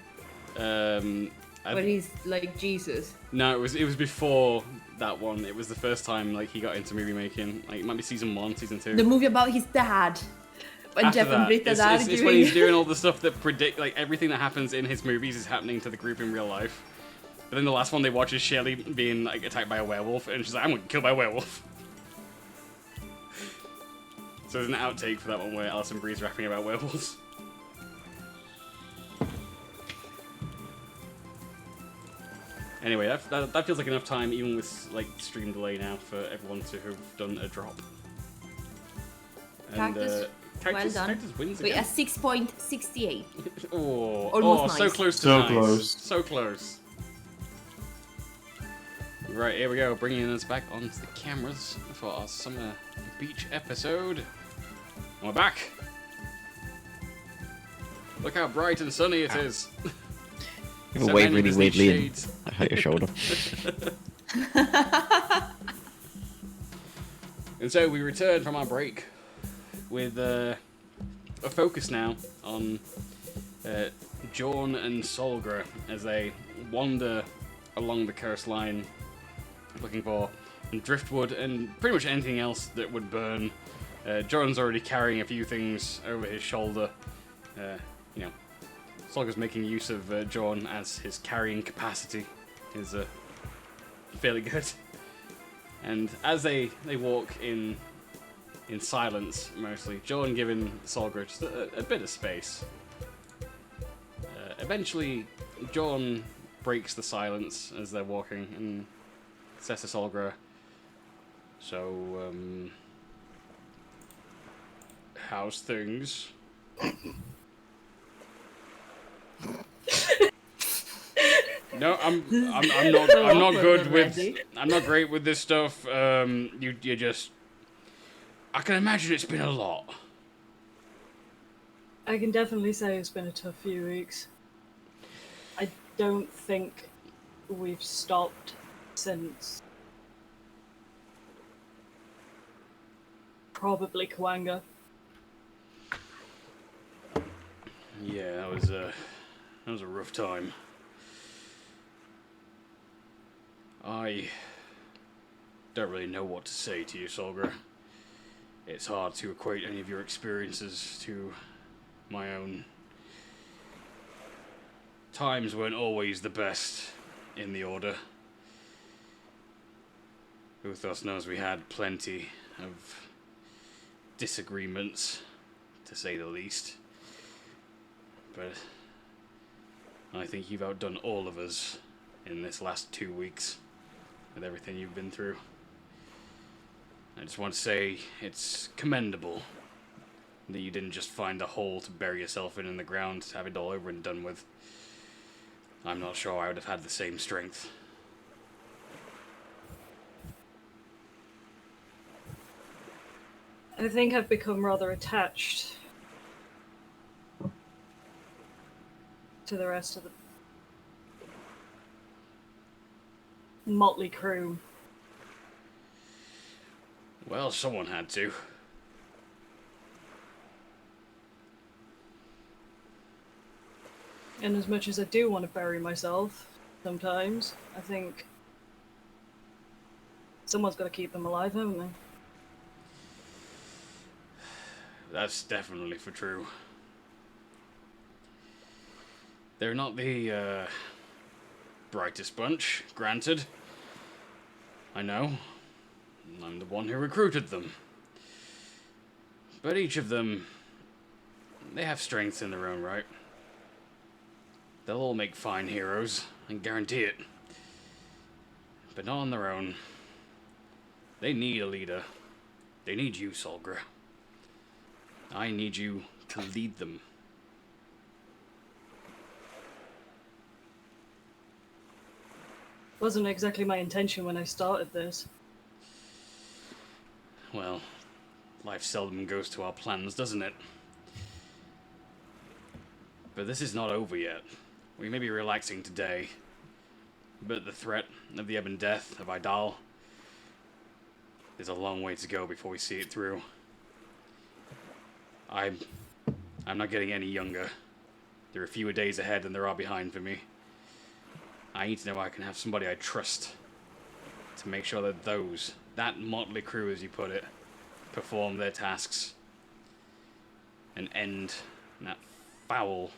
Where he's like Jesus. No, it was before that one. It was the first time like he got into movie making. Like it might be season 1, season 2. The movie about his dad. When After Jeff and that, Britta it's are when he's doing all the stuff that predict like everything that happens in his movies is happening to the group in real life. But then the last one they watch is Shelley being like attacked by a werewolf, and she's like, "I'm gonna kill by a werewolf." So there's an outtake for that one where Alison Brie's rapping about werewolves. Anyway, that feels like enough time, even with like stream delay now, for everyone to have done a drop. And, Cactus, well done. Cactus wins Wait, again. a 6.68. Oh, so close to So nice. close. So close. Right, here we go, bringing us back onto the cameras for our summer beach episode. And we're back. Look how bright and sunny it is. You have So a wave many really Disney weirdly and shades. I hurt your shoulder. And so we return from our break with a focus now on Jorn and Solgra as they wander along the coastline looking for driftwood and pretty much anything else that would burn. Jorn's already carrying a few things over his shoulder. You know, Solgra's making use of Jorn as his carrying capacity is fairly good. And as they walk in silence, mostly, Jorn giving Solgra just a bit of space. Eventually, Jorn breaks the silence as they're walking and says to Solgra, "So, how's things?" No, I'm not good with. I'm not great with this stuff. You just. I can imagine it's been a lot. I can definitely say it's been a tough few weeks. I don't think we've stopped since probably Kawanga. Yeah, that was a rough time. I don't really know what to say to you, Solgra. It's hard to equate any of your experiences to my own. Times weren't always the best in the Order. Who of us knows we had plenty of disagreements, to say the least. But I think you've outdone all of us in this last 2 weeks with everything you've been through. I just want to say it's commendable That you didn't just find a hole to bury yourself in the ground, to have it all over and done with. I'm not sure I would have had the same strength. I think I've become rather attached to the rest of the motley crew. Well, someone had to. And as much as I do want to bury myself, sometimes, I think someone's got to keep them alive, haven't they? That's definitely for true. They're not the brightest bunch, granted. I know. I'm the one who recruited them. But each of them, they have strengths in their own right. They'll all make fine heroes, I guarantee it. But not on their own. They need a leader. They need you, Solgra. I need you to lead them. Wasn't exactly my intention when I started this. Well, life seldom goes to our plans, doesn't it? But this is not over yet. We may be relaxing today, but the threat of the Ebon death of Idal, there's a long way to go before we see it through. I'm not getting any younger. There are fewer days ahead than there are behind for me. I need to know I can have somebody I trust to make sure that that motley crew, as you put it, perform their tasks and end that foul,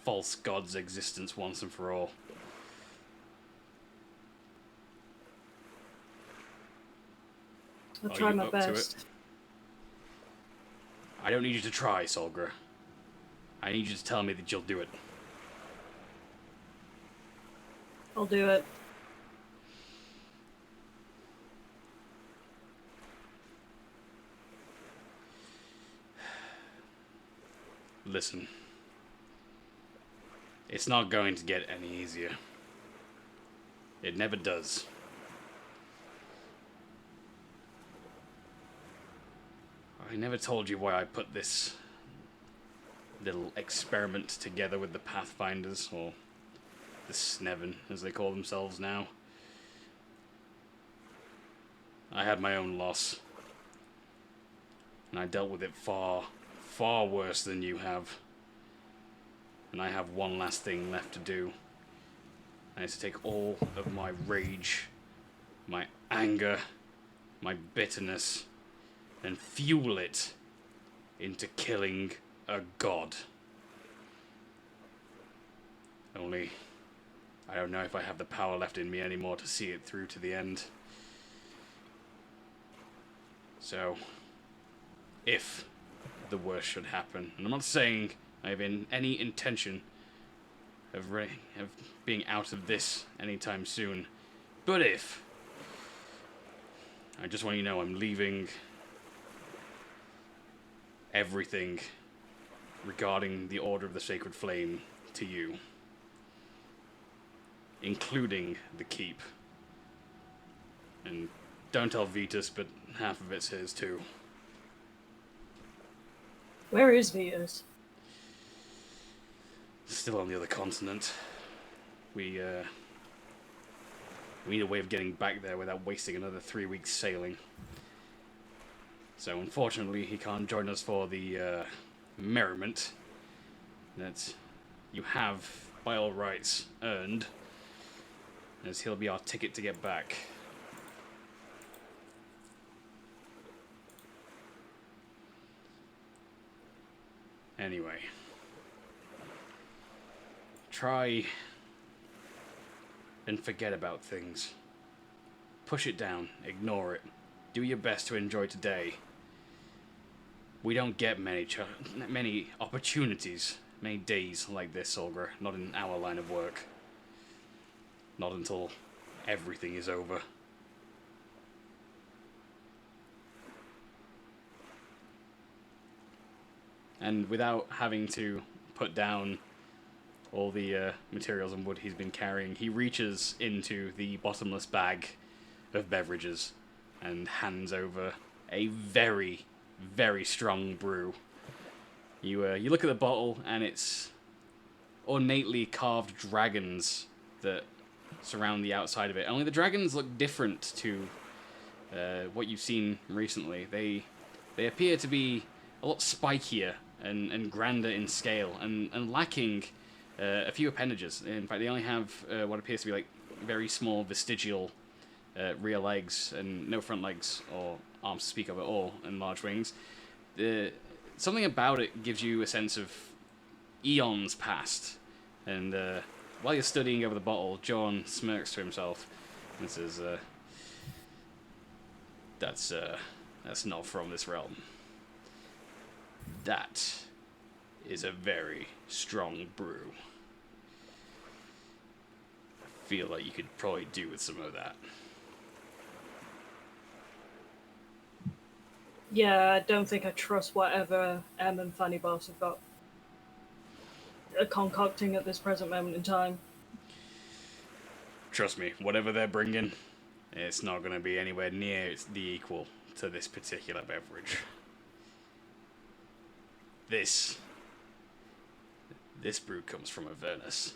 false god's existence once and for all. I'll Are try you my up to best. it? I don't need you to try, Solgra. I need you to tell me that you'll do it. I'll do it. Listen. It's not going to get any easier. It never does. I never told you why I put this little experiment together with the Pathfinders, or the Sneven, as they call themselves now. I had my own loss. And I dealt with it far, far worse than you have. And I have one last thing left to do. And it's to take all of my rage, my anger, my bitterness, and fuel it into killing a god. Only, I don't know if I have the power left in me anymore to see it through to the end. So, if the worst should happen, and I'm not saying I have any intention of being out of this anytime soon, but if, I just want you to know I'm leaving everything regarding the Order of the Sacred Flame to you, including the keep. And don't tell Vetus, but half of it's his too. Where is Vetus? Still on the other continent. We need a way of getting back there without wasting another 3 weeks sailing. So unfortunately, he can't join us for the merriment that you have, by all rights, earned, as he'll be our ticket to get back. Anyway, try and forget about things. Push it down, ignore it. Do your best to enjoy today. We don't get many opportunities, many days like this, Olga. Not in our line of work. Not until everything is over. and without having to put down all the materials and wood he's been carrying, he reaches into the bottomless bag of beverages and hands over a very, very strong brew. You look at the bottle, and it's ornately carved dragons that surround the outside of it. Only the dragons look different to what you've seen recently. They appear to be a lot spikier and grander in scale, and lacking a few appendages. In fact, they only have what appears to be like very small vestigial rear legs and no front legs or arms to speak of at all, and large wings. Something about it gives you a sense of eons past. And while you're studying over the bottle, John smirks to himself and says, that's not from this realm. That is a very strong brew. I feel like you could probably do with some of that. Yeah, I don't think I trust whatever Em and Fanny Boss have got concocting at this present moment in time. Trust me, whatever they're bringing, it's not going to be anywhere near the equal to this particular beverage. This brew comes from Avernus.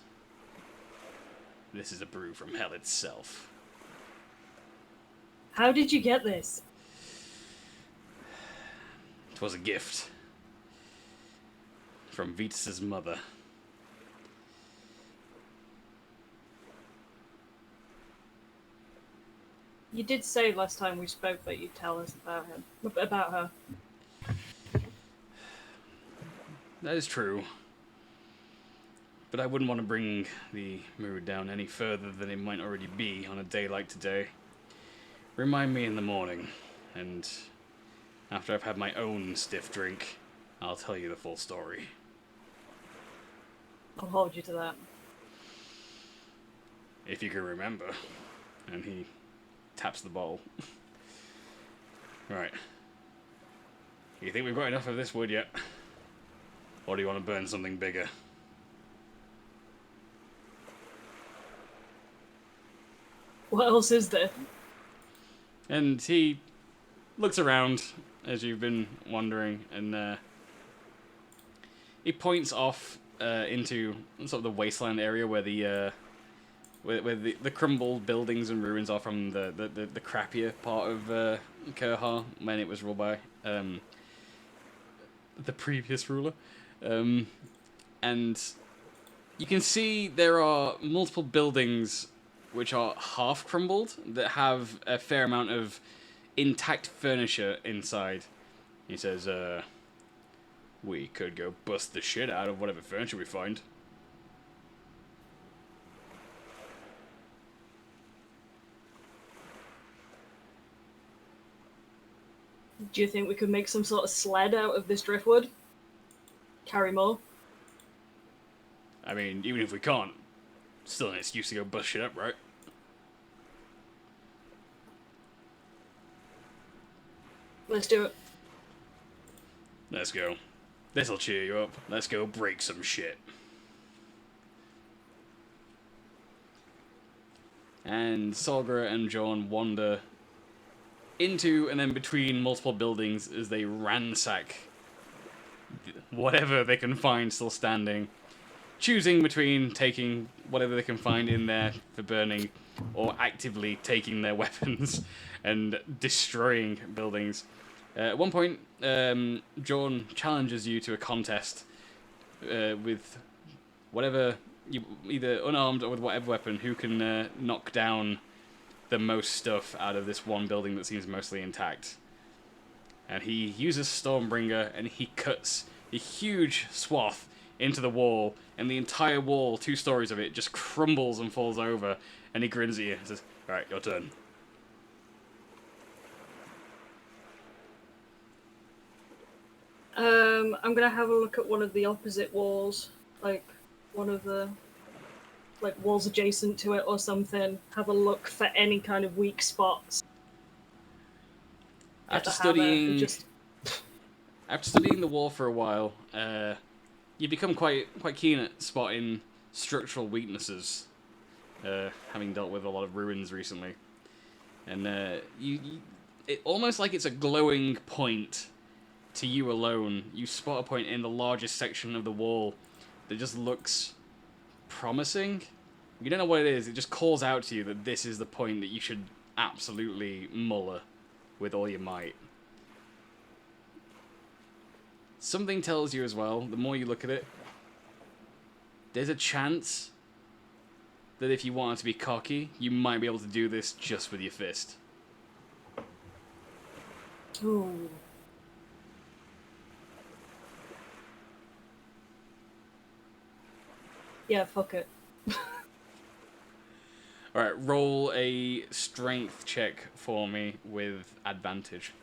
This is a brew from hell itself. How did you get this? It was a gift from Vitus's mother. You did say last time we spoke that you'd tell us about her. That is true. But I wouldn't want to bring the mood down any further than it might already be on a day like today. Remind me in the morning, and after I've had my own stiff drink, I'll tell you the full story. I'll hold you to that. If you can remember. And he taps the bottle. Right. You think we've got enough of this wood yet? Or do you want to burn something bigger? What else is there? And he looks around as you've been wandering, and he points off into sort of the wasteland area where the crumbled buildings and ruins are from the crappier part of Kerhar when it was ruled by the previous ruler. And you can see there are multiple buildings which are half crumbled that have a fair amount of intact furniture inside. He says, we could go bust the shit out of whatever furniture we find. Do you think we could make some sort of sled out of this driftwood? Carry more? I mean, even if we can't, still an excuse to go bust shit up, right? Let's do it. Let's go. This'll cheer you up. Let's go break some shit. And Solgra and John wander into and then between multiple buildings as they ransack whatever they can find still standing, choosing between taking whatever they can find in there for burning or actively taking their weapons and destroying buildings. At one point, John challenges you to a contest with whatever, either unarmed or with whatever weapon, who can knock down the most stuff out of this one building that seems mostly intact. And he uses Stormbringer, and he cuts a huge swath into the wall, and the entire wall, 2 stories of it, just crumbles and falls over, and he grins at you and says, "Alright, your turn." I'm gonna have a look at one of the opposite walls, like one of the walls adjacent to it or something. Have a look for any kind of weak spots. After studying After studying the wall for a while, you become quite keen at spotting structural weaknesses, having dealt with a lot of ruins recently. And it almost like it's a glowing point to you alone. You spot a point in the largest section of the wall that just looks promising. You don't know what it is. It just calls out to you that this is the point that you should absolutely muller with all your might. Something tells you as well, the more you look at it, there's a chance that if you wanted to be cocky, you might be able to do this just with your fist. Ooh. Yeah, fuck it. Alright, roll a strength check for me with advantage.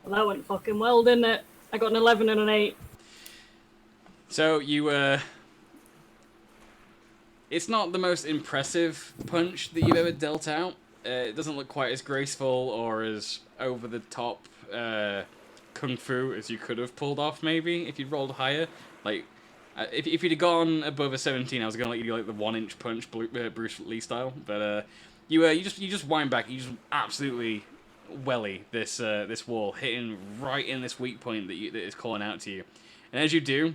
Well, that went fucking well, didn't it? I got an 11 and an 8. So you, it's not the most impressive punch that you've ever dealt out. It doesn't look quite as graceful or as over-the-top kung fu as you could have pulled off, maybe, if you'd rolled higher. Like, if you'd have gone above a 17, I was going to let you do, like, the 1-inch punch, Bruce Lee style. But you just wind back, you just absolutely welly this wall, hitting right in this weak point that is calling out to you. And as you do,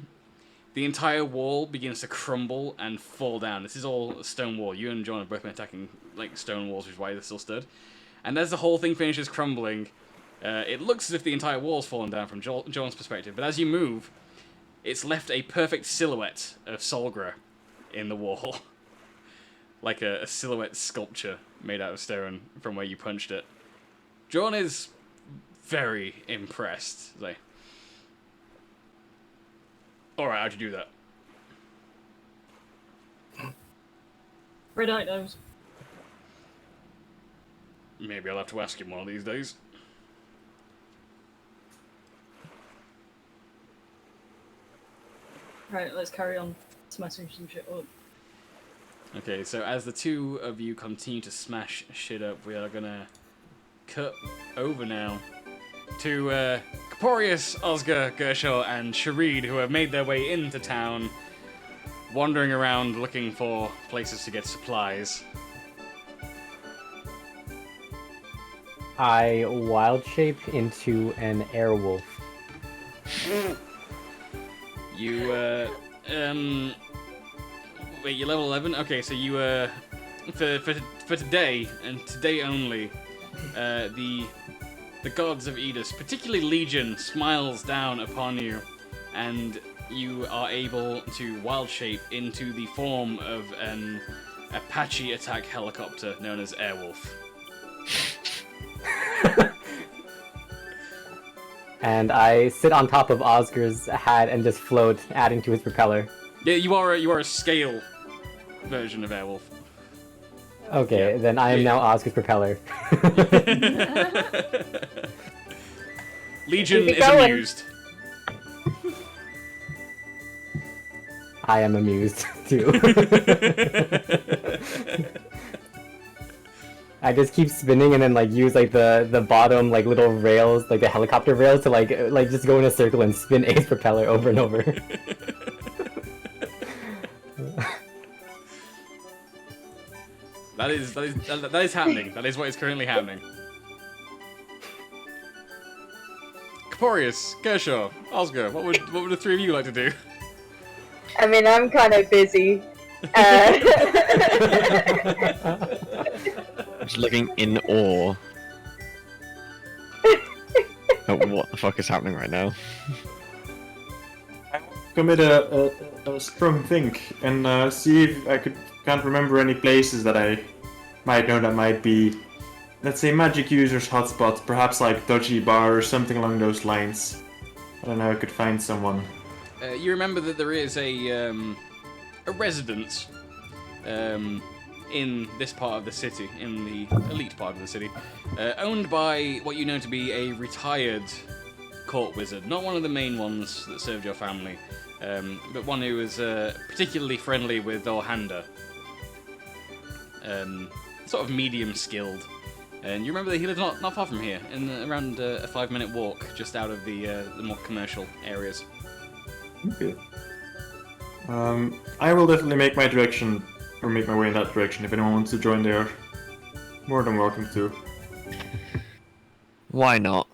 the entire wall begins to crumble and fall down. This is all a stone wall. You and John have both been attacking like stone walls, which is why they're still stood. And as the whole thing finishes crumbling, it looks as if the entire wall's fallen down from John's perspective. But as you move, it's left a perfect silhouette of Solgra in the wall. Like a silhouette sculpture made out of stone from where you punched it. John is very impressed. He's like, alright, how'd you do that? Red Eye knows. Maybe I'll have to ask him one of these days. Right, let's carry on smashing some shit up. Okay, so as the two of you continue to smash shit up, we are gonna cut over now to Caporius, Oscar, Gershaw, and Shareed, who have made their way into town, wandering around looking for places to get supplies. I wild shape into an airwolf. You, wait, you're level 11? Okay, so you, for today, and today only, the gods of Edis, particularly Legion, smiles down upon you, and you are able to wild shape into the form of an Apache attack helicopter known as Airwolf. And I sit on top of Oscar's hat and just float, adding to his propeller. Yeah, you are a scale version of Airwolf. Okay, Yeah. then I am now Oscar's propeller. Legion is going. amused. I am amused, too. I just keep spinning and then like use like the bottom like little rails, like the helicopter rails, to like just go in a circle and spin A's propeller over and over. That is happening. That is what is currently happening. Caporius, Kershaw, Oscar, what would the three of you like to do? I mean, I'm kind of busy. Just looking in awe at what the fuck is happening right now. Commit a strong think and see if I can't remember any places that I might know that might be, let's say, magic users' hotspots, perhaps like Dodgy Bar or something along those lines. I don't know, I could find someone. You remember that there is a residence in this part of the city, in the elite part of the city, owned by what you know to be a retired court wizard. Not one of the main ones that served your family, but one who was particularly friendly with Orhanda. Sort of medium skilled. And you remember that he lived not far from here, in around a 5-minute walk, just out of the more commercial areas. Okay. I will definitely make my direction, or make my way in that direction. If anyone wants to join, they are more than welcome to. Why not?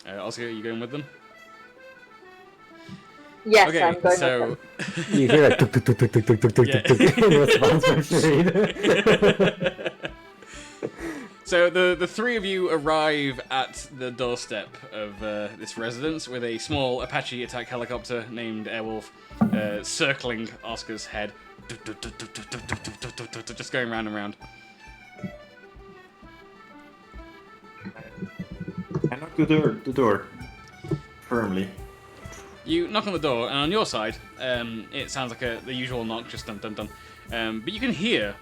Oscar, are you going with them? Yes, Okay, I'm going so with them. You hear a tuk tuk tuk tuk tuk tuk tuk tuk tuk tuk in response from Shareen. So the three of you arrive at the doorstep of this residence with a small Apache attack helicopter named Airwolf circling Oscar's head, just going round and round. I knock the door firmly. You knock on the door, and on your side, it sounds like the usual knock, just dun dun dun. But you can hear,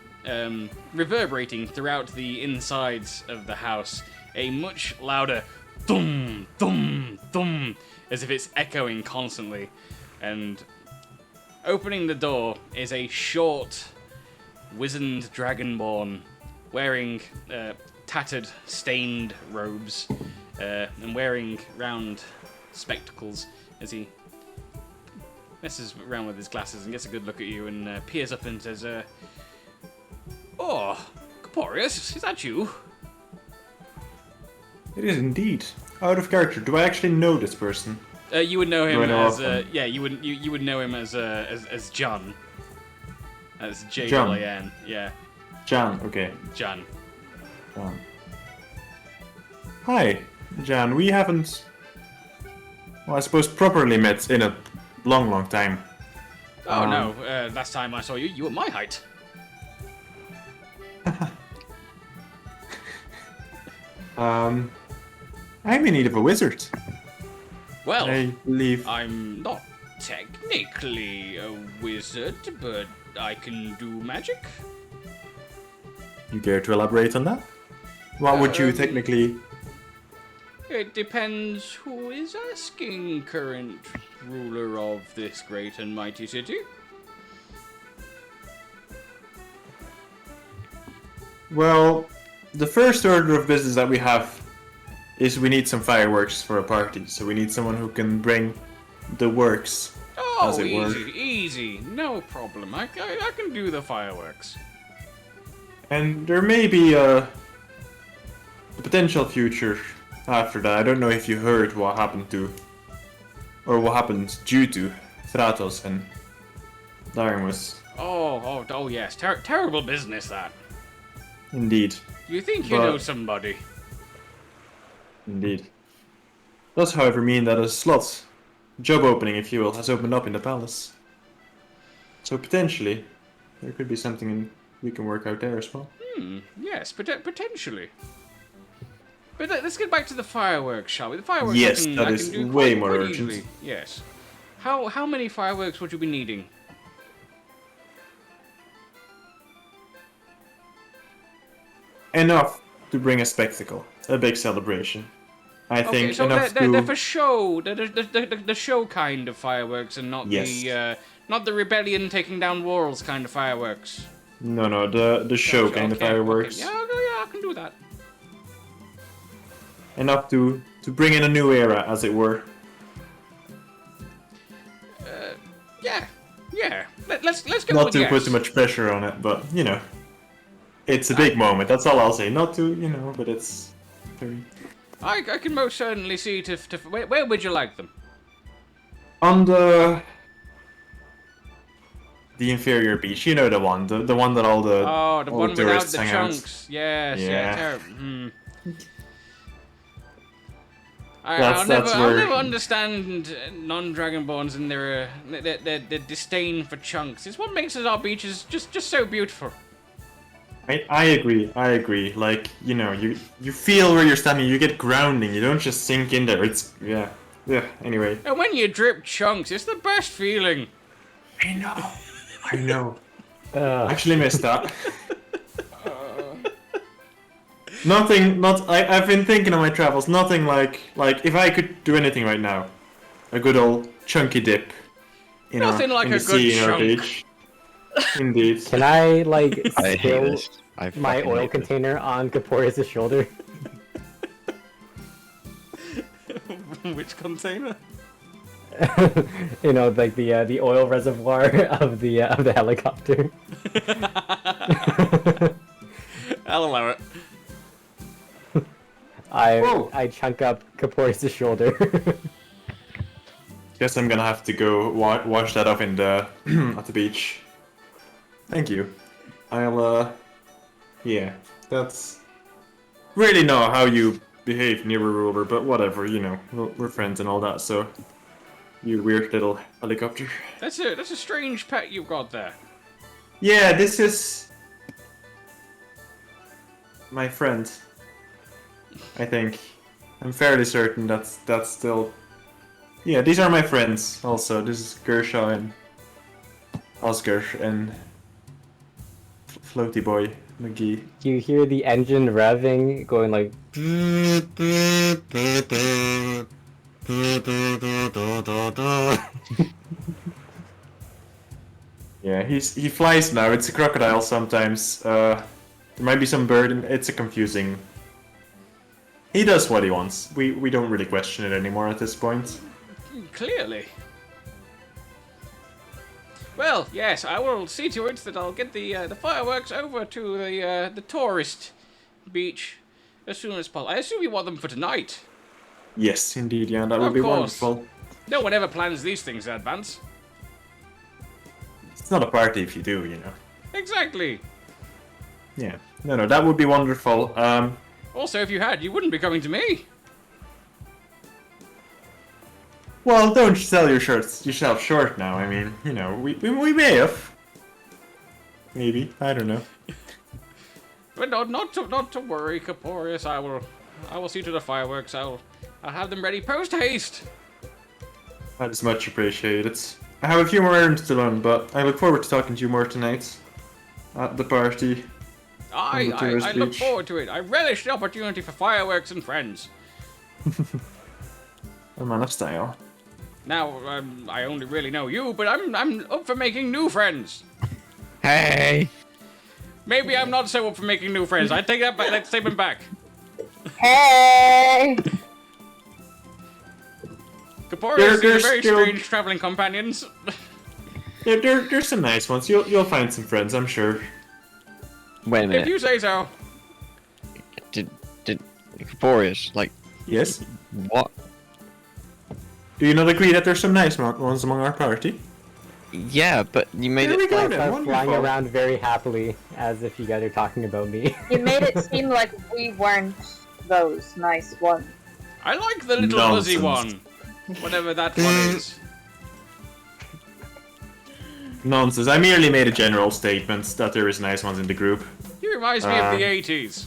reverberating throughout the insides of the house, a much louder thum, thum, thum, as if it's echoing constantly. And opening the door is a short, wizened dragonborn, wearing tattered, stained robes, and wearing round spectacles as he messes around with his glasses and gets a good look at you and peers up and says, "Oh, Caporius, is that you?" It is indeed. Out of character. Do I actually know this person? You would know him Do I know as of him? yeah. You would know him as John. As J John. A N. Yeah, Jan, okay. John. Jan. Hi, Jan. We haven't, well, I suppose properly met in a long time. Oh no! Last time I saw you, you were my height. I'm in need of a wizard. Well, I believe. I'm not technically a wizard, but I can do magic. You care to elaborate on that? What would you technically? It depends who is asking, current ruler of this great and mighty city. Well, the first order of business that we have is we need some fireworks for a party. So we need someone who can bring the works, Oh, as it were. easy, no problem. I can do the fireworks. And there may be a potential future after that. I don't know if you heard what happened to, or what happened due to Thratos and Darimus. Oh yes, terrible business that. Indeed. You think you But- know somebody? Indeed. Does, however, mean that a slot, job opening, if you will, has opened up in the palace. So potentially, there could be something we can work out there as well. Yes, potentially. But let's get back to the fireworks, shall we? The fireworks Yes, I that can is do way quite more urgent. easily. Yes. How many fireworks would you be needing? Enough to bring a spectacle, a big celebration. I Okay, think so enough they're to. for show, the show kind of fireworks, and not Yes. not the rebellion taking down walls kind of fireworks. No, the show kind of Okay, fireworks. Okay. Yeah, I can do that. Enough to bring in a new era, as it were. Yeah. Let's go Not with to yes. put too much pressure on it, but you know, it's a big moment. That's all I'll say. Not to, but it's very. I can most certainly see to where would you like them? On the inferior beach, you know the one that all the Oh, the all one without tourists the hang out. chunks. Yes, yeah, Yeah. terrible. That's I'll where- never understand non-dragonborns and their disdain for chunks. It's what makes our beaches just so beautiful. I agree. Like, you feel where you're standing, you get grounding, you don't just sink in there. It's yeah. Anyway, And when you drip chunks, it's the best feeling. I know. I actually missed that. Nothing. I've been thinking on my travels. Nothing like if I could do anything right now, a good old chunky dip. Nothing like in a the good sea in our chunk. beach. Indeed. Can I like I hate spill this. I my fucking oil hate this. container on Caporius' shoulder? Which container? You know, like the oil reservoir of the helicopter. I'll allow it. I chunk up Caporius' shoulder. Guess I'm gonna have to go wash that off in the at the beach. Thank you. I'll yeah, that's really know how you behave near a ruler, but whatever, we're friends and all that. So, you weird little helicopter. That's a strange pet you've got there. Yeah, this is my friend. I think. I'm fairly certain that's still. Yeah, these are my friends. Also, this is Gersha and Oscar and Floaty Boy McGee. You hear the engine revving, going like. Yeah, he flies now. It's a crocodile sometimes. There might be some bird, and it's a confusing. He does what he wants. We don't really question it anymore at this point. Clearly. Well, yes, I will see to it that I'll get the fireworks over to the tourist beach as soon as possible. I assume you want them for tonight. Yes, indeed, yeah, that would Of be course. wonderful. No one ever plans these things in advance. It's not a party if you do, Exactly. Yeah. No, that would be wonderful. Also, if you had, you wouldn't be coming to me. Well, don't sell yourself short now. I mean, we may have. Maybe, I don't know. But not to worry, Caporius. I will see to the fireworks. I'll have them ready post haste. That is much appreciated. I have a few more errands to run, but I look forward to talking to you more tonight at the party. I look forward to it. I relish the opportunity for fireworks and friends. A man of style. Now, I only really know you, but I'm up for making new friends. Hey! Maybe I'm not so up for making new friends. I take that back. Let's take them back. Hey! Caporius, these are very strange traveling companions. There's some nice ones. You'll find some friends, I'm sure. Wait a minute. If you say so. Did Caporius, like... Yes? What? Do you not agree that there's some nice ones among our party? Yeah, but you made There we it... go Like, then, flying wonderful. around very happily, as if you guys are talking about me. You made it seem like we weren't those nice ones. I like the little Nonsense. fuzzy one. Whatever that one is. Nonsense. I merely made a general statement that there is nice ones in the group. He reminds me of the 80s.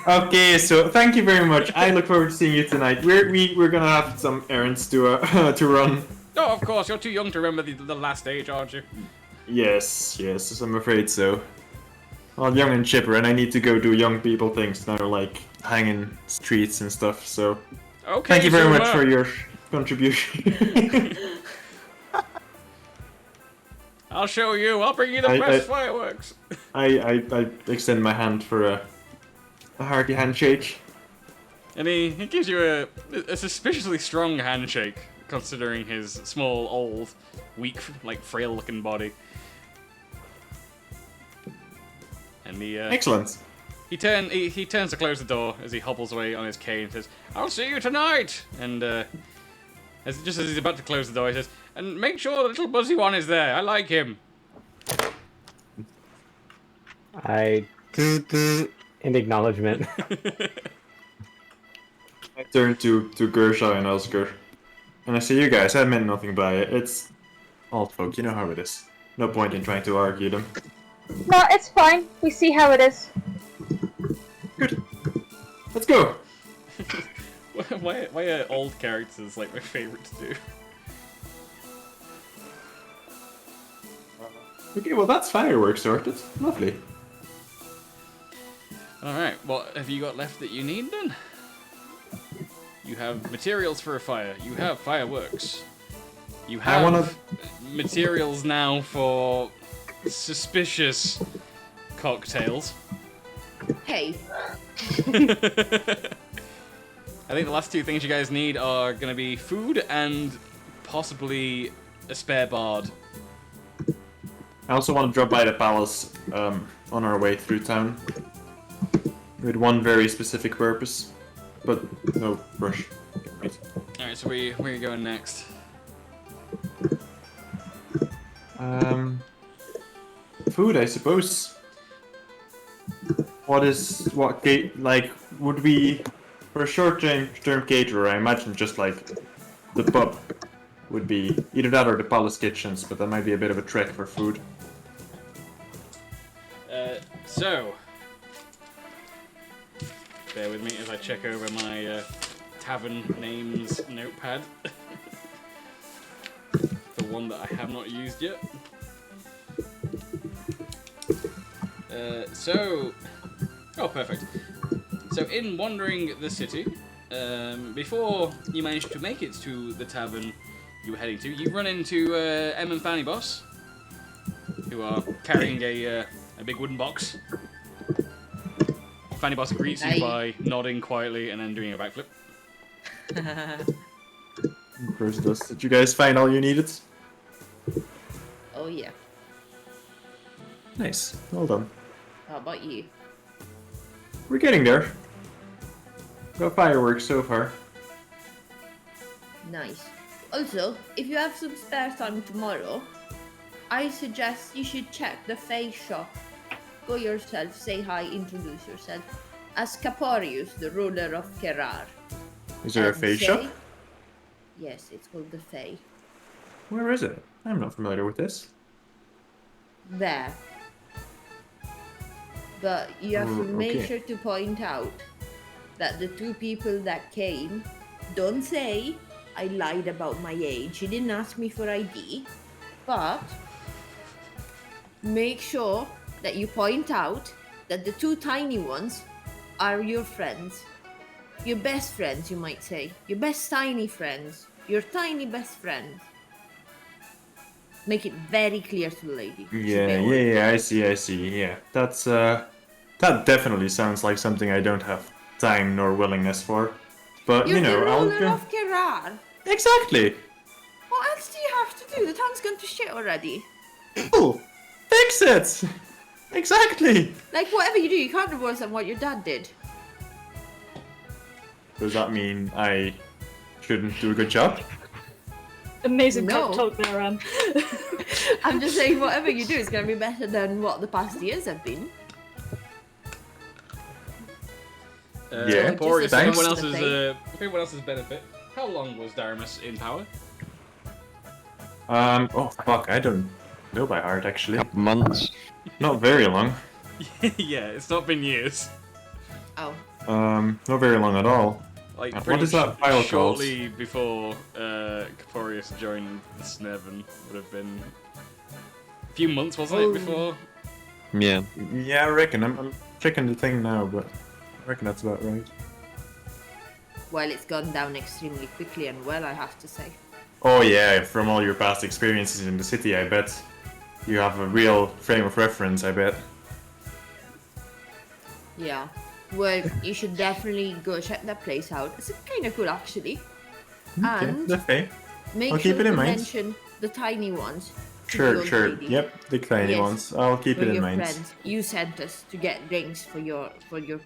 Okay, so thank you very much. I look forward to seeing you tonight. We're gonna have some errands to to run. Oh, of course, you're too young to remember the last age, aren't you? Yes, I'm afraid so. Well, young and chipper, and I need to go do young people things now, like hanging streets and stuff. So, Okay, thank you very so, much for your contribution. I'll show you. I'll bring you the best fireworks. I extend my hand for a hearty handshake. And he gives you a suspiciously strong handshake, considering his small, old, weak, like frail-looking body. And he Excellent. He turns to close the door as he hobbles away on his cane and says, "I'll see you tonight." And just as he's about to close the door, he says, "And make sure the little buzzy one is there. I like him." In acknowledgement. I turn to Gersha and Oscar, and I say, "You guys, I meant nothing by it. It's old folk, you know how it is. No point in trying to argue them." No, it's fine. We see how it is. Good. Let's go. Why are old characters like my favorite to do? Okay, well that's fireworks sorted. Lovely. Alright, what have you got left that you need then? You have materials for a fire. You have fireworks. You have materials now for suspicious cocktails. Hey. I think the last two things you guys need are going to be food and possibly a spare bard. I also want to drop by the palace on our way through town. With one very specific purpose. But no rush. Right. Alright, so where are you going next? Food, I suppose. Would we, for a short-term caterer, I imagine just like the pub would be either that or the palace kitchens, but that might be a bit of a trek for food. So, bear with me as I check over my tavern names notepad. The one that I have not used yet. Oh, perfect. So, in wandering the city, before you managed to make it to the tavern you were heading to, you run into Em and Fanny Boss, who are carrying a big wooden box. Fanny Boss greets you by nodding quietly and then doing a backflip. Of course it does. Did you guys find all you needed? Oh yeah. Nice. Well done. How about you? We're getting there. Got fireworks so far. Nice. Also, if you have some spare time tomorrow, I suggest you should check the face shop. Go yourself, say hi, introduce yourself as Caporius, the ruler of Kerar. Is there a face shop? Yes, it's called the Fae. Where is it? I'm not familiar with this. There. But you have to make sure to point out that the two people that came don't say I lied about my age. You didn't ask me for ID. But make sure that you point out that the two tiny ones are your friends. Your best friends, you might say. Your best tiny friends. Your tiny best friends. Make it very clear to the lady. Yeah, I see, yeah. That's, that definitely sounds like something I don't have time nor willingness for. But, You're the I'll ruler go... of Kerar. Exactly! What else do you have to do? The town's gone to shit already. Oh! Fix it! Exactly! Like, whatever you do, you can't do worse than what your dad did. Does that mean I shouldn't do a good job? Amazing No. talk there, Em. I'm just saying, whatever you do is going to be better than what the past years have been. Yeah, For just everyone across the everyone else's benefit, how long was Daramus in power? Oh fuck, I don't know by heart actually. Couple months. Not very long. Yeah, it's not been years. Oh. Not very long at all. Like, What is that file called? shortly before Caporius joined the Sneven would have been a few months, wasn't it, before? Yeah. Yeah, I reckon. I'm checking the thing now, but I reckon that's about right. Well, it's gone down extremely quickly and well, I have to say. Oh yeah, from all your past experiences in the city, I bet. You have a real frame of reference, I bet. Yeah. Well, you should definitely go check that place out. It's kind of cool, actually. And Okay. make I'll sure keep it in to mind. mention the tiny ones. to the Sure, old sure. lady. Yep, the tiny Yes, ones. I'll keep for it in your mind. friends. You sent us to get drinks for your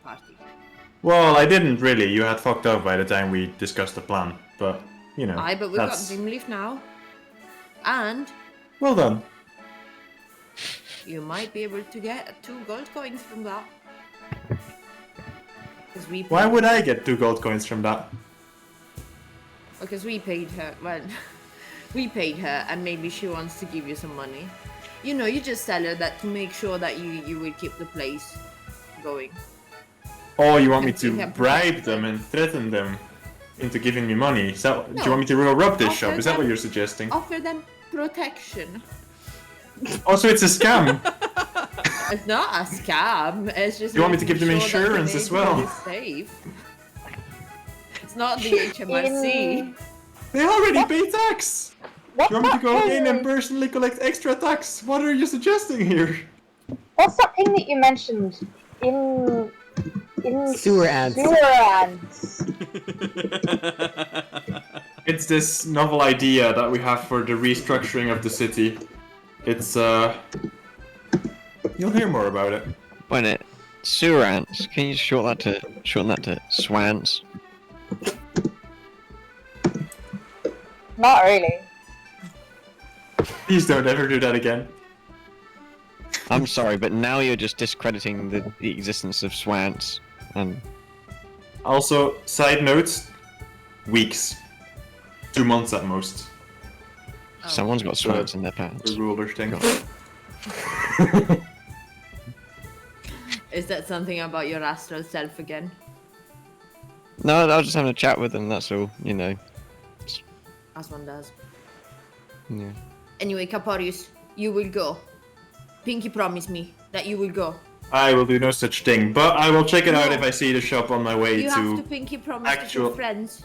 party. Well, I didn't really. You had fucked up by the time we discussed the plan. But, you know, Aye, but we've got that's... Dreamleaf now. And Well done. you might be able to get 2 gold coins from that. 'Cause we Why paid- would I get 2 gold coins from that? Because we paid her. Well, we paid her, and maybe she wants to give you some money. You know, you just tell her that to make sure that you will keep the place going. Oh, you want me And you to can bribe protect them and threaten them into giving me money? Is that, do you No. want me to rob this Offer shop? Is that what them- you're suggesting? Offer them protection. Also, it's a scam. It's not a scam. It's just You want me to making give them sure that the insurance as neighborhood well? is safe. It's not the HMRC. They already pay tax! What's You want me to that go thing? in and personally collect extra tax? What are you suggesting here? What's that thing that you mentioned? In Sewer ants. Sewer ants. It's this novel idea that we have for the restructuring of the city. It's you'll hear more about it. Wait a minute. Sewer ants. Can you shorten that to swans? Not really. Please don't ever do that again. I'm sorry, but now you're just discrediting the existence of swans. Also, side notes, weeks. 2 months at most. Someone's got swans in their pants. The ruler thing. Is that something about your astral self again? No, I was just having a chat with them, that's all, you know. As one does. Yeah. Anyway, Caporius, you will go. Pinky promised me that you will go. I will do no such thing, but I will check it out No. if I see the shop on my way You have to to... Pinky promise to actual- your friends.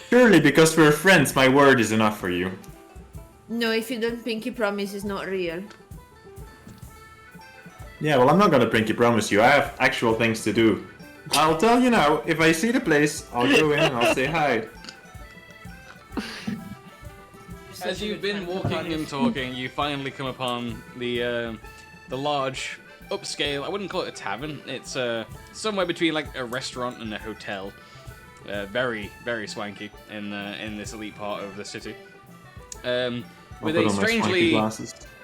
Surely, because we're friends, my word is enough for you. No, if you don't Pinky promise, it's not real. Yeah, well, I'm not gonna pinky promise you. I have actual things to do. I'll tell you now, if I see the place, I'll go in and I'll say hi. As you've been walking and talking, you finally come upon the large, upscale. I wouldn't call it a tavern. It's somewhere between like a restaurant and a hotel. Very, very swanky in this elite part of the city. With a strangely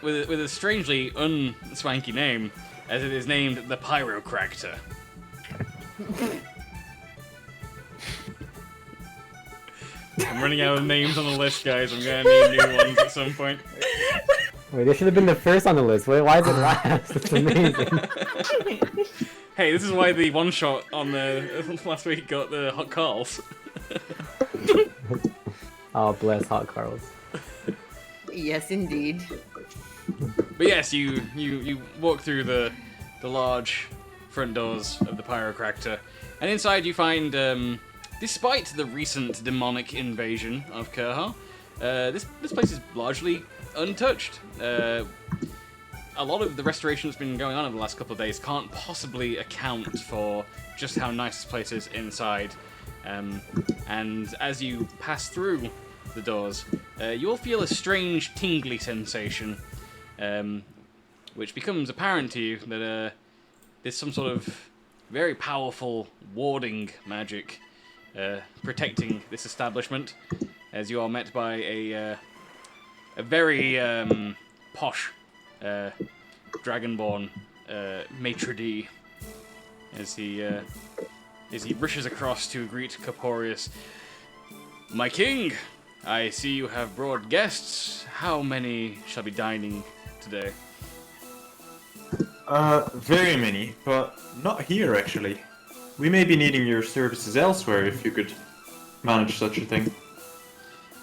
with a strangely unswanky name, as it is named the Pyrocractor. I'm running out of names on the list, guys. I'm gonna need new ones at some point. Wait, this should have been the first on the list. Why is it last? It's amazing. Hey, this is why the one shot on the last week got the hot calls. Oh, bless Hot Carls. Yes, indeed. But yes, you walk through the large front doors of the Pyrocractor, and inside you find, despite the recent demonic invasion of Kerha, this place is largely untouched. A lot of the restoration that's been going on over the last couple of days can't possibly account for just how nice this place is inside. And as you pass through the doors, you'll feel a strange tingly sensation, which becomes apparent to you that there's some sort of very powerful warding magic protecting this establishment, as you are met by a very posh Dragonborn maitre d', as he rushes across to greet Caporius. My king, I see you have brought guests. How many shall be dining today? Very many, but not here actually. We may be needing your services elsewhere if you could manage such a thing.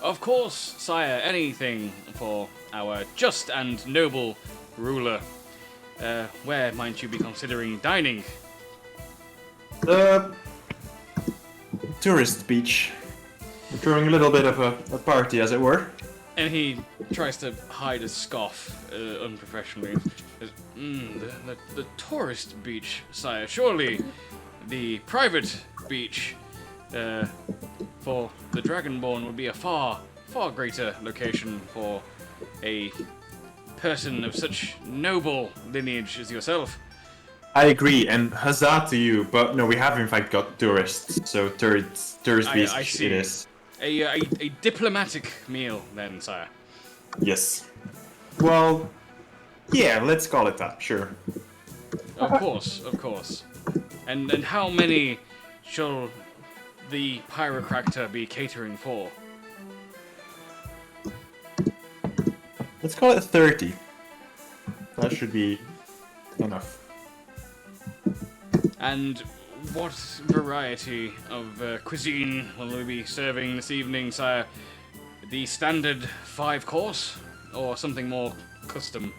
Of course, sire, anything for our just and noble ruler. Where might you be considering dining? The tourist beach. We're throwing a little bit of a party, as it were. And he tries to hide a scoff unprofessionally. The tourist beach, sire. Surely the private beach for the Dragonborn would be a far, far greater location for a person of such noble lineage as yourself. I agree, and huzzah to you, but no, we have in fact got tourists, so tourist beach I see. it is. A diplomatic meal, then, sire. Yes. Well, yeah, let's call it that, sure. Of course, of course. And how many shall the Pyrocractor be catering for? Let's call it 30. That should be enough. And what variety of cuisine will we be serving this evening, sire? The standard 5-course, or something more custom?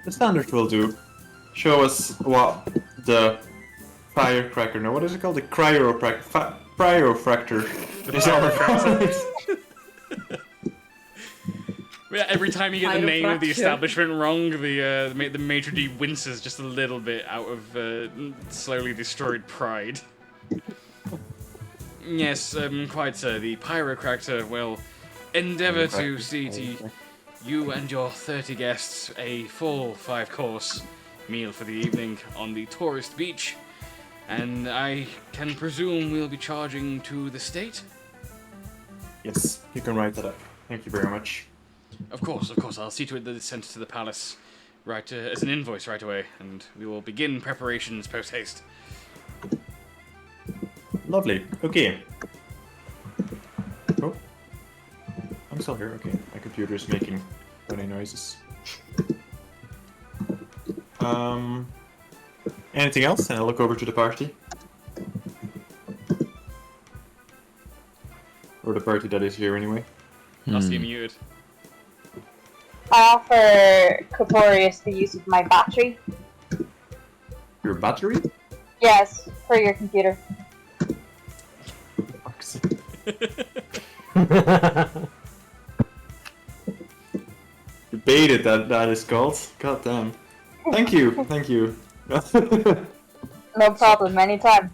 the standard will do. Show us what the firecracker, no, what is it called? The cryofractor is all about. Yeah, every time you get the name of the Chiropractor. establishment wrong, the maitre d' winces just a little bit out of slowly destroyed pride. Yes, quite so. The pyrocractor will endeavour to see to you and your 30 guests a full 5-course meal for the evening on the tourist beach. And I can presume we'll be charging to the state? Yes, you can write that up. Thank you very much. Of course, I'll see to it that it's sent to the palace right as an invoice right away, and we will begin preparations post-haste. Lovely. Okay. Oh. I'm still here. Okay. My computer is making funny noises. Anything else? And I'll look over to the party. Or the party that is here anyway. I'll see you muted. I offer Caporius the use of my battery. Your battery? Yes, for your computer. Debated that is called. God damn. Thank you. Thank you. No problem, anytime.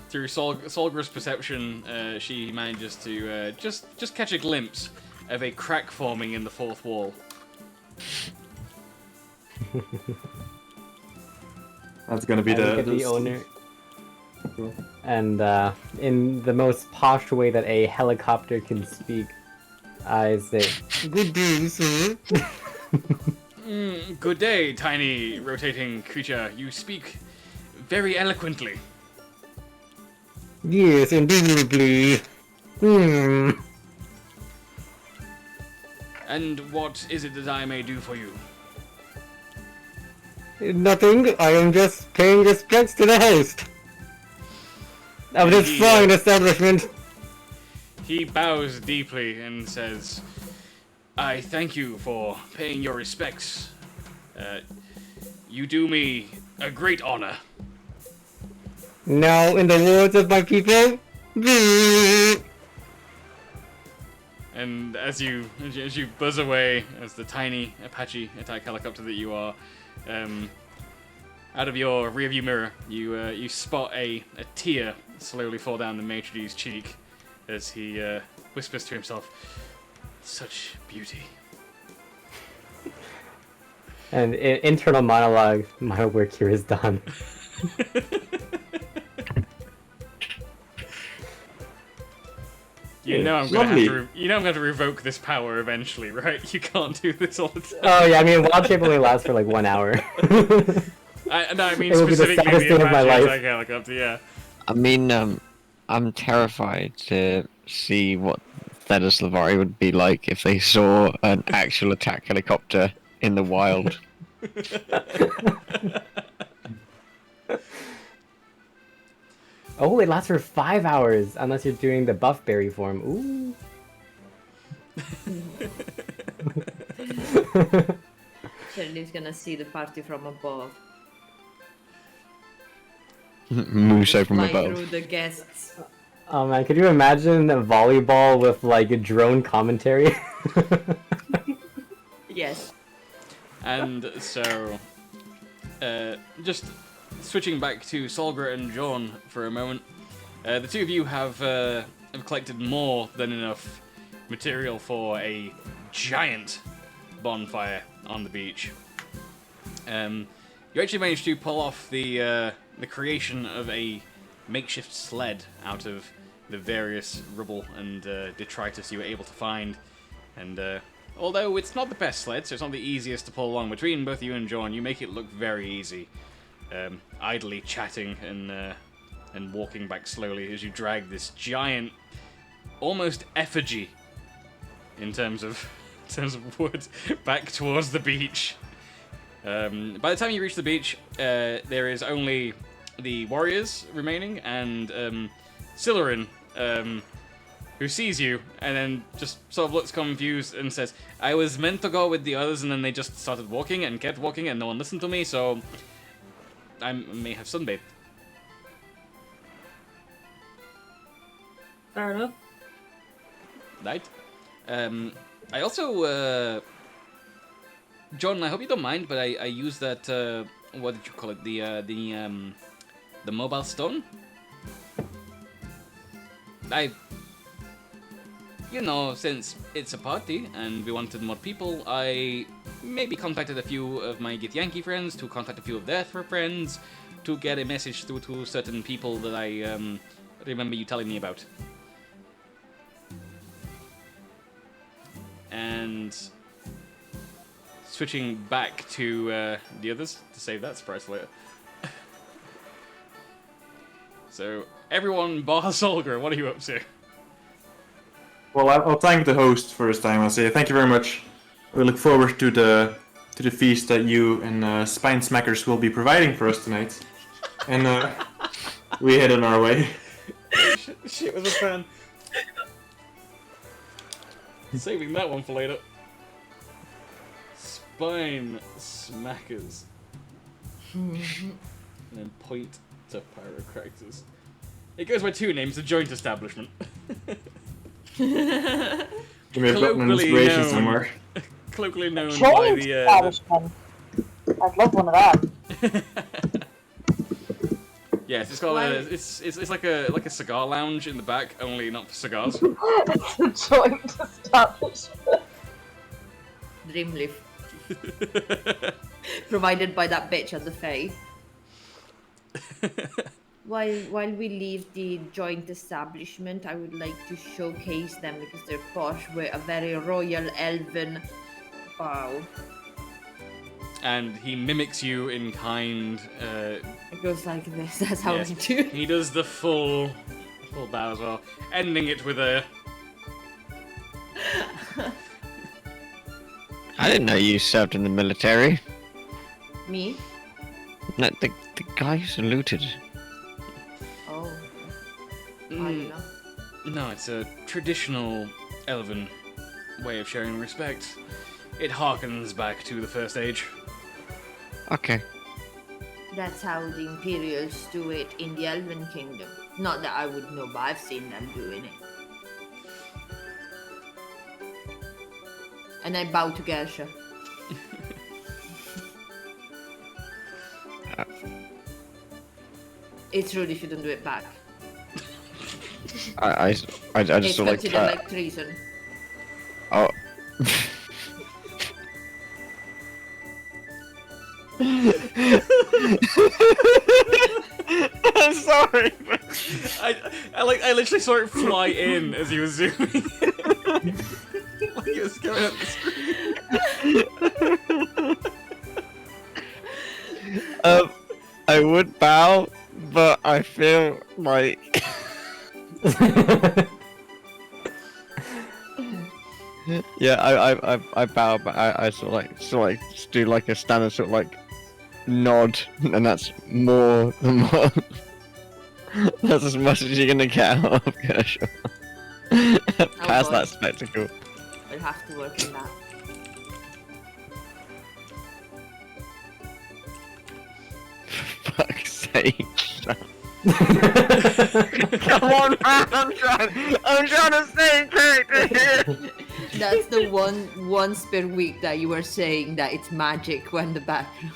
Through Solgra's perception, she manages to just catch a glimpse of a crack forming in the fourth wall. That's gonna be the owner. And in the most posh way that a helicopter can speak, I say, "Good day, sir." Good day, tiny rotating creature. You speak very eloquently. Yes, indubitably. And what is it that I may do for you? Nothing. I am just paying respects to the host of this fine establishment. He bows deeply and says, I thank you for paying your respects. You do me a great honor. Now, in the words of my people, and as you buzz away as the tiny Apache attack helicopter that you are, out of your rearview mirror, you spot a tear slowly fall down the maitre d's cheek as he whispers to himself, "Such beauty." And internal monologue, my work here is done. You know I'm gonna have to revoke this power eventually, right? You can't do this all the time. Oh yeah, I mean, wild shape only lasts for like 1 hour. I mean it will be the specifically saddest the day of my Apache life. attack helicopter, yeah. I mean, I'm terrified to see what Thedis Lavari would be like if they saw an actual attack helicopter in the wild. Oh, it lasts for 5 hours, unless you're doing the buff berry form. Ooh. Shirley's gonna see the party from above. Muso from Fly above. through the guests. Oh man, could you imagine a volleyball with like a drone commentary? Yes. And so, just switching back to Solgra and John for a moment, the two of you have collected more than enough material for a giant bonfire on the beach. You actually managed to pull off the creation of a makeshift sled out of the various rubble and detritus you were able to find. And although it's not the best sled, so it's not the easiest to pull along, between both you and John, you make it look very easy. Idly chatting and walking back slowly as you drag this giant, almost effigy in terms of wood back towards the beach. By the time you reach the beach, there is only the warriors remaining and Silurin who sees you and then just sort of looks confused and says, I was meant to go with the others and then they just started walking and kept walking and no one listened to me, so I may have sunbathed. Fair enough. Right. I also, John, I hope you don't mind, but I use that, what did you call it, the mobile stone? You know, since it's a party and we wanted more people, I maybe contacted a few of my Githyanki friends to contact a few of their friends to get a message through to certain people that I remember you telling me about. And switching back to the others to save that surprise for later. So, everyone bar Solgar, what are you up to? Well, I'll thank the host first time. I'll say thank you very much. We look forward to the feast that you and Spine Smackers will be providing for us tonight. And we head on our way. Shit was a fan. Saving that one for later. Spine Smackers. And then point to Pyrocractors. It goes by two names, the joint establishment. You may have gotten an inspiration somewhere. Colloquially known by Joint the establishment. I'd love one of them. yes, it's called it's like a cigar lounge in the back, only not for cigars. It's a joint establishment. Dreamleaf. Provided by that bitch at the Fae. While we leave the joint establishment, I would like to showcase them because they're posh with a very royal elven bow. And he mimics you in kind. It goes like this. That's how yes, we do. He does the full bow as well, ending it with a. I didn't know you served in the military. Me? No, the guy who saluted. Oh. I don't know. No, it's a traditional elven way of showing respect. It harkens back to the First Age. Okay. That's how the Imperials do it in the Elven Kingdom. Not that I would know, but I've seen them doing it. And I bow to Gersha. It's rude if you don't do it back. I just It's sort of considered like treason. Oh. I'm sorry. I literally saw it fly in as he was zooming. Like it was coming up the screen. I would bow, but I feel like yeah, I bow, but I sort of like just do like a standard sort of like nod, and that's more than more. That's as much as you're gonna get out of Gershel. Past that spectacle. I'll have to work on that. For fuck's sake. Come on, man! I'm trying to stay in character here. That's the once per week that you were saying that it's magic when the background.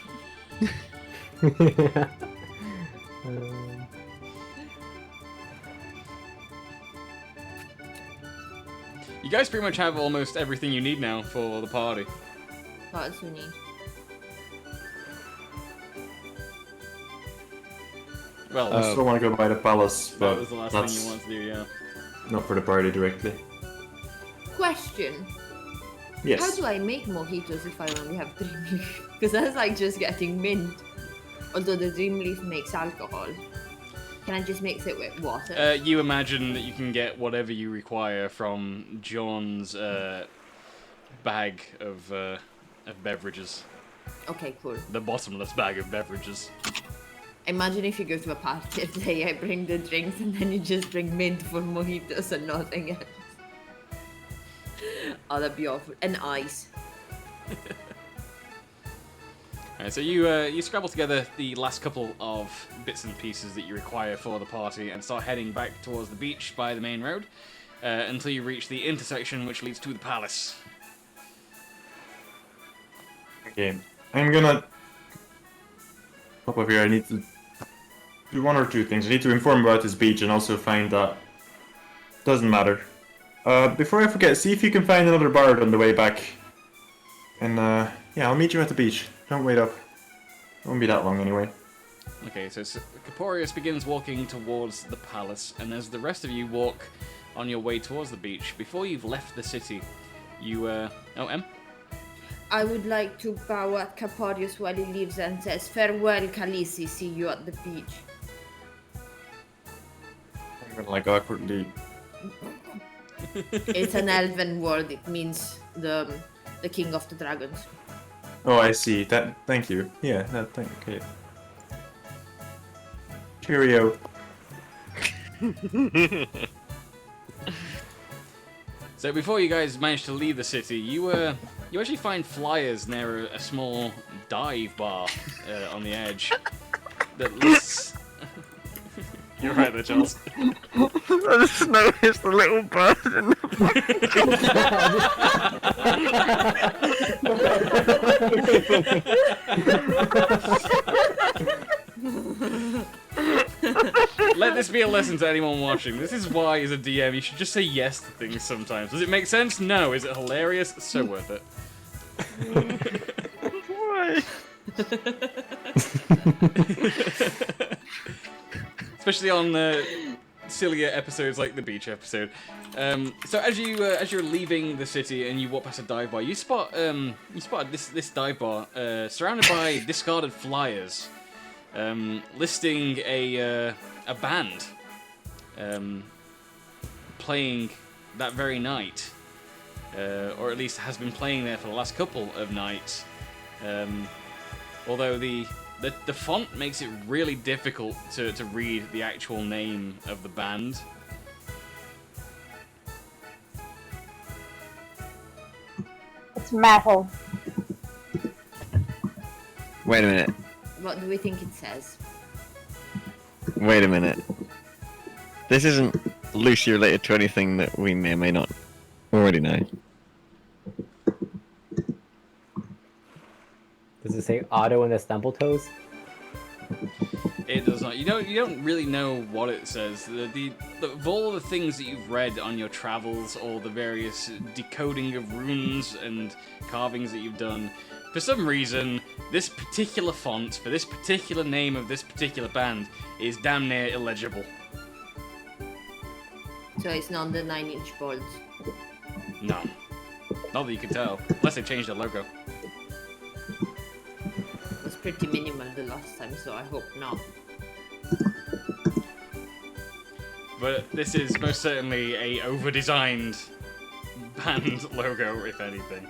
You guys pretty much have almost everything you need now for the party. What else we need? Well, I still want to go by the palace, but that was the last that's thing you wanted to do, yeah. not for the party directly. Question. Yes. How do I make mojitos if I only have Dreamleaf? Because that's like just getting mint. Although the Dreamleaf makes alcohol. Can I just mix it with water? You imagine that you can get whatever you require from John's bag of beverages. Okay, cool. The bottomless bag of beverages. Imagine if you go to a party and say, I bring the drinks, and then you just bring mint for mojitos and nothing else. Oh, that'd be awful. And ice. Alright, so you scrabble together the last couple of bits and pieces that you require for the party and start heading back towards the beach by the main road until you reach the intersection which leads to the palace. Okay, I'm gonna pop up here. I need to do one or two things. I need to inform about this beach and also find that. Doesn't matter. Before I forget, see if you can find another bard on the way back. And yeah, I'll meet you at the beach. Don't wait up. It won't be that long anyway. Okay, so Caporius begins walking towards the palace, and as the rest of you walk on your way towards the beach, before you've left the city, you oh, Em? I would like to bow at Caporius while he leaves and says, farewell, Khaleesi, see you at the beach. I'm gonna like awkwardly. It's an elven word, it means the king of the dragons. Oh, I see. That. Thank you. Yeah. That. Thank. Okay. Cheerio. So before you guys manage to leave the city, you actually find flyers near a small dive bar on the edge that lists. You're right there, Charles. I just noticed the little bird in Let this be a lesson to anyone watching. This is why, as a DM, you should just say yes to things sometimes. Does it make sense? No. Is it hilarious? So worth it. Why? Especially on sillier episodes like the beach episode. So as you're leaving the city and you walk past a dive bar, you spot this dive bar surrounded by discarded flyers, listing a band playing that very night, or at least has been playing there for the last couple of nights. Although the font makes it really difficult to read the actual name of the band. It's metal. Wait a minute. What do we think it says? Wait a minute. This isn't loosely related to anything that we may or may not already know. Does it say Otto and the Stumbletoes? It does not. You don't really know what it says. Of all the things that you've read on your travels, or the various decoding of runes and carvings that you've done, for some reason, this particular font for this particular name of this particular band is damn near illegible. So it's not the 9-inch bolts. No, not that you can tell, unless they changed their logo. It was pretty minimal the last time, so I hope not. But this is most certainly a over-designed band logo, if anything.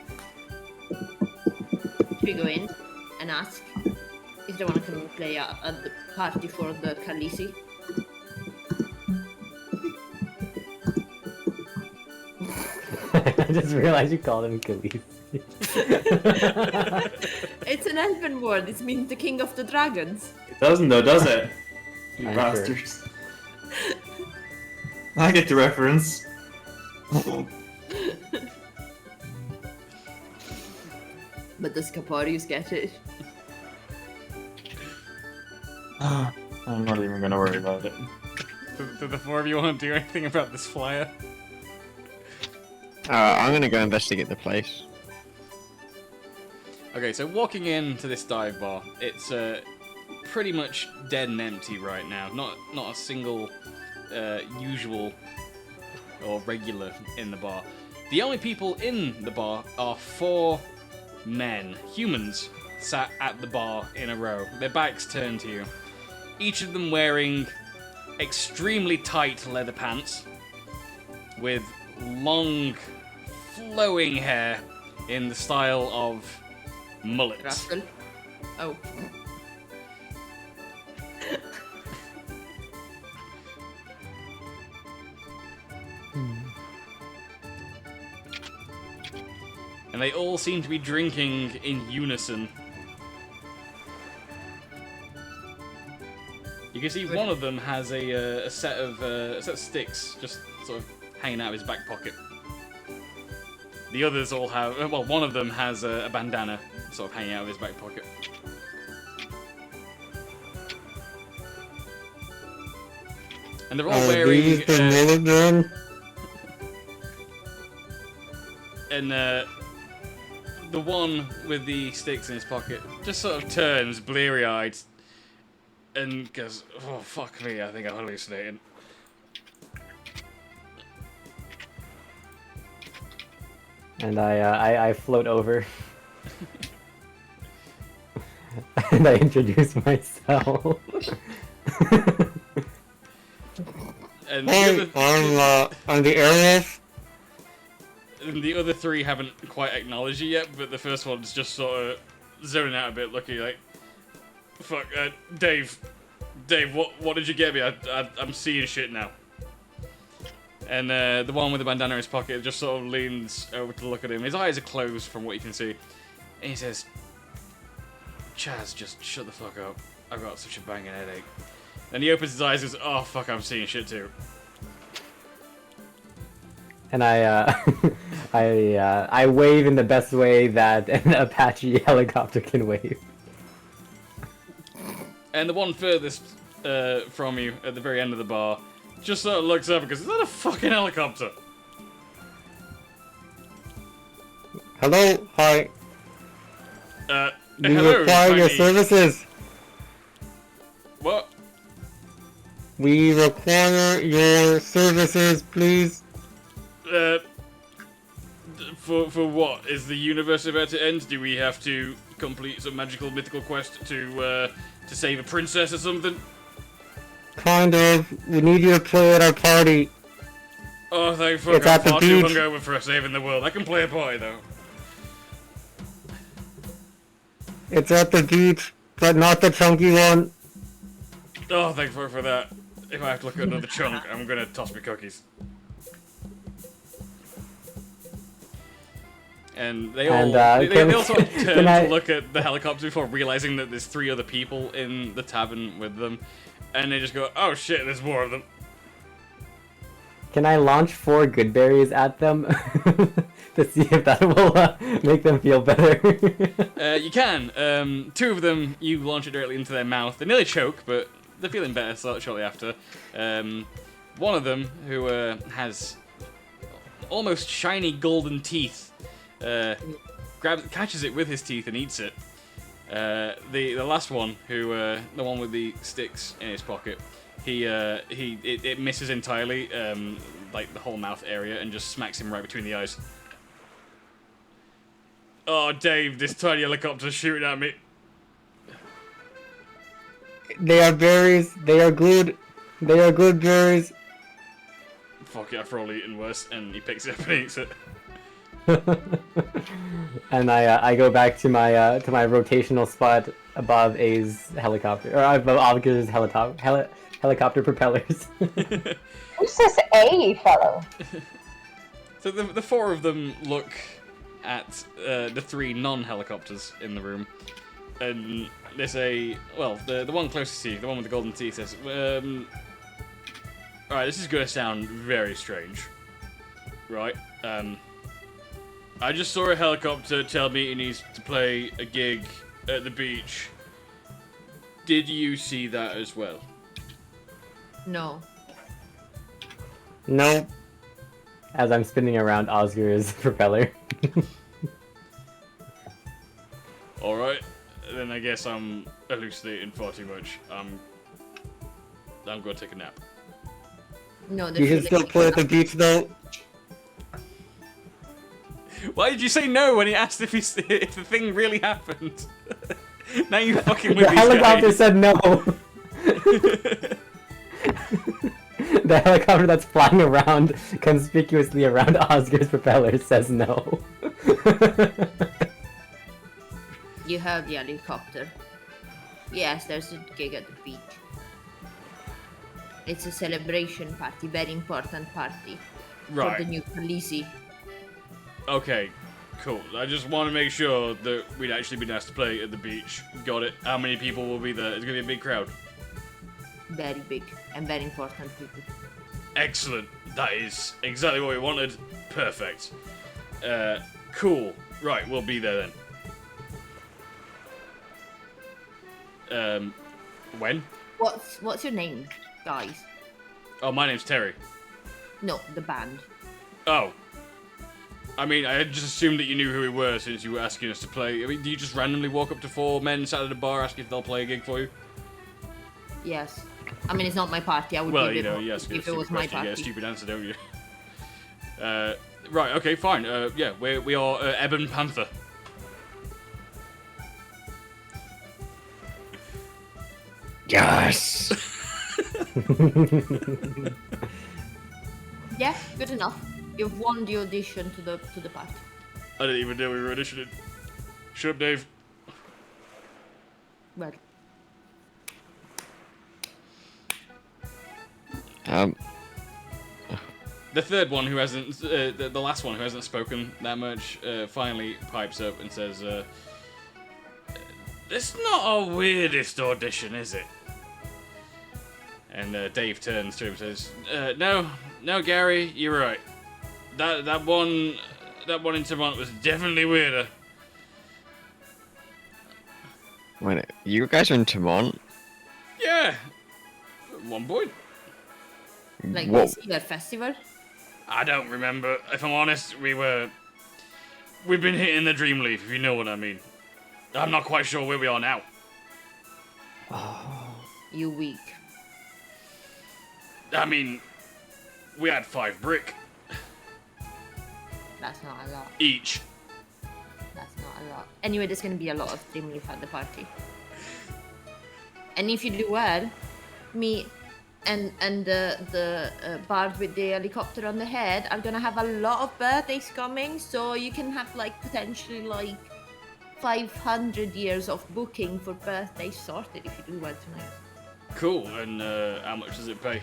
Should we go in and ask if they want to come and play at the party for the Khaleesi? I just realized you called him Khaleesi. It's an elven word. It means the king of the dragons. It doesn't though, does it? You I'm bastards. I get the reference. But does Caporius get it? I'm not even gonna worry about it. Do the four of you want to do anything about this flyer? I'm gonna go investigate the place. Okay, so walking into this dive bar, it's pretty much dead and empty right now. Not a single usual or regular in the bar. The only people in the bar are 4 men, humans, sat at the bar in a row. Their backs turned to you. Each of them wearing extremely tight leather pants with long, flowing hair in the style of mullets. Rascal. Oh. and they all seem to be drinking in unison. You can see one of them has a set of sticks just sort of hanging out of his back pocket. The others all have, well, one of them has a bandana sort of hanging out of his back pocket. And they're all wearing. And the one with the sticks in his pocket just sort of turns bleary-eyed and goes, "Oh fuck me! I think I'm hallucinating." And I float over. And I introduce myself. And Hey, I'm the airlift. And the other three haven't quite acknowledged you yet, but the first one's just sort of zoning out a bit, looking like, "Fuck, Dave, what did you get me? I'm seeing shit now." And the one with the bandana in his pocket just sort of leans over to look at him. His eyes are closed from what you can see. And he says, "Chaz, just shut the fuck up. I've got such a banging headache." Then he opens his eyes and goes, "Oh fuck, I'm seeing shit too." And I wave in the best way that an Apache helicopter can wave. And the one furthest from you, at the very end of the bar, just sort of looks up and goes, "Is that a fucking helicopter?" Hello, hi. We hello, require your services. What? We require your services, please. For what? Is the universe about to end? Do we have to complete some magical mythical quest to save a princess or something? Kind of. We need you to play at our party. Oh, thank fuck, It's I'm at the far too beach. hungover for saving the world. I can play a party, though. It's at the beach, but not the chunky one. Oh, thank fuck for that. If I have to look at another chunk, I'm gonna toss my cookies. And they all, they all sort of turn to look at the helicopter before realizing that there's 3 other people in the tavern with them. And they just go, "Oh shit, there's more of them." Can I launch 4 good berries at them to see if that will make them feel better? You can. 2 of them, you launch it directly into their mouth. They nearly choke, but they're feeling better shortly after. One of them, who has almost shiny golden teeth, catches it with his teeth and eats it. The last one, who the one with the sticks in his pocket, it misses entirely, like the whole mouth area, and just smacks him right between the eyes. "Oh, Dave, this tiny helicopter's shooting at me." They are berries. They are good. They are good berries. Fuck it, I've probably eaten worse, and he picks it up and eats it. And I go back to my rotational spot above A's helicopter, or above Oscar's helicopter propellers. Who's this A fellow? So the 4 of them look at the 3 non-helicopters in the room, and they say, well, the one closest to you, the one with the golden teeth, says, "Alright, this is gonna sound very strange, right? I just saw a helicopter tell me he needs to play a gig at the beach. Did you see that as well?" No. No. As I'm spinning around Oscar's propeller. Alright, then I guess I'm hallucinating far too much. I'm gonna take a nap. No, You can still play at the beach, though. Why did you say no when he asked if the thing really happened? Now you fucking with The these helicopter guys. said no. The helicopter that's flying around conspicuously around Oscar's propeller says no. You heard the helicopter. Yes, there's a gig at the beach. It's a celebration party, very important party. Right. For the new police. Okay, Cool. I just want to make sure that we'd actually be nice to play at the beach. Got it. How many people will be there? It's gonna be a big crowd. Very big and very important people. Excellent. That is exactly what we wanted. Perfect. Cool. Right, we'll be there then. When? What's your name, guys? Oh, my name's Terry. No, the band. Oh. I mean, I had just assumed that you knew who we were since you were asking us to play. I mean, do you just randomly walk up to 4 men sat at a bar asking if they'll play a gig for you? Yes. I mean, it's not my party. I would Well, give you it know, more yes, if it was my you party. get a stupid answer, don't you? Right, okay, fine. Yeah, we are Ebon Panther. Yes! Yeah, good enough. You've won the audition to the party. I didn't even know we were auditioning. Shut up, Dave. Well, The third one who hasn't, the last one who hasn't spoken that much, finally pipes up and says, "It's not our weirdest audition, is it?" And Dave turns to him and says, "No, Gary, you're right. That one in Vermont was definitely weirder." Wait, you guys are in Vermont? Yeah, at one point. like Whoa. this year festival. I don't remember. If I'm honest, we've been hitting the dream leaf, if you know what I mean. I'm not quite sure where we are now. You weak. I mean, we had 5 brick That's not a lot. each. That's not a lot. Anyway, there's gonna be a lot of Dreamleaf at the party. And if you do well, me and the bard with the helicopter on the head are gonna have a lot of birthdays coming, so you can have like potentially like 500 years of booking for birthdays sorted if you do well tonight. Cool, and how much does it pay?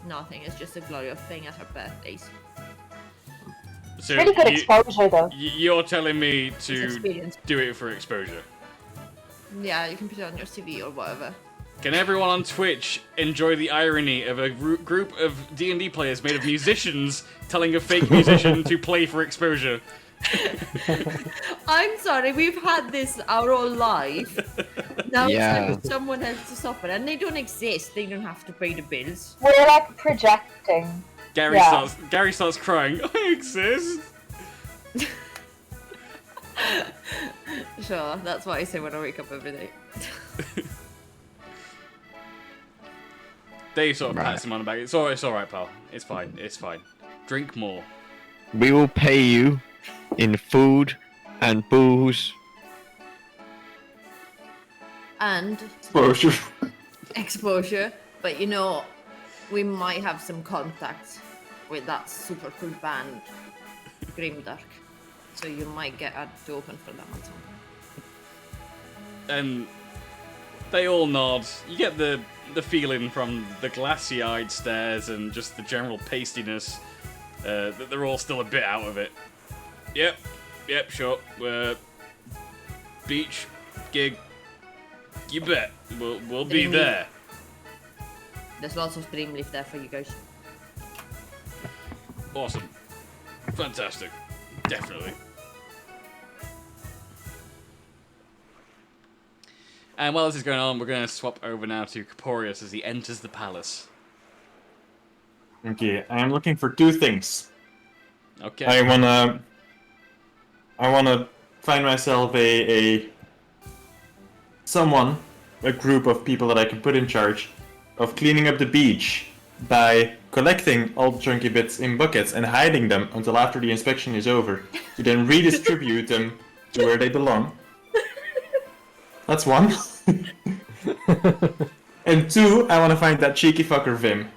Nothing, it's just the glory of playing at our birthdays. So Really good exposure, though. You're telling me It's to experience. do it for exposure. Yeah, you can put it on your CV or whatever. Can everyone on Twitch enjoy the irony of a group of D&D players made of musicians telling a fake musician to play for exposure? I'm sorry, we've had this our whole life. Now Yeah. it's like someone has to suffer, and they don't exist. They don't have to pay the bills. We're like projecting. Gary Yeah. starts crying. I exist. Sure, that's what I say when I wake up every day. Dave sort of Right. pats him on the back. It's alright, pal. It's fine. Drink more. We will pay you in food and booze. And Exposure. exposure, but you know, we might have some contacts with that super cool band, Grimdark. So you might get to open for them at some point. And they all nod. You get the feeling from the glassy-eyed stares and just the general pastiness that they're all still a bit out of it. Yep, sure. Beach gig. You bet. We'll be Dreamleaf. there. There's lots of Dreamleaf there for you guys. Awesome. Fantastic. Definitely. And while this is going on, we're going to swap over now to Caporius as he enters the palace. Okay, I am looking for 2 things. Okay. I wanna find myself a group of people that I can put in charge of cleaning up the beach by collecting all the chunky bits in buckets and hiding them until after the inspection is over, to then redistribute them to where they belong. That's 1. And 2, I want to find that cheeky fucker Vim.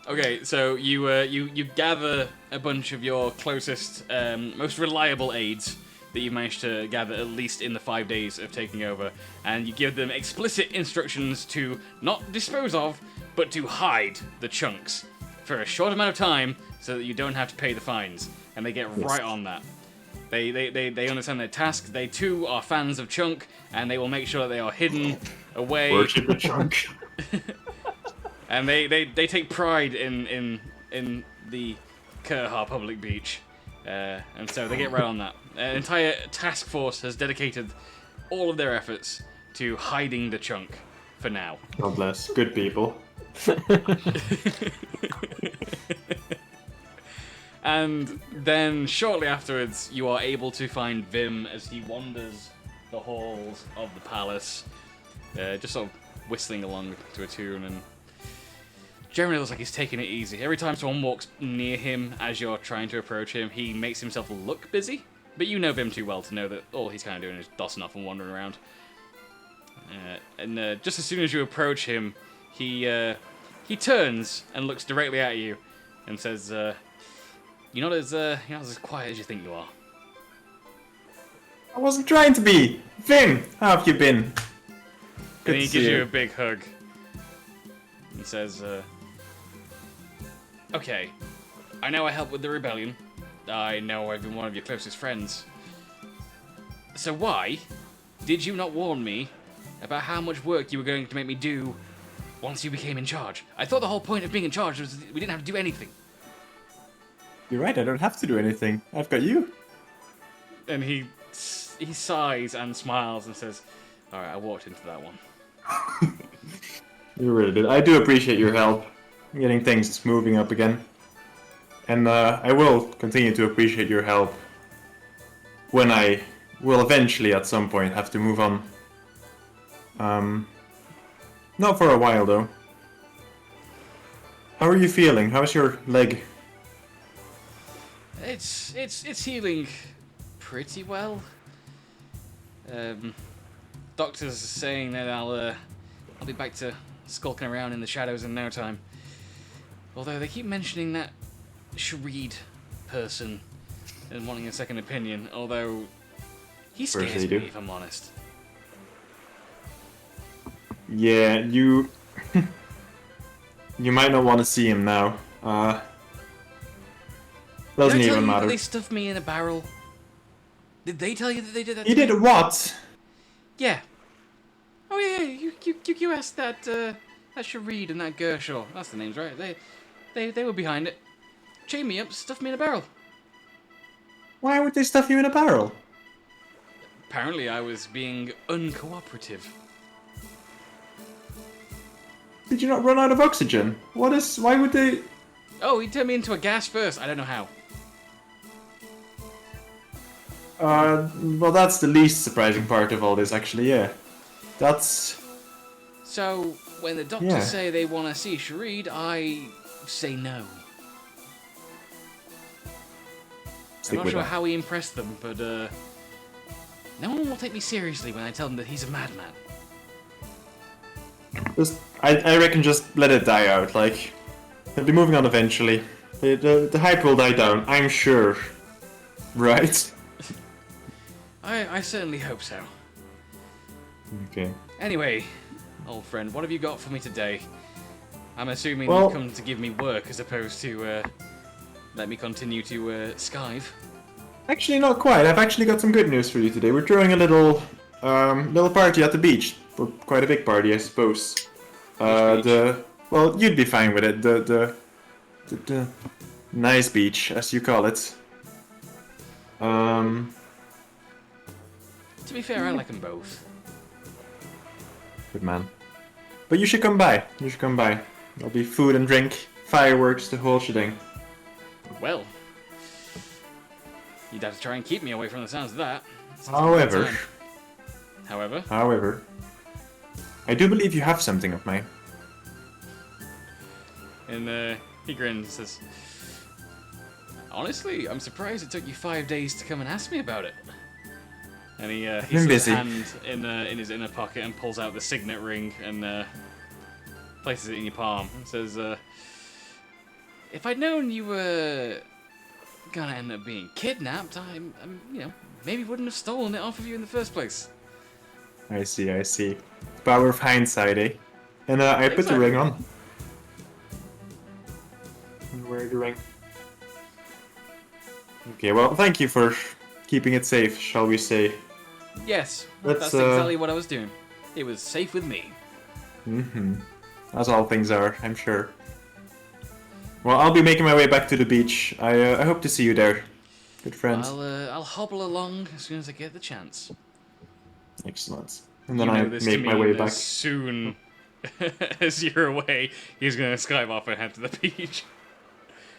Okay, so you gather a bunch of your closest, most reliable aides that you've managed to gather at least in the 5 days of taking over, and you give them explicit instructions to not dispose of, but to hide the chunks. for a short amount of time so that you don't have to pay the fines. And they get right on that. They understand their task. They too are fans of Chunk, and they will make sure that they are hidden away. Worship the Chunk. And they take pride in the Kerha public beach. And so they get right on that. An entire task force has dedicated all of their efforts to hiding the Chunk for now. God bless. Good people. And then shortly afterwards, you are able to find Vim as he wanders the halls of the palace, just sort of whistling along to a tune, and generally looks like he's taking it easy. Every time someone walks near him as you're trying to approach him, he makes himself look busy, but you know Vim too well to know that all he's kind of doing is dossing off and wandering around. And just as soon as you approach him, he turns and looks directly at you and says, You're not as quiet as you think you are. I wasn't trying to be. Vim, how have you been? And he gives you a big hug and says, Okay, I know I helped with the rebellion. I know I've been one of your closest friends. So why did you not warn me about how much work you were going to make me do once you became in charge? I thought the whole point of being in charge was we didn't have to do anything. You're right, I don't have to do anything. I've got you. And he sighs and smiles and says, Alright, I walked into that one. You really did. I do appreciate your help in getting things moving up again. And I will continue to appreciate your help when I will eventually at some point have to move on. Not for a while though. How are you feeling? How's your leg? It's healing pretty well. Doctors saying that I'll be back to skulking around in the shadows in no time. Although they keep mentioning that Shareed person and wanting a second opinion, although he scares me if I'm honest. Yeah, you might not want to see him now. Doesn't Did I tell even you matter. that they stuffed me in a barrel? Did they tell you that they did that? You did what? Yeah. Oh yeah, you asked that Shareed and that Gershaw. That's the names, right? They were behind it. Chained me up, stuffed me in a barrel. Why would they stuff you in a barrel? Apparently, I was being uncooperative. Did you not run out of oxygen? Why would they? Oh, he turned me into a gas first. I don't know how. Well, that's the least surprising part of all this, actually, yeah. That's... So, when the doctors say they want to see Shareed, I say no. I'm not sure how he impressed them, but no one will take me seriously when I tell them that he's a madman. I reckon just let it die out, like... They'll be moving on eventually. The hype will die down, I'm sure. Right? I certainly hope so. Okay. Anyway, old friend, what have you got for me today? I'm assuming Well- you've come to give me work as opposed to let me continue to skive. Actually, not quite. I've actually got some good news for you today. We're throwing a little party at the beach. Well, quite a big party, I suppose. Well, you'd be fine with it. The nice beach, as you call it. To be fair, I like them both. Good man. But you should come by. You should come by. There'll be food and drink, fireworks, the whole shebang. Well, you'd have to try and keep me away from the sounds of that. However, I do believe you have something of mine. And he grins and says, honestly, I'm surprised it took you 5 days to come and ask me about it. And he puts his hand in his inner pocket and pulls out the signet ring and places it in your palm and says, if I'd known you were gonna end up being kidnapped, I'm maybe wouldn't have stolen it off of you in the first place. I see. Power of hindsight, eh? And I put the ring on. murdering. Okay, well, thank you for keeping it safe, shall we say. Yes, Let's, that's exactly what I was doing. It was safe with me. As all things are, I'm sure. Well, I'll be making my way back to the beach. I hope to see you there. Good friends. I'll hobble along as soon as I get the chance. Excellent. And then You I know this to make my mean way as back. soon as you're away, he's gonna skype off and head to the beach.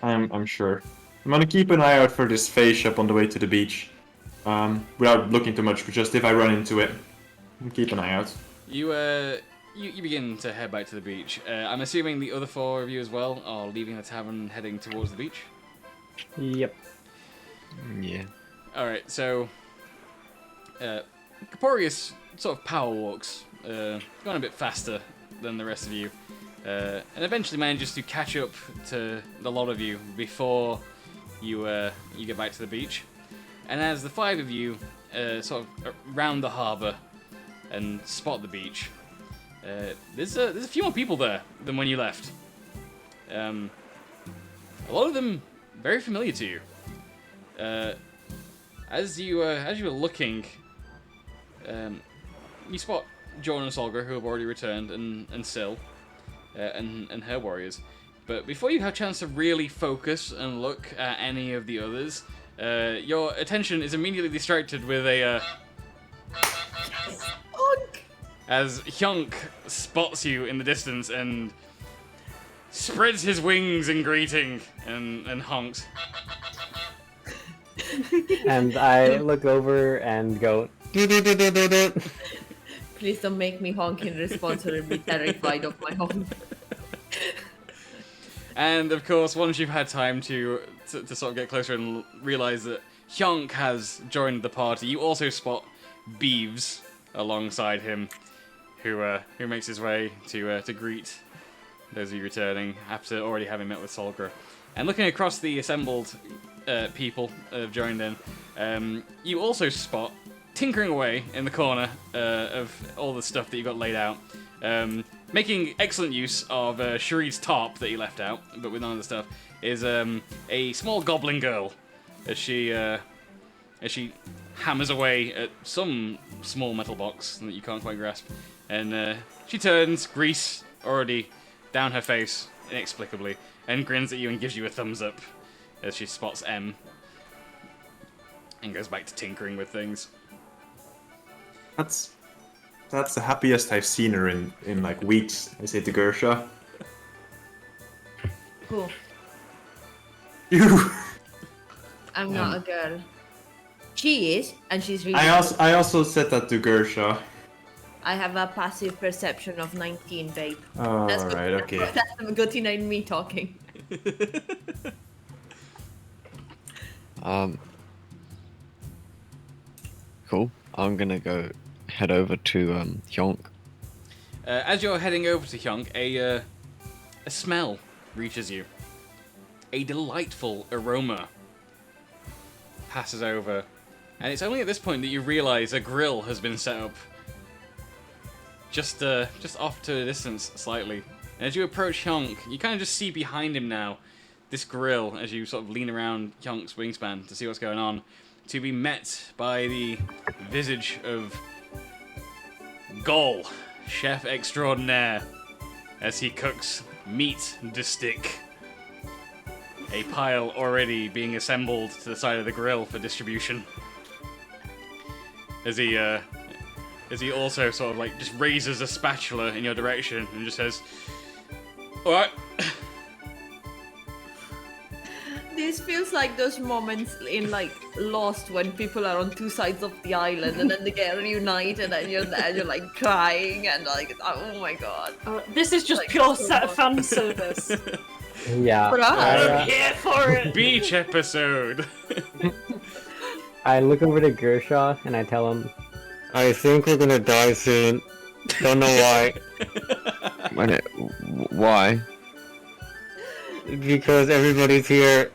I'm sure. I'm gonna keep an eye out for this face up on the way to the beach. Without looking too much, but just if I run into it, keep an eye out. You begin to head back to the beach. I'm assuming the other 4 of you as well are leaving the tavern, heading towards the beach. Yep. Yeah. Alright, so Caporius sort of power walks, going a bit faster than the rest of you, and eventually manages to catch up to the lot of you before you get back to the beach. And as the 5 of you sort of round the harbour and spot the beach, there's a few more people there than when you left. A lot of them very familiar to you. As you were looking, you spot Jordan and Solgra, who have already returned, and Syl, and her warriors. But before you have a chance to really focus and look at any of the others, your attention is immediately distracted with a as Hyunk spots you in the distance and spreads his wings in greeting and honks. And I look over and go. Please don't make me honk in response or I'll be terrified of my honk. And of course, once you've had time to sort of get closer and realize that Hyunk has joined the party, you also spot Beeves alongside him, who makes his way to greet those of you returning after already having met with Solgra. And looking across the assembled people that have joined in, you also spot tinkering away in the corner of all the stuff that you got laid out, making excellent use of Shreed's top that he left out, but with none of the stuff, is a small goblin girl as she hammers away at some small metal box that you can't quite grasp, and she turns, grease already down her face inexplicably, and grins at you and gives you a thumbs up as she spots M and goes back to tinkering with things. That's the happiest I've seen her in like weeks, I say to Gersha. Cool. You. I'm not a girl. She is, and she's really. I also said that to Gersha. I have a passive perception of 19, babe. Oh, That's right, okay. That's the Gotina and me talking. Cool. I'm gonna go head over to Hyunk. As you're heading over to Hyunk, a smell reaches you. A delightful aroma passes over, and it's only at this point that you realize a grill has been set up just off to a distance slightly. And as you approach Hyunk, you kind of just see behind him now this grill as you sort of lean around Hyonk's wingspan to see what's going on, to be met by the visage of Gol, chef extraordinaire, as he cooks meat de stick. A pile already being assembled to the side of the grill for distribution. As he also sort of like just raises a spatula in your direction and just says, "Alright." This feels like those moments in like Lost when people are on two sides of the island and then they get reunited and you're there, you're like crying and like, oh my god. This is just Like, pure so set much. fan service. Yeah. I'm here for it. Beach episode. I look over to Gershaw and I tell him, I think we're gonna die soon. Don't know why. Why? Because everybody's here.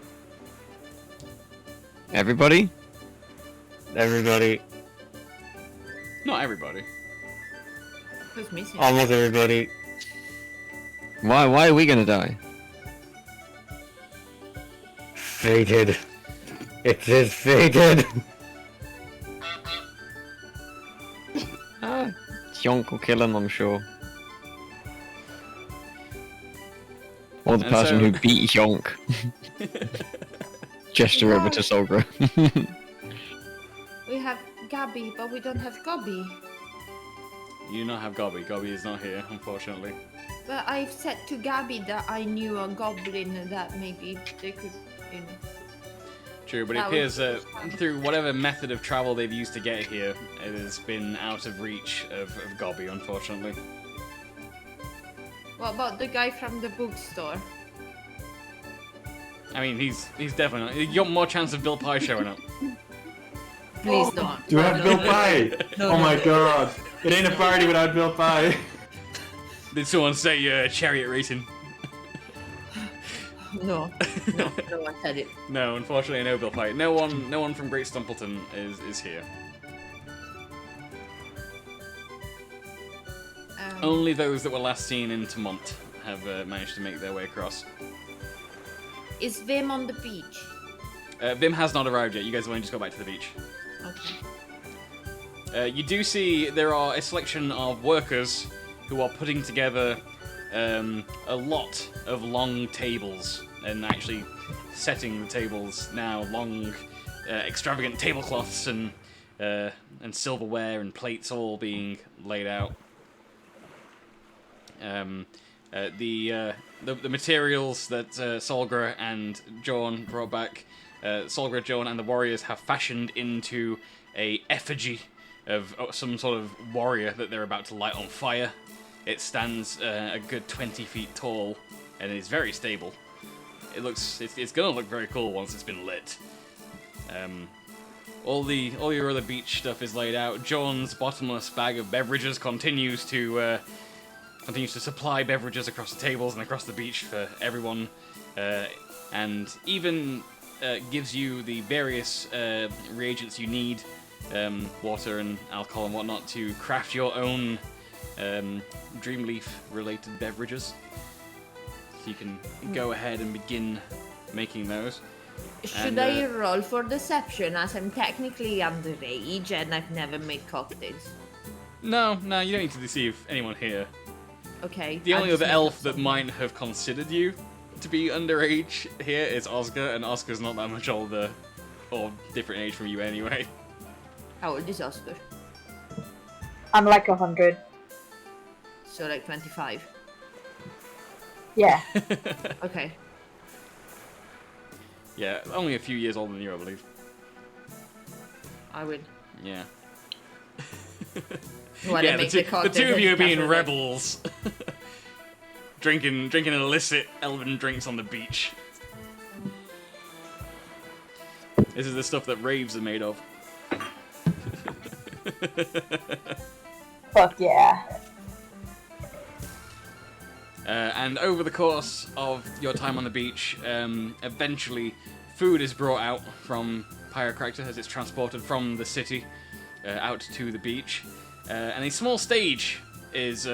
Everybody? Everybody. Not everybody. Who's missing? Almost everybody. Why are we gonna die? fated. It is fated. Yonk will kill him, I'm sure. Or the And person so- who beat Yonk. Gesture over to Solgra. We have Gabby, but we don't have Gobby. You do not have Gobby. Gobby is not here, unfortunately. But I've said to Gabby that I knew a goblin that maybe they could, you know. True, but it That appears was- that through whatever method of travel they've used to get here, it has been out of reach of Gobby, unfortunately. What about the guy from the bookstore? I mean, he's definitely... You got more chance of Bill Pye showing up. Please don't. Do I have Bill Pye? No, Oh my no. god. It ain't a party without Bill Pye. Did someone say chariot racing? No, no one said it. No, unfortunately, no Bill Pye. No one from Great Stumpleton is here. Only those that were last seen in Tomont have managed to make their way across. Is Vim on the beach? Vim has not arrived yet. You guys want to just go back to the beach. Okay. You do see there are a selection of workers who are putting together a lot of long tables and actually setting the tables now. Long, extravagant tablecloths and silverware and plates all being laid out. The materials that Solgra and Jorn brought back, Solgra, Jorn, and the warriors have fashioned into a effigy of some sort of warrior that they're about to light on fire. It stands a good 20 feet tall and is very stable. It's gonna look very cool once it's been lit. All your other beach stuff is laid out. Jorn's bottomless bag of beverages continues to supply beverages across the tables and across the beach for everyone, and even gives you the various reagents you need, water and alcohol and whatnot, to craft your own Dreamleaf-related beverages. So you can go ahead and begin making those. Should I roll for deception, as I'm technically underage and I've never made cocktails? No, you don't need to deceive anyone here. Okay. The I'll only just other make elf up that some- might have considered you to be underage here is Oscar, and Oscar's not that much older or different age from you anyway. How old is Oscar? I'm like 100. So like 25. Yeah. Okay. Yeah, only a few years older than you, I believe. I will. Yeah. While I Yeah, make the the cocktails, two of I you are just being have to, like- rebels. drinking illicit elven drinks on the beach. This is the stuff that raves are made of. Fuck yeah. And over the course of your time on the beach, eventually food is brought out from Pyrocractor as it's transported from the city out to the beach. And a small stage is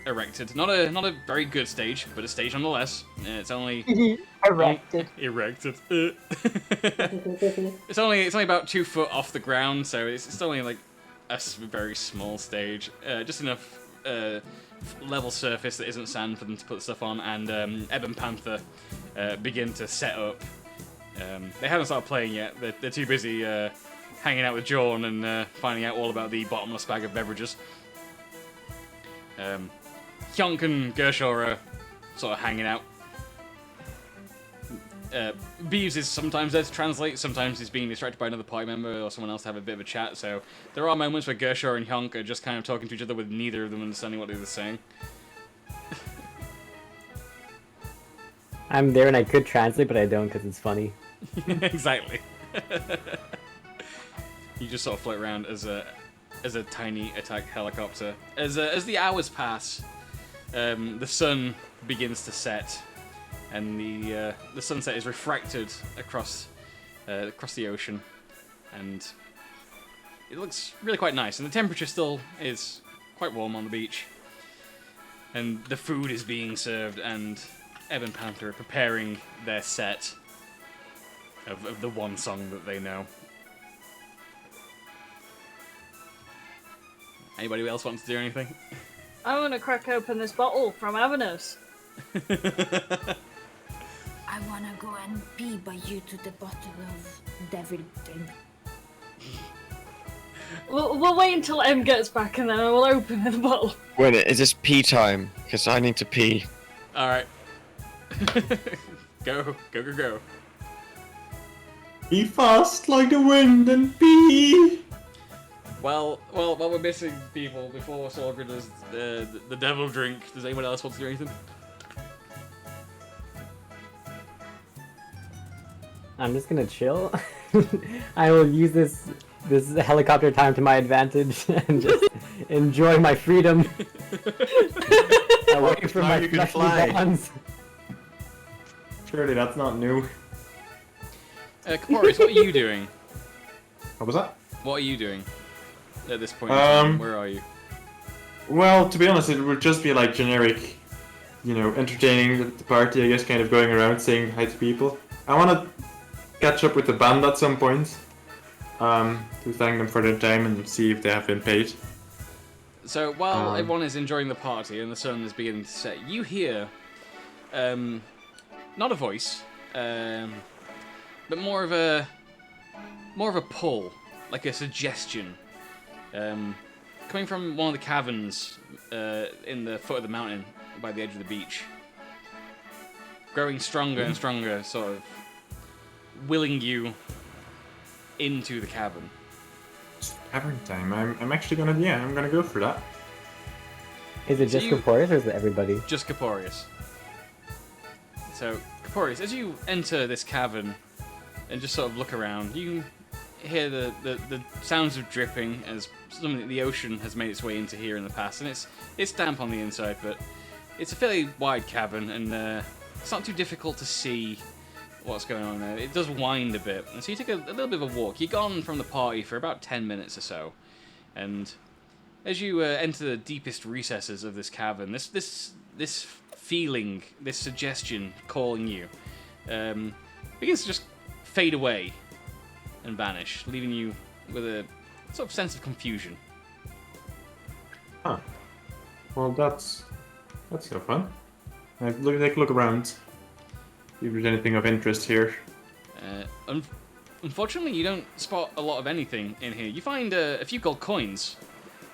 erected. Not a very good stage, but a stage nonetheless. It's only Erected. erected. It's only about 2 foot off the ground, so it's only like a very small stage. Just enough level surface that isn't sand for them to put stuff on, and Ebon Panther begin to set up. They haven't started playing yet. They're too busy hanging out with Jorn and finding out all about the bottomless bag of beverages. Hyonk and Gershaw are sort of hanging out. Beeves is sometimes there to translate, sometimes he's being distracted by another party member or someone else to have a bit of a chat, so there are moments where Gershaw and Hyonk are just kind of talking to each other with neither of them understanding what the other's saying. I'm there and I could translate, but I don't because it's funny. Exactly. You just sort of float around as a tiny attack helicopter. As the hours pass, the sun begins to set, and the sunset is refracted across the ocean, and it looks really quite nice. And the temperature still is quite warm on the beach, and the food is being served, and Ebon Panther are preparing their set. of the one song that they know. Anybody else want to do anything? I want to crack open this bottle from Avanos. I wanna go and pee by you to the bottle of devil drink. We'll wait until M gets back and then I will open the bottle. Wait, is this pee time? Because I need to pee. Alright. Go. Be fast like the wind and be. Well, while we're missing people, before Sorgren does the devil drink, does anyone else want to do anything? I'm just gonna chill. I will use this helicopter time to my advantage and just enjoy my freedom away from Now my you can fleshly fly. bonds. Surely that's not new. Kaporis, what are you doing? What was that? What are you doing at this point in time? Where are you? Well, to be honest, it would just be like generic, entertaining the party, I guess, kind of going around saying hi to people. I want to catch up with the band at some point, to thank them for their time and see if they have been paid. So while everyone is enjoying the party and the sun is beginning to set, you hear, not a voice, but more of a pull, like a suggestion, coming from one of the caverns in the foot of the mountain by the edge of the beach, growing stronger and stronger, sort of willing you into the cavern. Cavern time. I'm actually I'm gonna go for that. Is it just Caporius or is it everybody? Just Caporius. So, Caporius, as you enter this cavern and just sort of look around, you hear the sounds of dripping as something that the ocean has made its way into here in the past, and it's damp on the inside, but it's a fairly wide cavern, and it's not too difficult to see what's going on there. It does wind a bit, and so you take a little bit of a walk. You're gone from the party for about 10 minutes or so, and as you enter the deepest recesses of this cavern, this feeling, this suggestion calling you, begins to just fade away and vanish, leaving you with a sort of sense of confusion. Huh. Well, that's no fun. Take a look around. See if there's anything of interest here. Unfortunately, you don't spot a lot of anything in here. You find a few gold coins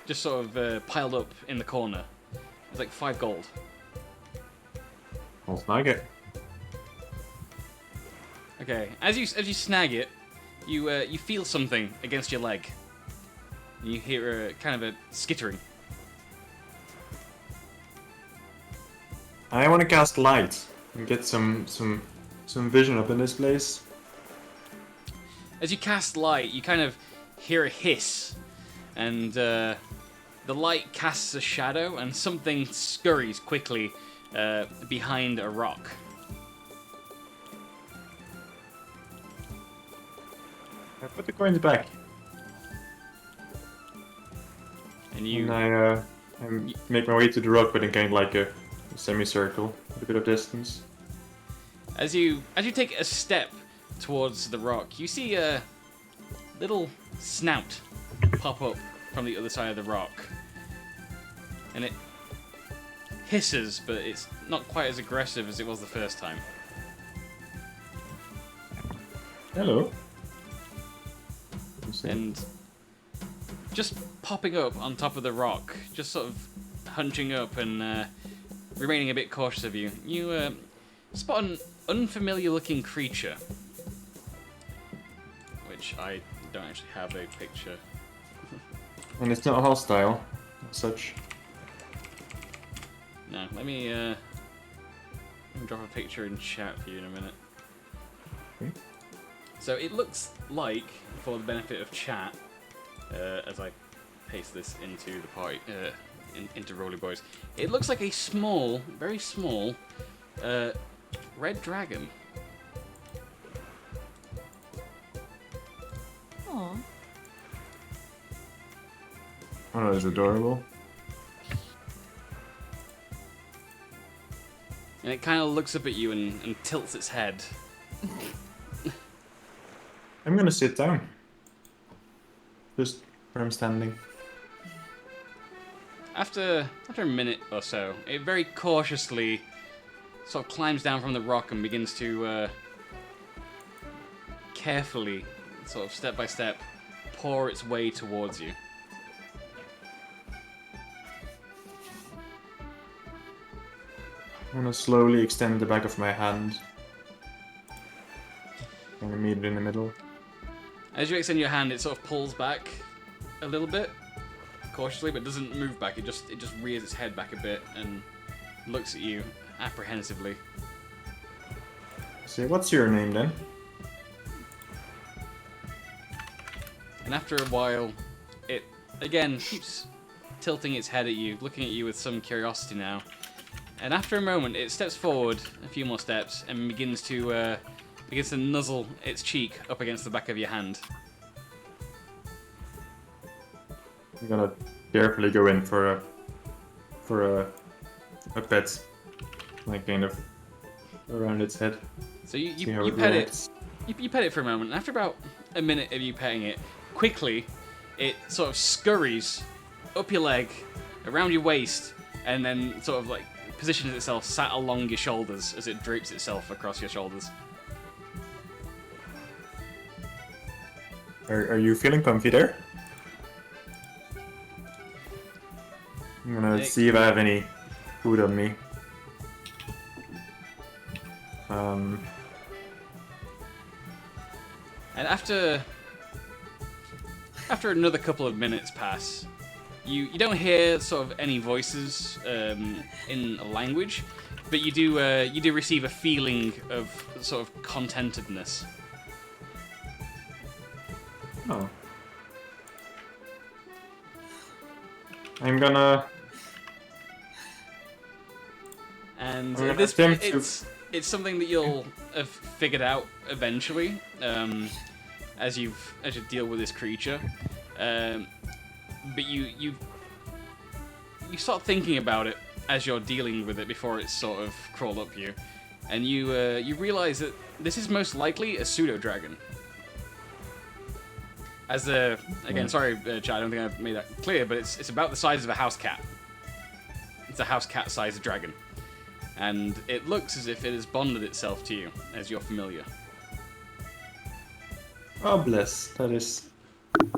just sort of piled up in the corner. It's like 5 gold. I'll snag it. Okay, as you snag it, you feel something against your leg. And you hear a kind of a skittering. I want to cast light and get some vision up in this place. As you cast light, you kind of hear a hiss, and the light casts a shadow, and something scurries quickly behind a rock. I put the coins back. And I make my way to the rock, but in kind of like a semicircle, with a bit of distance. As you take a step towards the rock, you see a little snout pop up from the other side of the rock. And it hisses, but it's not quite as aggressive as it was the first time. Hello. And just popping up on top of the rock, just sort of hunching up and remaining a bit cautious of you, you spot an unfamiliar-looking creature, which I don't actually have a picture. And it's not hostile, as such. No, let me drop a picture in chat for you in a minute. Okay. So it looks like, for the benefit of chat, as I paste this into the party, into Rolly Boys, it looks like a small, very small, red dragon. Aww. Oh, that's adorable. And it kind of looks up at you and tilts its head. I'm gonna sit down. Just where I'm standing. After a minute or so, it very cautiously sort of climbs down from the rock and begins to carefully, sort of step by step, pour its way towards you. I'm gonna slowly extend the back of my hand. I'm gonna meet it in the middle. As you extend your hand, it sort of pulls back a little bit, cautiously, but doesn't move back. It just rears its head back a bit and looks at you apprehensively. So what's your name then? And after a while, it again keeps tilting its head at you, looking at you with some curiosity now. And after a moment, it steps forward a few more steps and begins to nuzzle its cheek up against the back of your hand. I'm gonna carefully go in for a pet, like kind of around its head. So you pet it. You pet it for a moment, and after about a minute of you petting it, quickly it sort of scurries up your leg, around your waist, and then sort of like positions itself sat along your shoulders as it drapes itself across your shoulders. Are you feeling comfy there? I'm gonna see if I have any food on me. And after another couple of minutes pass, you don't hear sort of any voices in a language, but you do receive a feeling of sort of contentedness. Oh. I'm gonna. And I'm gonna this attempt it's something that you'll have figured out eventually, as you deal with this creature. But you start thinking about it as you're dealing with it before it's sort of crawled up you, and you realize that this is most likely a pseudo dragon. As again, sorry, Chad, I don't think I've made that clear, but it's about the size of a house cat. It's a house cat-sized dragon, and it looks as if it has bonded itself to you, as you're familiar. Oh bless, that is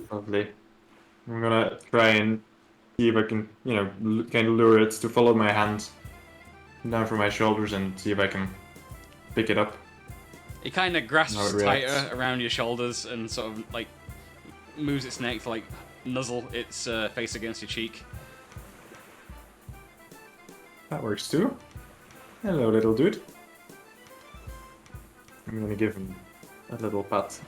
lovely. I'm gonna try and see if I can, kind of lure it to follow my hand down from my shoulders and see if I can pick it up. It kind of grasps How it reacts. tighter around your shoulders and sort of like moves its neck to like nuzzle its face against your cheek. That works too. Hello, little dude. I'm gonna give him a little pat.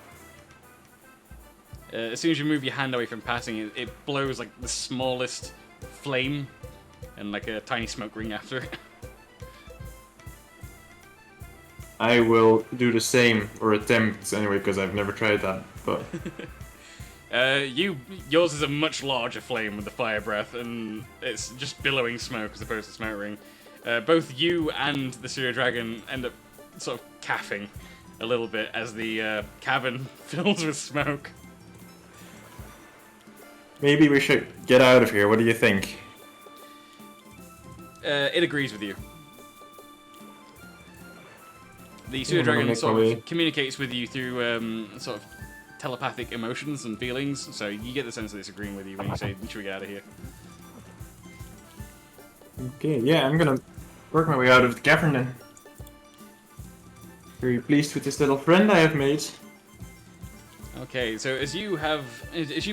As soon as you move your hand away from patting it, it blows like the smallest flame and like a tiny smoke ring after it. I will do the same, or attempt anyway, because I've never tried that, but... Yours is a much larger flame with the fire breath, and it's just billowing smoke as opposed to smoke ring. Both you and the pseudo dragon end up sort of coughing a little bit as the cavern fills with smoke. Maybe we should get out of here, what do you think? It agrees with you. The pseudo dragon sort of communicates with you through sort of telepathic emotions and feelings, so you get the sense that it's agreeing with you when you say, should we get out of here? Okay, yeah, I'm gonna work my way out of the cavern then. Very pleased with this little friend I have made. Okay, so as you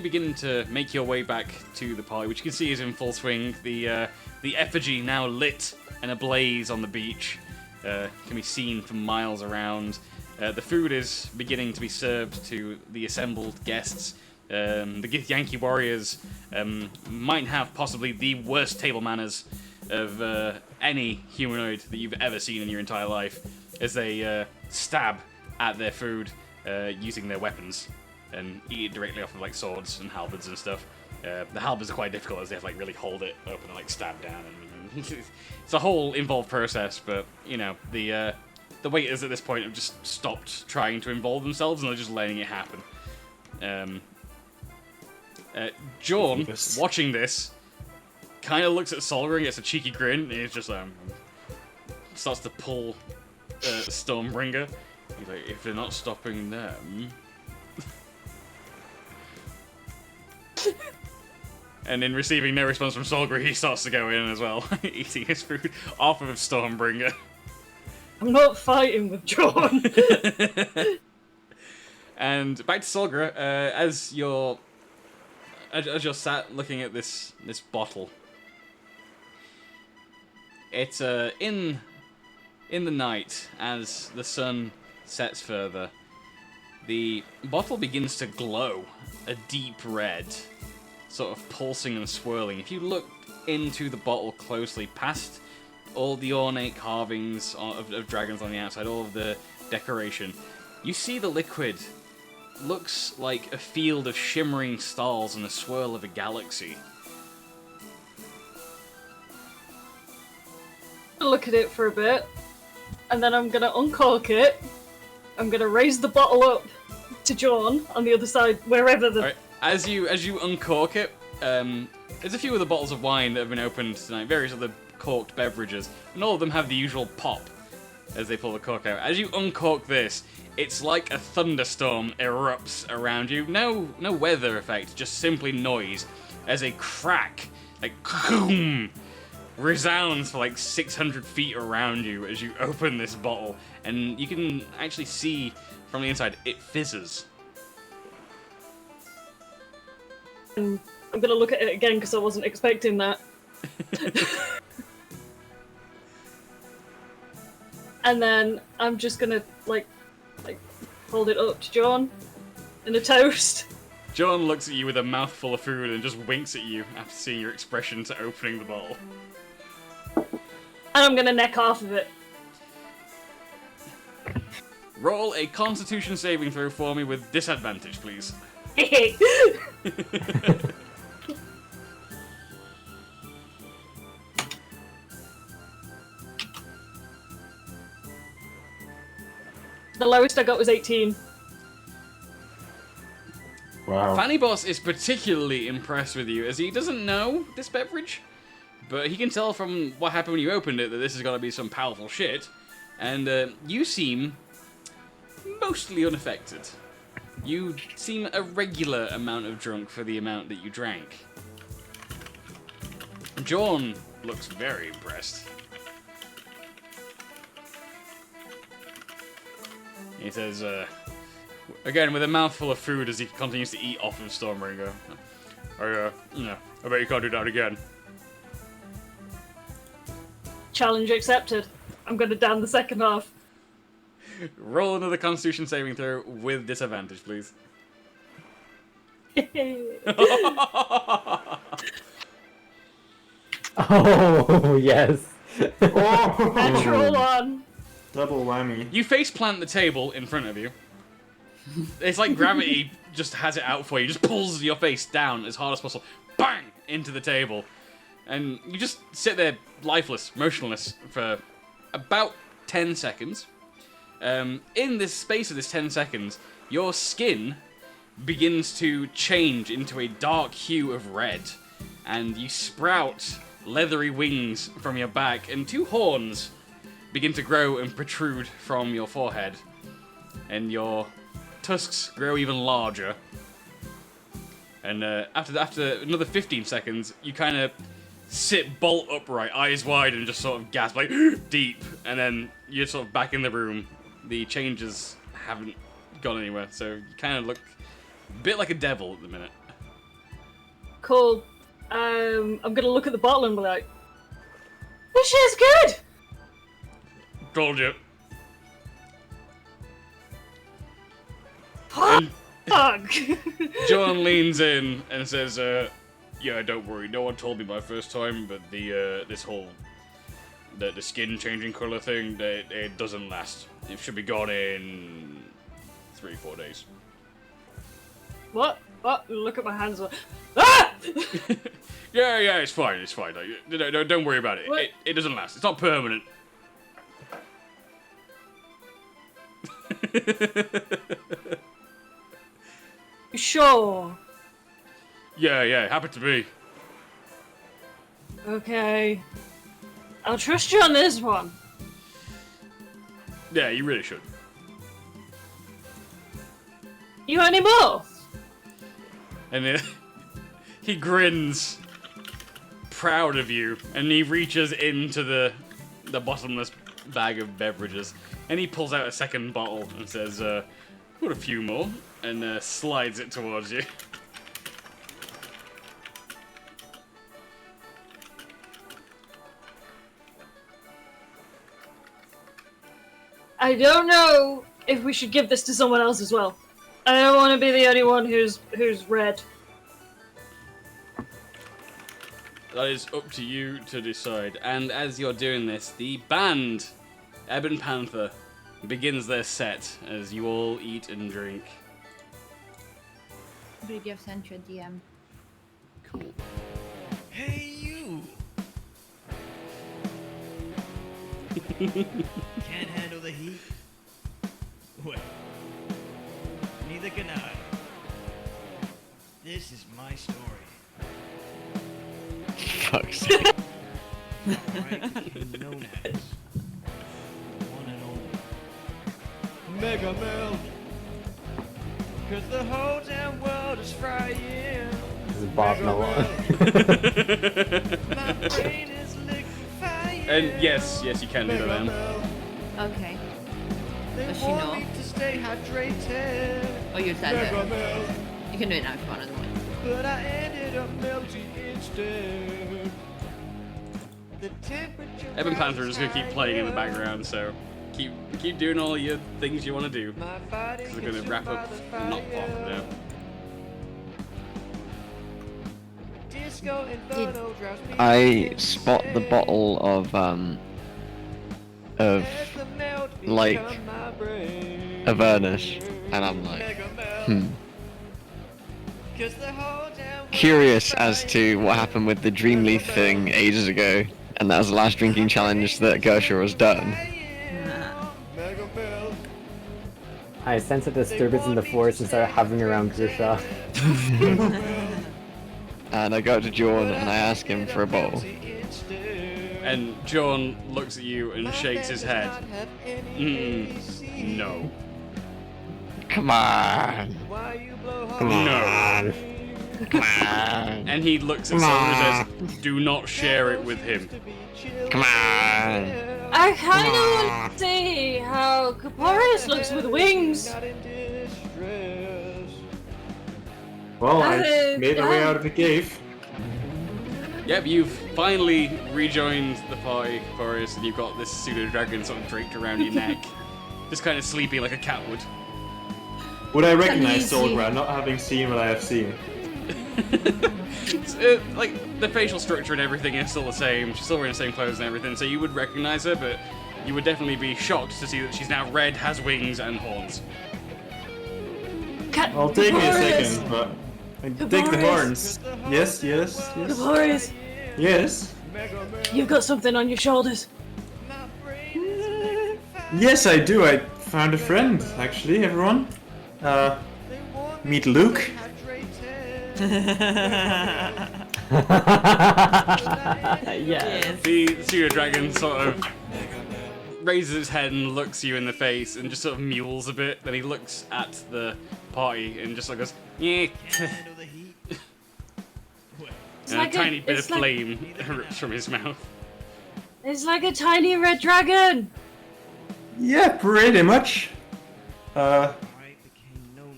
begin to make your way back to the party, which you can see is in full swing, the effigy now lit and ablaze on the beach can be seen for miles around. The food is beginning to be served to the assembled guests. The Yankee warriors might have possibly the worst table manners of any humanoid that you've ever seen in your entire life, as they stab at their food using their weapons and eat it directly off of like swords and halberds and stuff. The halberds are quite difficult as they have to like really hold it open and like stab down, and it's a whole involved process. But you know the the waiters at this point have just stopped trying to involve themselves and they're just letting it happen. John, watching this, kind of looks at Solgar and gets a cheeky grin, and he's just starts to pull Stormbringer. He's like, if they're not stopping them. And in receiving no response from Solgar, he starts to go in as well, eating his food off of Stormbringer. I'm not fighting with John. And back to Solgar, as you're sat looking at this bottle, it's in the night as the sun sets further, the bottle begins to glow a deep red, sort of pulsing and swirling. If you look into the bottle closely, past all the ornate carvings of dragons on the outside, all of the decoration, you see the liquid looks like a field of shimmering stars and a swirl of a galaxy. I'll look at it for a bit, and then I'm gonna uncork it. I'm gonna raise the bottle up to John on the other side, wherever the... Right. As you uncork it, there's a few other bottles of wine that have been opened tonight, various other corked beverages, and all of them have the usual pop as they pull the cork out. As you uncork this, it's like a thunderstorm erupts around you. No weather effect, just simply noise, as a crack, like boom, resounds for like 600 feet around you as you open this bottle, and you can actually see from the inside it fizzes. I'm gonna look at it again because I wasn't expecting that. And then I'm just gonna like hold it up to John in a toast. John looks at you with a mouthful of food and just winks at you after seeing your expression to opening the bottle. And I'm gonna neck half of it. Roll a Constitution saving throw for me with disadvantage, please. The lowest I got was 18. Wow. Fanny Boss is particularly impressed with you as he doesn't know this beverage, but he can tell from what happened when you opened it that this has got to be some powerful shit, and you seem mostly unaffected. You seem a regular amount of drunk for the amount that you drank. John looks very impressed. He says, again, with a mouthful of food as he continues to eat off of Stormbringer, I bet you can't do that again. Challenge accepted. I'm gonna down the second half. Roll another Constitution saving throw with disadvantage, please. Oh, yes. Oh. Natural one. Double whammy. You face plant the table in front of you. It's like gravity just has it out for you. Just pulls your face down as hard as possible. Bang! Into the table. And you just sit there lifeless, motionless for about 10 seconds. In this space of this 10 seconds, your skin begins to change into a dark hue of red. And you sprout leathery wings from your back, and 2 horns begin to grow and protrude from your forehead. And your tusks grow even larger. And after another 15 seconds, you kind of sit bolt upright, eyes wide, and just sort of gasp like deep. And then you're sort of back in the room. The changes haven't gone anywhere, so you kind of look a bit like a devil at the minute. Cool. I'm gonna look at the bottle and be like, this shit's good! Told you. Fuck! John leans in and says, yeah, don't worry, no one told me my first time, but this whole the skin changing colour thing, it doesn't last. It should be gone in 3-4 days. What? Look at my hands. Ah! Yeah, it's fine. Like, don't worry about it. It doesn't last. It's not permanent. You sure? Yeah, happy to be. Okay. I'll trust you on this one. Yeah, you really should. You got any more? And he grins, proud of you, and he reaches into the bottomless bag of beverages, and he pulls out a second bottle and says, "Put a few more," and slides it towards you. I don't know if we should give this to someone else as well. I don't want to be the only one who's red. That is up to you to decide. And as you're doing this, the band, Ebon Panther, begins their set as you all eat and drink. Brady of Central DM. Cool. Hey, you! Can't handle the heat? Well, neither can I. This is my story. Fuck's sake. Right, known as one and only Mega Milk. Cause the whole damn world is frying. This is Bob Nolan. My brain is liquefying. And yes, you can do that then. Okay. They Does she want know? me to stay hydrated. Oh, you said Mega it. Milk. You can do it now if you want to do it. But I ended up melting instead. The temperature Ebon Panther is gonna keep playing in the background, so keep doing all your things you want to do. Because we're gonna wrap up not off now. I spot the bottle of like Avernus, and I'm like, curious as to what happened with the Dreamleaf thing ages ago, and that was the last drinking challenge that Gersha has done. I sense a disturbance in the forest and start hovering around Grisha. And I go to Jorn and I ask him for a bottle. And John looks at you and shakes his head. No. Come on. Come on. Come on. And he looks at someone and says, "Do not share it with him." Come on. I kind of want to see how Caporius looks with wings. Well, I made my way out of the cave. Yep, you've finally rejoined the party, Caporius, and you've got this pseudo-dragon sort of draped around your neck. Just kind of sleepy like a cat would. Would I recognize Solgra, not having seen what I have seen? Like, the facial structure and everything is still the same. She's still wearing the same clothes and everything, so you would recognize her, but you would definitely be shocked to see that she's now red, has wings, and horns. I'll take me a second, but I take the horns. Yes. Caporius, Yes. you've got something on your shoulders. Yes, I do. I found a friend, actually, everyone. Meet Luke. Yes. The pseudo-dragon sort of raises his head and looks you in the face and just sort of mules a bit. Then he looks at the party and just like goes, "Yeah." And like a tiny bit of it's like- flame erupts from his mouth. It's like a tiny red dragon. Yeah, pretty much.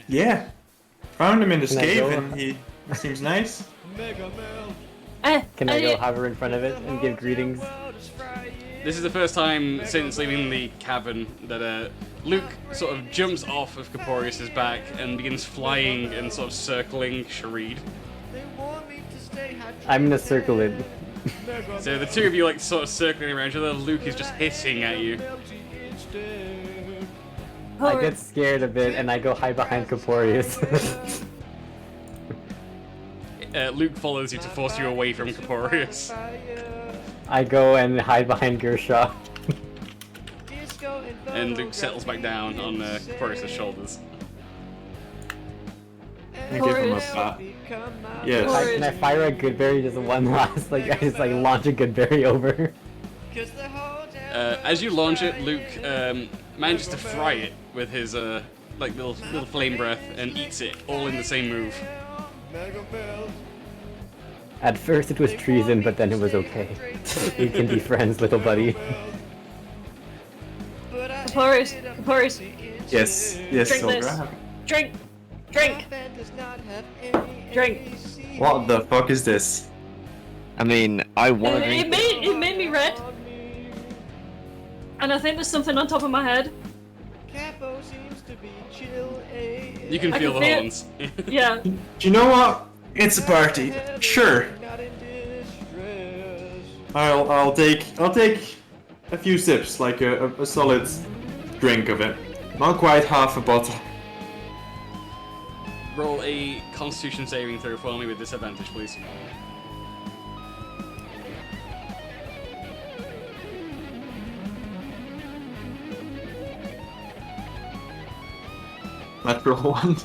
Yeah. Found him in this Can I cave go? and he seems nice. Can I go hover in front of it and give greetings? This is the first time since leaving the cavern that Luke sort of jumps off of Caporius's back and begins flying and sort of circling Sharid. I'm gonna circle it. So the two of you like sort of circling around each other. Luke is just hissing at you. I get scared a bit and I go hide behind Caporius. Luke follows you to force you away from I go and hide behind Gersha. And Luke settles back down on Corus's shoulders. I give him a pat. Yes. Can I fire a good berry just one last? Like I just like launch a good berry over. As you launch it, Luke manages to fry it with his like little flame breath and eats it all in the same move. At first it was treason, but then it was okay. We can be friends, little buddy. Boris. Yes. Drink this. Solgra. Drink. What the fuck is this? I mean, I want to drink. It made me red. And I think there's something on top of my head. You can I feel can the feel- horns. Yeah. Do you know what? It's a party. Sure. I'll take a few sips, like a solid drink of it. Not quite half a bottle. Roll a Constitution saving throw for me with disadvantage, please. Natural one.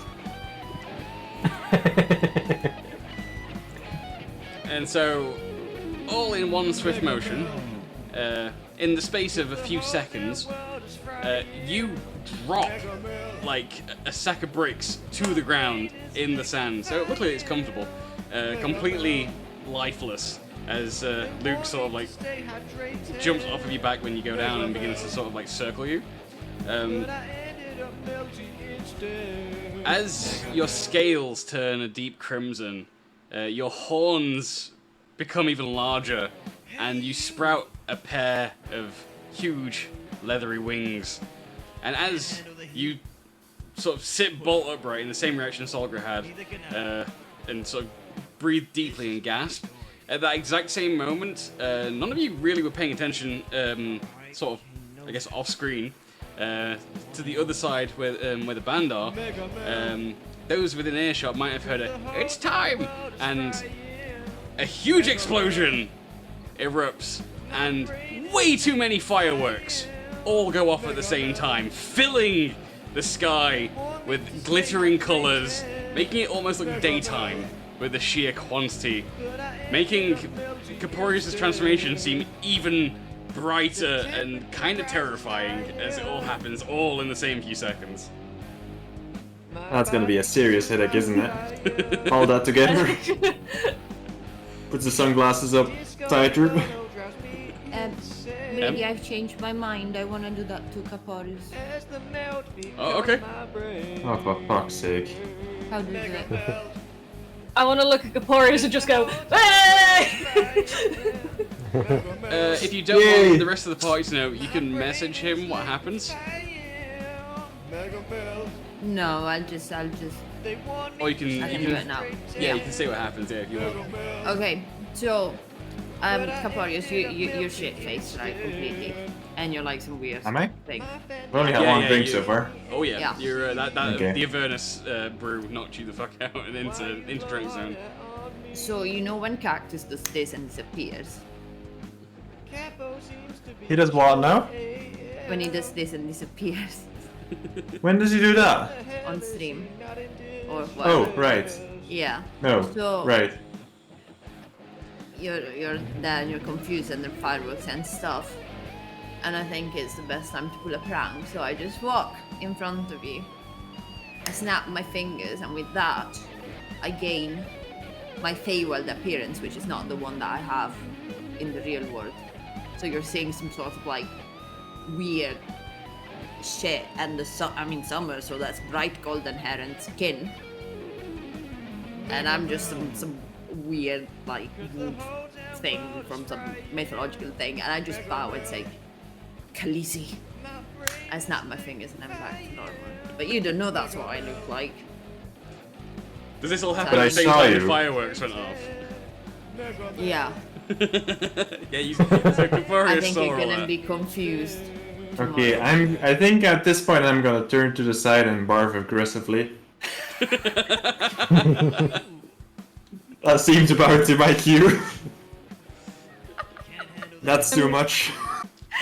And so, all in one swift motion, in the space of a few seconds, you drop like a sack of bricks to the ground in the sand. So luckily it's comfortable, completely lifeless, as Luke sort of like jumps off of your back when you go down and begins to sort of like circle you. As your scales turn a deep crimson, your horns become even larger, and you sprout a pair of huge leathery wings. And as you sort of sit bolt upright in the same reaction Solgra had, and sort of breathe deeply and gasp, at that exact same moment, none of you really were paying attention, sort of, I guess, off screen, to the other side where the band are. Those within earshot might have heard "It's time!" and a huge explosion erupts, and way too many fireworks all go off at the same time, filling the sky with glittering colors, making it almost like daytime with the sheer quantity, making Caporius' transformation seem even brighter and kind of terrifying as it all happens all in the same few seconds. That's gonna be a serious headache, isn't it? All that together. Puts the sunglasses up tighter. Maybe I've changed my mind. I want to do that to Caporius. Oh, okay. Oh, for fuck's sake. How do you do it? I want to look at Caporius and just go, hey! If you don't want the rest of the party to know, you can message him what happens. No, I'll just. Or you can. I can do it now. Yeah, you can say what happens. Yeah, if you want. Okay, so, Caporius, you're shit faced, right? Completely, and you're like some weird Am I? thing. I've only had one drink so far. Oh yeah, Yeah. you're Okay. the Avernus brew knocked you the fuck out and into drink zone. So you know when Cactus does this and disappears? He does what now? When he does this and disappears When does he do that? on stream, or what? Oh, right. Yeah. No, So right. you're there and you're confused and there are fireworks and stuff, and I think it's the best time to pull a prank. So I just walk in front of you, I snap my fingers, and with that, I gain my Feywild appearance, which is not the one that I have in the real world. So you're seeing some sort of like weird shit, and summer, so that's bright golden hair and skin, and I'm just some weird like wood thing from some mythological thing, and I just bow and say, Khaleesi. I snap my fingers and I'm back to normal. But you don't know that's what I look like. Does this all happen But at I the same saw time you. the fireworks went off? Yeah. Yeah, you. So Caporius I think saw you're all gonna that. be confused. Okay, I think at this point I'm gonna turn to the side and barf aggressively. That seems about to my cue. That's too much.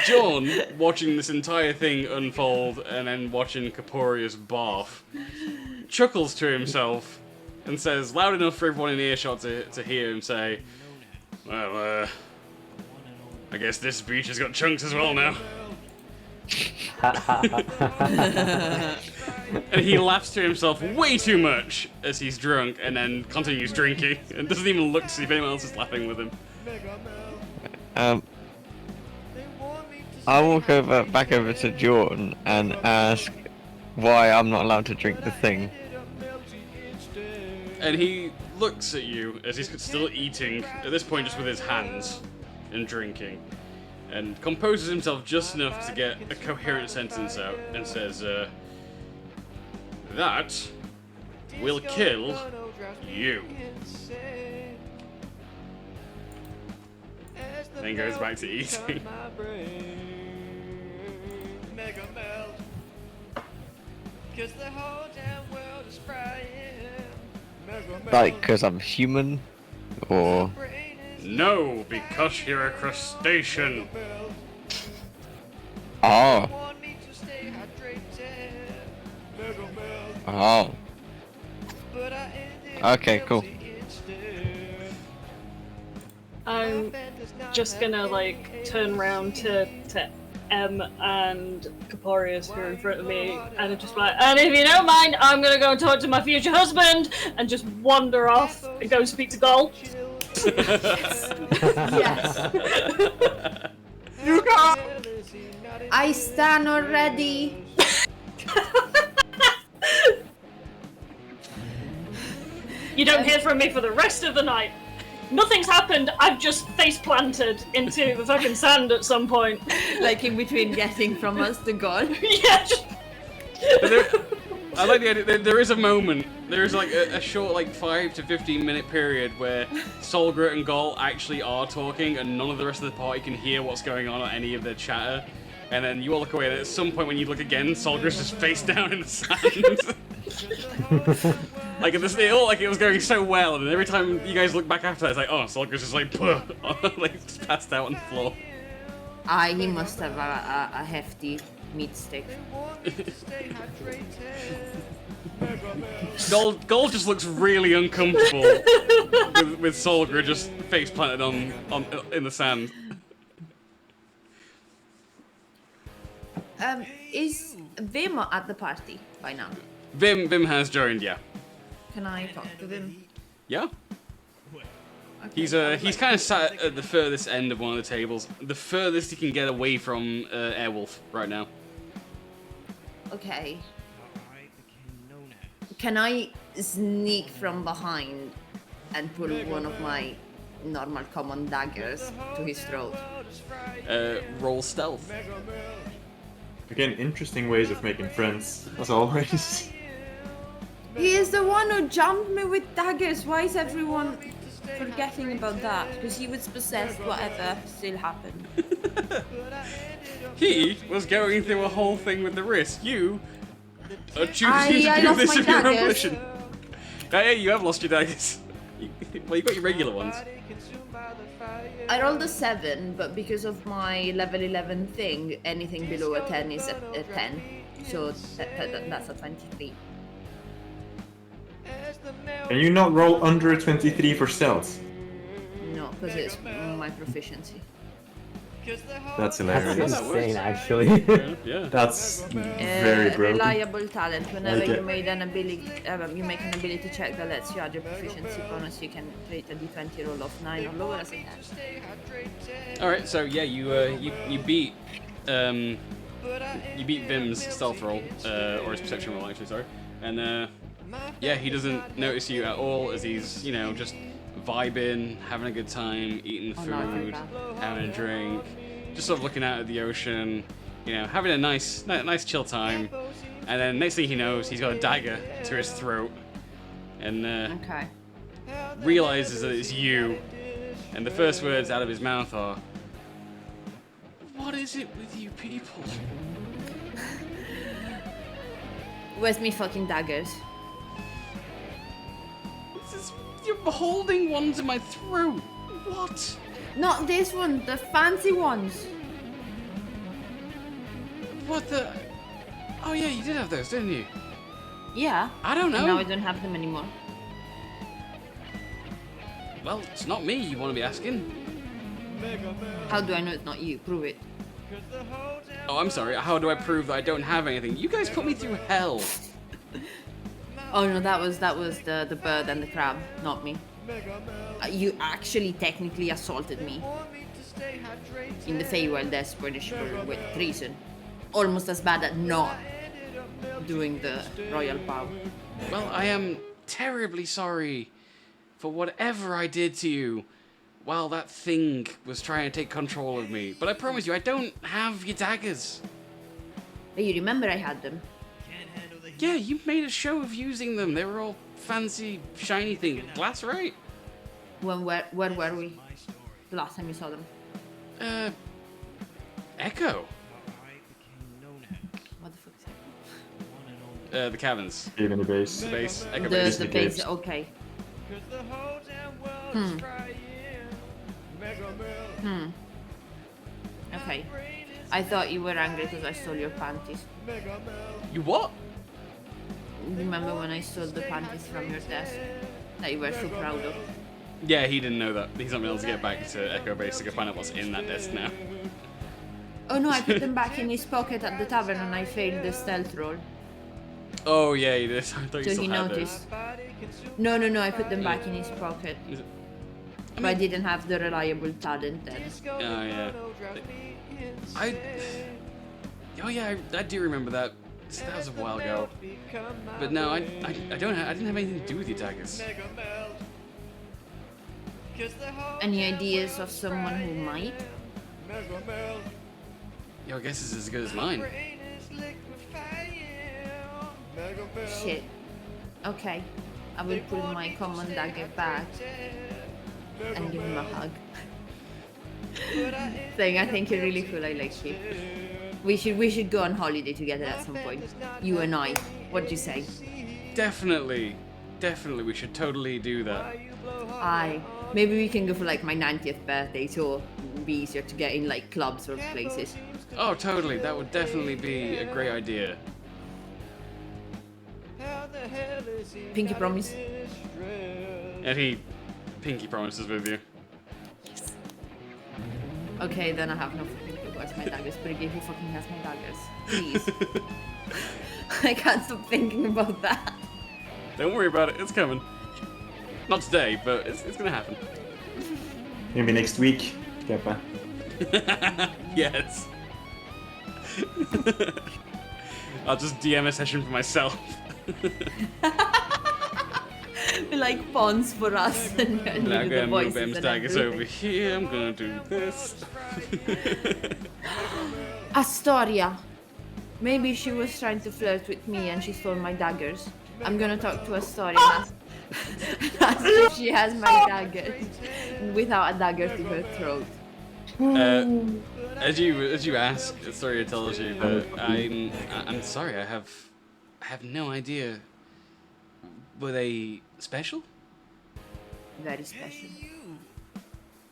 John, watching this entire thing unfold and then watching Caporius barf, chuckles to himself and says, loud enough for everyone in earshot to hear him say, well, I guess this beach has got chunks as well now. And he laughs to himself way too much as he's drunk and then continues drinking and doesn't even look to see if anyone else is laughing with him. I'll walk back over to Jordan and ask why I'm not allowed to drink the thing. And he looks at you as he's still eating, at this point just with his hands, and drinking, and composes himself just enough to get a coherent sentence out, and says, that will kill you. Then goes back to eating. Like, because I'm human? Or... No, because you're a crustacean. Oh. Oh. Okay, cool. I'm just gonna like turn around to M and Caporius who are in front of me and I'm just like, and if you don't mind, I'm gonna go and talk to my future husband and just wander off and go speak to Gol. Yes. You got. I stand already. You don't hear from me for the rest of the night. Nothing's happened. I've just face planted into the fucking sand at some point. Like in between getting from us to God. Yeah. I like the idea. There is a moment. There is like a short, like 5 to 15 minute period where Solgrit and Gol actually are talking, and none of the rest of the party can hear what's going on or any of their chatter. And then you all look away, and at some point when you look again, Solgrit's just face down in the sand. Like it all like it was going so well, and every time you guys look back after that, it's like, oh, Solgrit's just like, like just passed out on the floor. He must have a hefty meat stick. Gold just looks really uncomfortable with Solgrit just face planted on in the sand. Is Vim at the party by now? Vim has joined, yeah. Can I talk to Vim? Yeah. He's kind of sat at the furthest end of one of the tables, the furthest he can get away from Airwolf right now. Okay. Can I sneak from behind and pull one of my normal common daggers to his throat? Roll stealth. Again, interesting ways of making friends, as always. He is the one who jumped me with daggers. Why is everyone forgetting about that? Because he was possessed, whatever still happened. He was going through a whole thing with the wrist. You are choosing to do this of your own volition. Yeah, you have lost your daggers. Well, you got your regular ones. I rolled a 7, but because of my level 11 thing, anything below a 10 is a 10. So that's a 23. Can you not roll under a 23 for stealth? No, because it's my proficiency. That's hilarious. That's insane, actually. Yeah. That's very broken. Reliable talent. Whenever Okay. you make an ability check that lets you add your proficiency bonus, you can create a d20 roll of 9 or lower as a 10. All right, so yeah, you beat Vim's stealth roll or his perception roll actually, sorry, and yeah, he doesn't notice you at all as he's just vibing, having a good time, eating food, having a drink, just sort of looking out at the ocean, having a nice chill time. And then next thing he knows, he's got a dagger to his throat, and Okay. realizes that it's you. And the first words out of his mouth are, "What is it with you people?" Where's me fucking daggers? You're holding one to my throat. What? Not this one, the fancy ones. What the? Oh yeah, you did have those, didn't you? Yeah. I don't know. Now I don't have them anymore. Well, it's not me you want to be asking. How do I know it's not you? Prove it. Oh, I'm sorry. How do I prove that I don't have anything? You guys put me through hell. Oh no, that was the bird and the crab, not me. You actually technically assaulted me in the Feywild as punishable with treason. Almost as bad as not doing the royal vow. Well, I am terribly sorry for whatever I did to you while that thing was trying to take control of me. But I promise you, I don't have your daggers. But you remember I had them. Yeah, you made a show of using them. They were all fancy, shiny things. Glass, right? Where were we? The last time you saw them? Echo. What the fuck is that? The caverns. Even the base. The base. Echo The base. base, okay. Okay. I thought you were angry because I stole your panties. You what? Remember when I stole the panties from your desk? That you were so proud of. Yeah, he didn't know that. He's not been able to get back to Echo Base to go find out what's in that desk now. Oh no, I put them back in his pocket at the tavern and I failed the stealth roll. Oh yeah, he did. I thought you So still he had noticed. No, I put them back in his pocket. But I didn't have the reliable talent then. Oh yeah. Oh yeah, I do remember that. That was a while ago. But no, I didn't have anything to do with your daggers. Any ideas of someone who might? Your guess is as good as mine. Shit. Okay. I will pull my common dagger back and give him a hug. Saying, I think you're really cool, I like you. We should go on holiday together at some point. You and I. What do you say? Definitely. Definitely, we should totally do that. Aye. Maybe we can go for like my 90th birthday, so it'll be easier to get in like clubs or places. Oh, totally. That would definitely be a great idea. Pinky promise. And he pinky promises with you. Okay, then I have no fucking clue where's my daggers. Briggy, who fucking has my daggers? Please. I can't stop thinking about that. Don't worry about it. It's coming. Not today, but it's gonna happen. Maybe next week, Keppa. Yes. I'll just DM a session for myself. Like pawns for us and I'm you do the gonna move voices M's and daggers everything. over here. I'm gonna do this. Astoria. Maybe she was trying to flirt with me and she stole my daggers. I'm gonna talk to Astoria and ask if she has my daggers without a dagger to her throat. As you ask, Astoria tells you that I'm sorry. I have no idea. Were they special? Very special.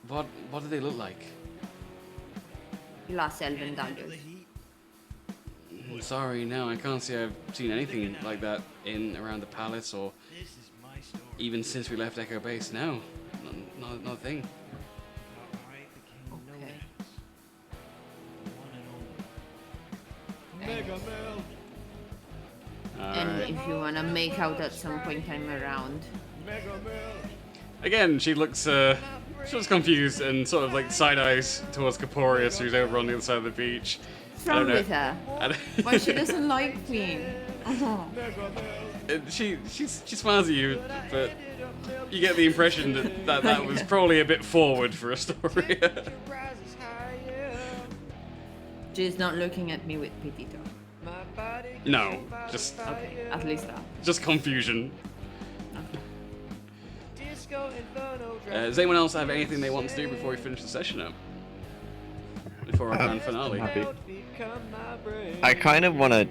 What do they look like? Last elven daggers. I'm sorry, no, I can't say I've seen anything like that around the palace or even since we left Echo Base. No, not a thing. And if you wanna make out at some point I'm around. Again, she looks confused and sort of like side eyes towards Caporius, who's over on the other side of the beach. What's wrong with her? Why she doesn't like me? She smiles at you, but you get the impression that was probably a bit forward for Astoria. She's not looking at me with pity though. No, just okay, at least that. Just confusion. Does anyone else have anything they want to do before we finish the session up? Before our grand finale. I kind of want to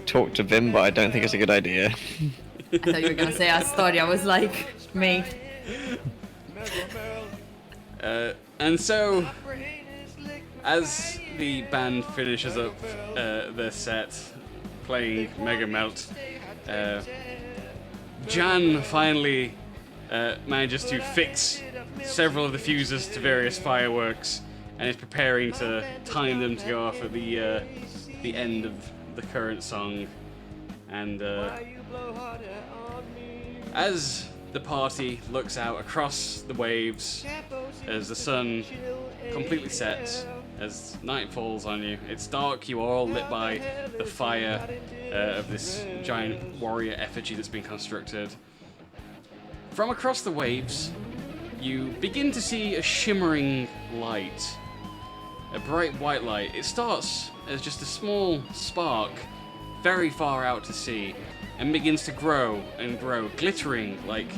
talk to Vim, but I don't think it's a good idea. I thought you were gonna say Astoria. I was like, mate. And so, As the band finishes up their set playing Mega Melt, Jan finally manages to fix several of the fuses to various fireworks and is preparing to time them to go off at the end of the current song. And as the party looks out across the waves, as the sun completely sets, as night falls on you, it's dark, you are all lit by the fire of this giant warrior effigy that's been constructed. From across the waves, you begin to see a shimmering light, a bright white light. It starts as just a small spark very far out to sea and begins to grow and grow, glittering like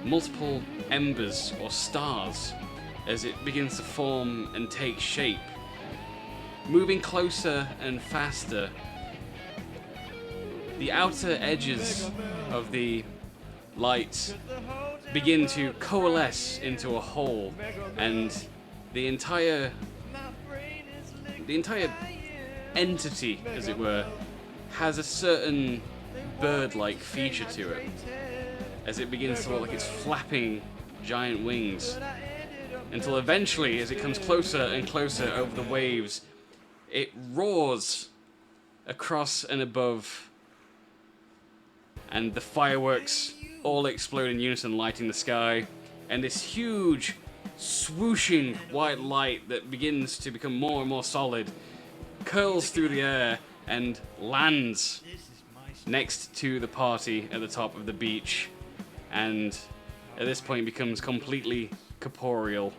multiple embers or stars as it begins to form and take shape. Moving closer and faster, the outer edges of the light begin to coalesce into a whole, and the entire entity, as it were, has a certain bird-like feature to it, as it begins to look like it's flapping giant wings, until eventually, as it comes closer and closer over the waves, it roars across and above, and the fireworks all explode in unison, lighting the sky, and this huge, swooshing white light that begins to become more and more solid curls through the air and lands next to the party at the top of the beach, and at this point becomes completely corporeal,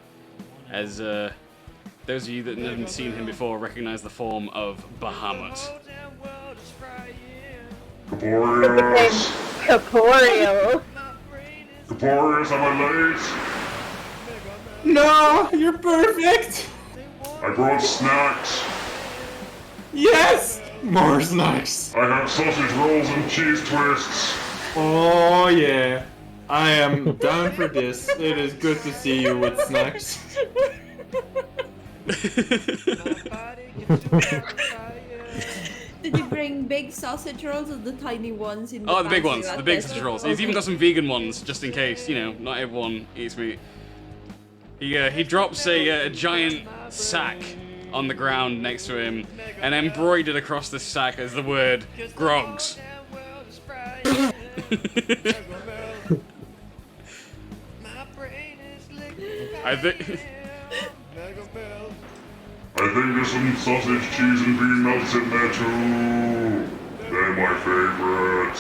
as those of you that haven't seen him before recognize the form of Bahamut. Corporeus! Corporeal. Corporeus, am I late? No, you're perfect. I brought snacks. Yes, more snacks. I have sausage rolls and cheese twists. Oh yeah, I am down for this. It is good to see you with snacks. Did you bring big sausage rolls or the tiny ones in the Oh, the big fancy ones, the big lattes? sausage rolls. He's even got some vegan ones, just in case, you know, not everyone eats meat. He drops a giant sack on the ground next to him, and embroidered across the sack is the word Grogs. I think there's some sausage, cheese, and bean melts in there too. They're my favorite.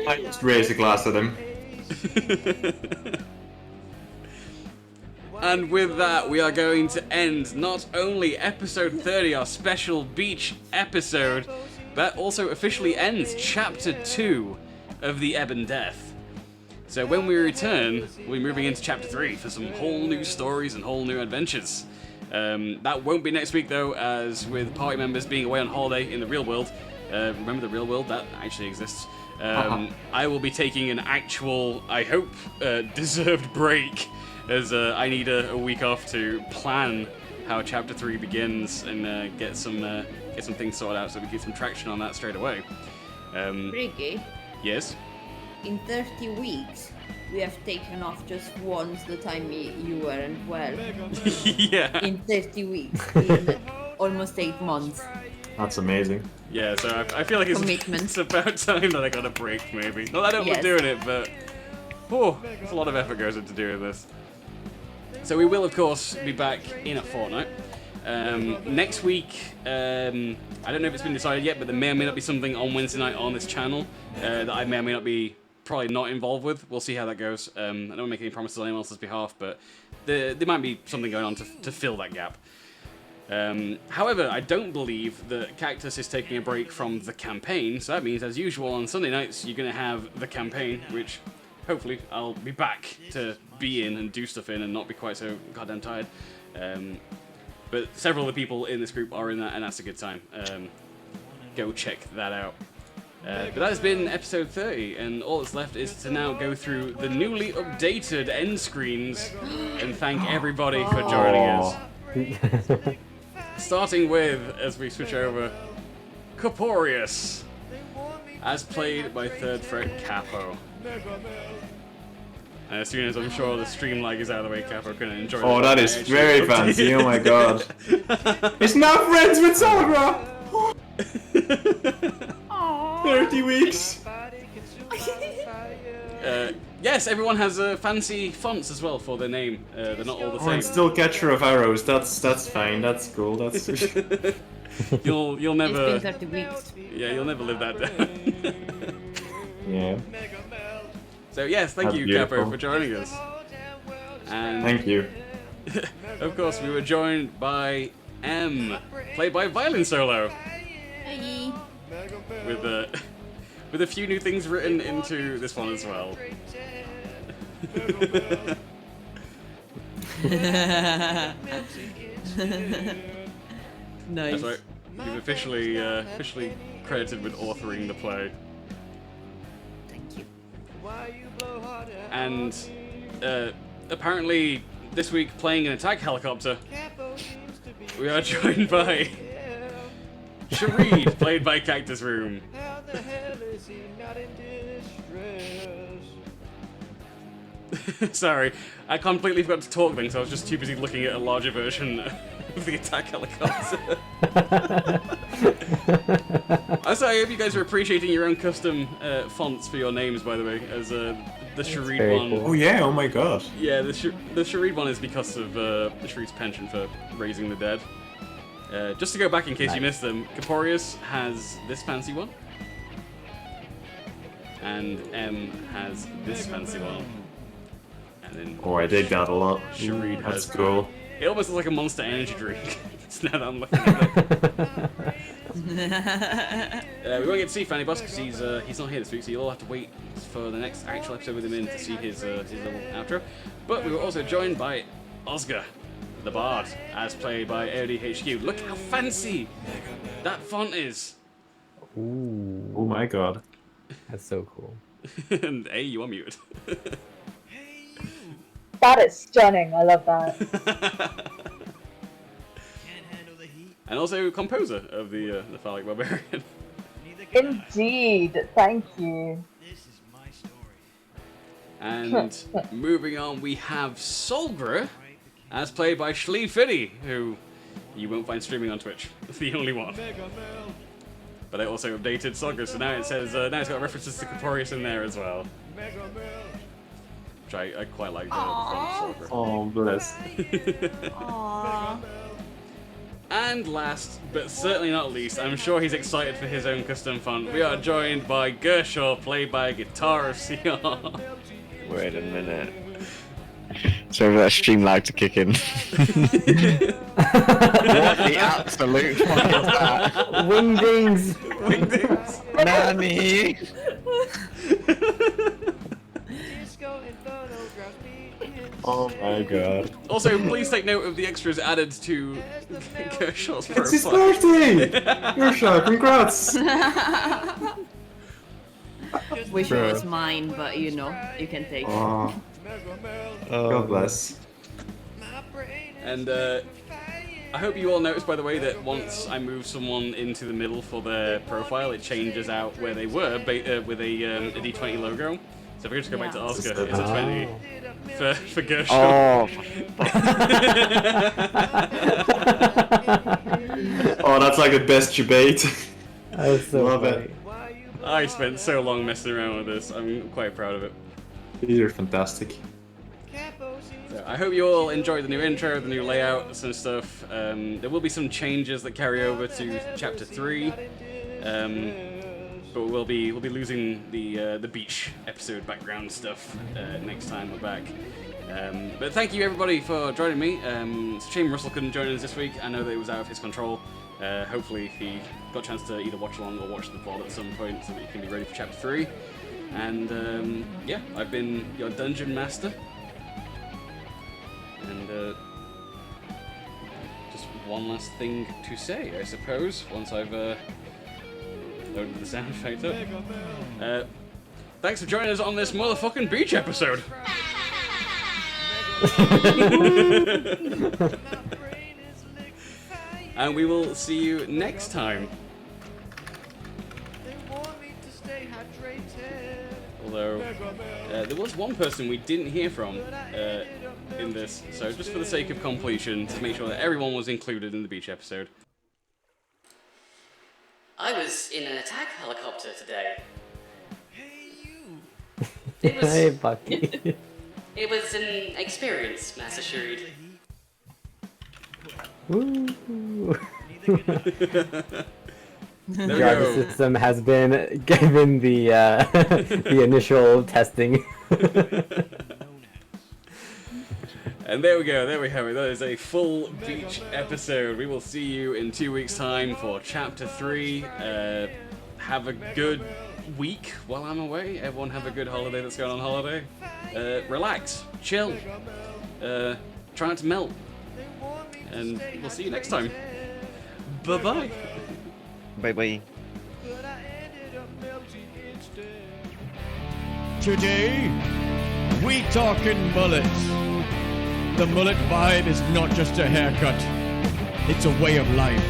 I just raise a glass at him. And with that, we are going to end not only episode 30, our special beach episode, but also officially ends chapter 2 of the Ebon Death. So when we return, we'll be moving into chapter 3 for some whole new stories and whole new adventures. That won't be next week though, as with party members being away on holiday in the real world, remember the real world, that actually exists, I will be taking an actual, I hope, deserved break, as I need a week off to plan how chapter 3 begins and get some things sorted out so we get some traction on that straight away. Ricky, Yes? in 30 weeks, we have taken off just once the time you weren't well. Yeah. In 30 weeks, in almost 8 months. That's amazing. Yeah, so I feel like it's about time that I got a break, maybe. Not that I don't love Yes. doing it, but there's a lot of effort goes into doing this. So we will, of course, be back in a fortnight. Next week, I don't know if it's been decided yet, but there may or may not be something on Wednesday night on this channel that I may or may not be probably not involved with. We'll see how that goes. I don't want to make any promises on anyone else's behalf, but there might be something going on to fill that gap. However, I don't believe that Cactus is taking a break from the campaign, so that means, as usual, on Sunday nights, you're going to have the campaign, which hopefully I'll be back to be in and do stuff in and not be quite so goddamn tired. But several of the people in this group are in that, and that's a good time. Go check that out. But that has been episode 30, and all that's left is to now go through the newly updated end screens and thank everybody for joining us. Starting with, as we switch over, Corporeus, as played by Third Fret Capo. And as soon as I'm sure the stream lag is out of the way, Capo can enjoy. Oh, that is very fancy. Oh my god. It's not friends with Sagra. 30 weeks. Yes, everyone has fancy fonts as well for their name. They're not all the Oh, same. and still Catcher of Arrows. That's fine. That's cool. That's. You'll never. It's been 30 weeks. Yeah, you'll never live that down. Yeah. So yes, thank That's you, beautiful. Capo, for joining us. And Thank you. of course, we were joined by M, played by Violin Solo, Hey. with a few new things written into this one as well. Nice. That's right. You've officially credited with authoring the play. Thank you. And apparently this week playing an attack helicopter, we are joined by Shareed, played by Cactus Room. How the hell is he not in distress? Sorry, I completely forgot to talk then, so I was just too busy looking at a larger version of the attack helicopter. Also, I hope you guys are appreciating your own custom fonts for your names, by the way, as the Shareed very one. cool. Oh yeah. Oh my god. Yeah, the Shareed one is because of the Shareed's penchant for raising the dead. Just to go back in case you missed them, Corporeus has this fancy one, and M has this fancy one, and then Oh, I dig that a lot. Shareed That's has cool. It almost looks like a Monster Energy drink. It's now that I'm looking at it. We won't get to see Fanny Boss because he's not here this week, so you'll all have to wait for the next actual episode with him in to see his little outro. But we were also joined by Oscar, the Bard, as played by AODHQ. Look how fancy that font is! Ooh, Oh my god. that's so cool. And hey, you are muted. That is stunning. I love that. And also composer of the Phallic Barbarian. Indeed. Thank you. And moving on, we have Solgra, as played by Shlee Fiddy, who you won't find streaming on Twitch. It's the only one. But they also updated Solgra, so now it says now it's got references to Corporeus in there as well. Which I quite like the font of Solgra. Oh bless. Aww. And last, but certainly not least, I'm sure he's excited for his own custom font. We are joined by Gershall, played by Guitar of CR. Wait a minute. So for that stream lag to kick in. What the absolute fuck is that? Wingdings! Wingdings! Nani? Oh my god. Also, please take note of the extras added to Gershall's profile. It's his birthday! Gersha, congrats! Wish it was mine, but you know, you can take it. Oh, God bless. And I hope you all noticed, by the way, that once I move someone into the middle for their profile, it changes out where they were with a D20 logo. So if we just go back to Oscar, it's a 20 for Gershall. Oh. Oh, that's like the best debate. That was so Love funny. it. I spent so long messing around with this. I'm quite proud of it. These are fantastic. So I hope you all enjoyed the new intro, the new layouts and stuff. There will be some changes that carry over to Chapter 3. But we'll be losing the beach episode background stuff next time we're back. But thank you everybody for joining me. It's a shame Russell couldn't join us this week. I know that it was out of his control. Hopefully he got a chance to either watch along or watch the VOD at some point so that you can be ready for Chapter 3. And yeah, I've been your Dungeon Master. And just one last thing to say, I suppose, once I've loaded the sound effect up. Thanks for joining us on this motherfucking beach episode. And we will see you next time. Although, there was one person we didn't hear from in this, so just for the sake of completion, to make sure that everyone was included in the beach episode. I was in an attack helicopter today. Hey, Bucky. It was an experience, Mass assured. Woo. There we Jarvis go. system has been given the the initial testing. And there we go, there we have it. That is a full beach episode. We will see you in 2 weeks' time for Chapter 3. Have a good week while I'm away. Everyone have a good holiday that's going on holiday. Relax, chill, try not to melt. And we'll see you next time. Bye-bye. Bye-bye. Today, we talking mullets. The mullet vibe is not just a haircut, it's a way of life.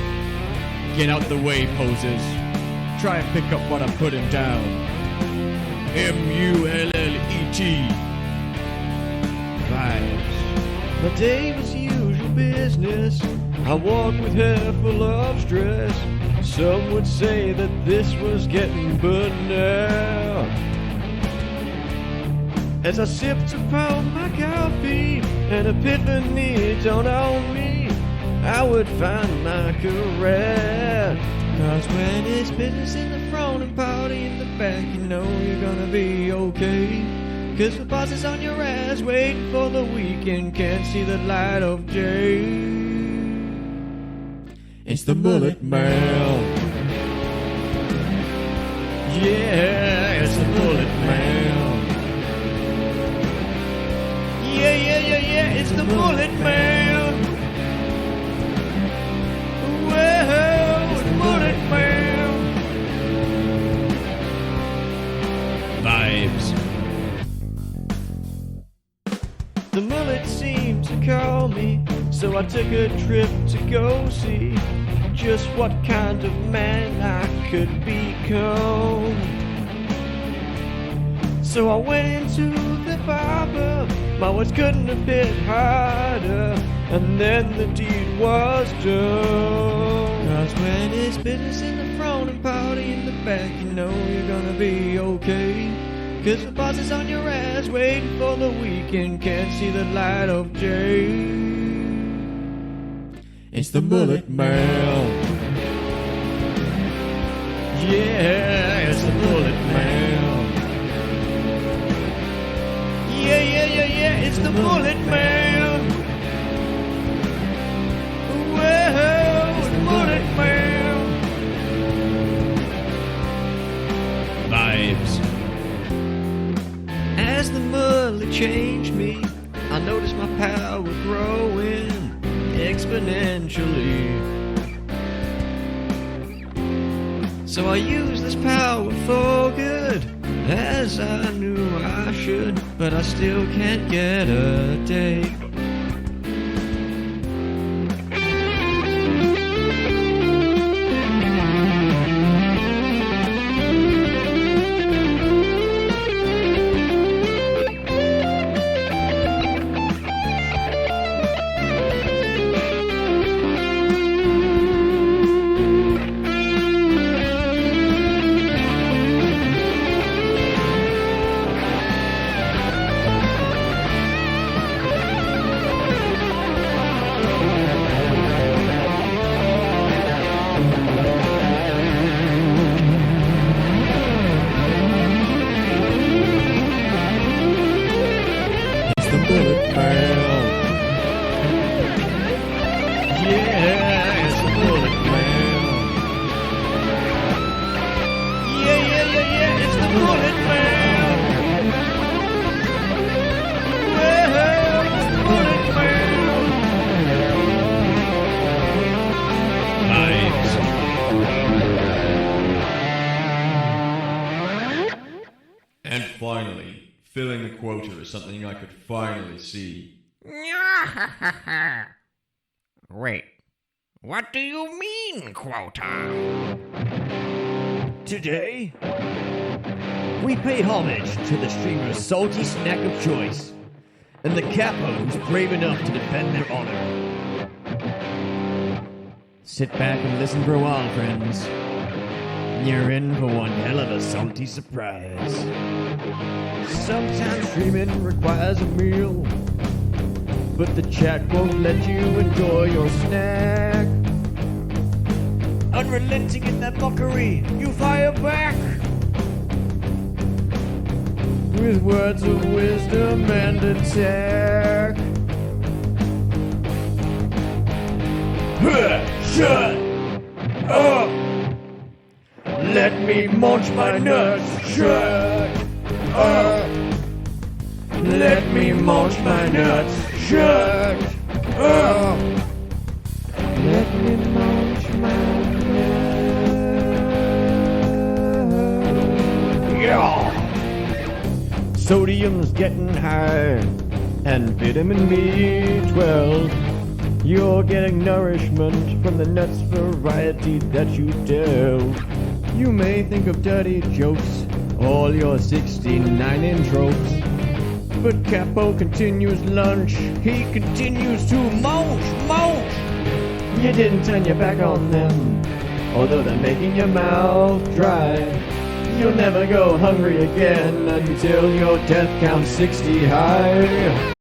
Get out the way, posers. Try and pick up what I'm putting down. M-U-L-L-E-T. Vibes. My day was usual business. I walked with hair full of stress. Some would say that this was getting burned out. As I sipped upon my coffee, an epiphany dawned on me. I would find my career. Cause when it's business in the front and party in the back, you know you're gonna be okay. Cause the boss is on your ass, waiting for the weekend, can't see the light of day. It's the mullet man. Yeah, it's the mullet man. Yeah, it's the mullet man. Whoa, it's the mullet man. Vibes. The mullet seemed to call me, so I took a trip to go see just what kind of man I could become. So I went into the barber, my words couldn't have hit harder, and then the deed was done. Cause when it's business in the front and party in the back, you know you're gonna be okay. Cause the boss is on your ass, waiting for the weekend, can't see the light of day. It's the mullet man. Yeah, it's the mullet man. Yeah, it's the mullet man. Whoa, it's the mullet man. Vibes. As the mullet changed me, I noticed my power growing exponentially. So I used this power for good, as I knew I should, but I still can't get a date. finally, filling the quota is something I could finally see. Wait, what do you mean, quota? Today, we pay homage to the streamer's salty snack of choice, and the capo who's brave enough to defend their honor. Sit back and listen for a while, friends. You're in for one hell of a salty surprise. Sometimes streaming requires a meal, but the chat won't let you enjoy your snack. Unrelenting in that mockery, you fire back with words of wisdom and attack. Shut up! Let me munch my nuts. Shut up! Let me munch my nuts. Shut up! Let me munch my nuts. Yeah! Sodium's getting high, and vitamin B12. You're getting nourishment from the nuts variety that you delve. You may think of dirty jokes, all your 69 tropes. But Capo continues lunch, he continues to munch. You didn't turn your back on them, although they're making your mouth dry. You'll never go hungry again until your death counts 60 high.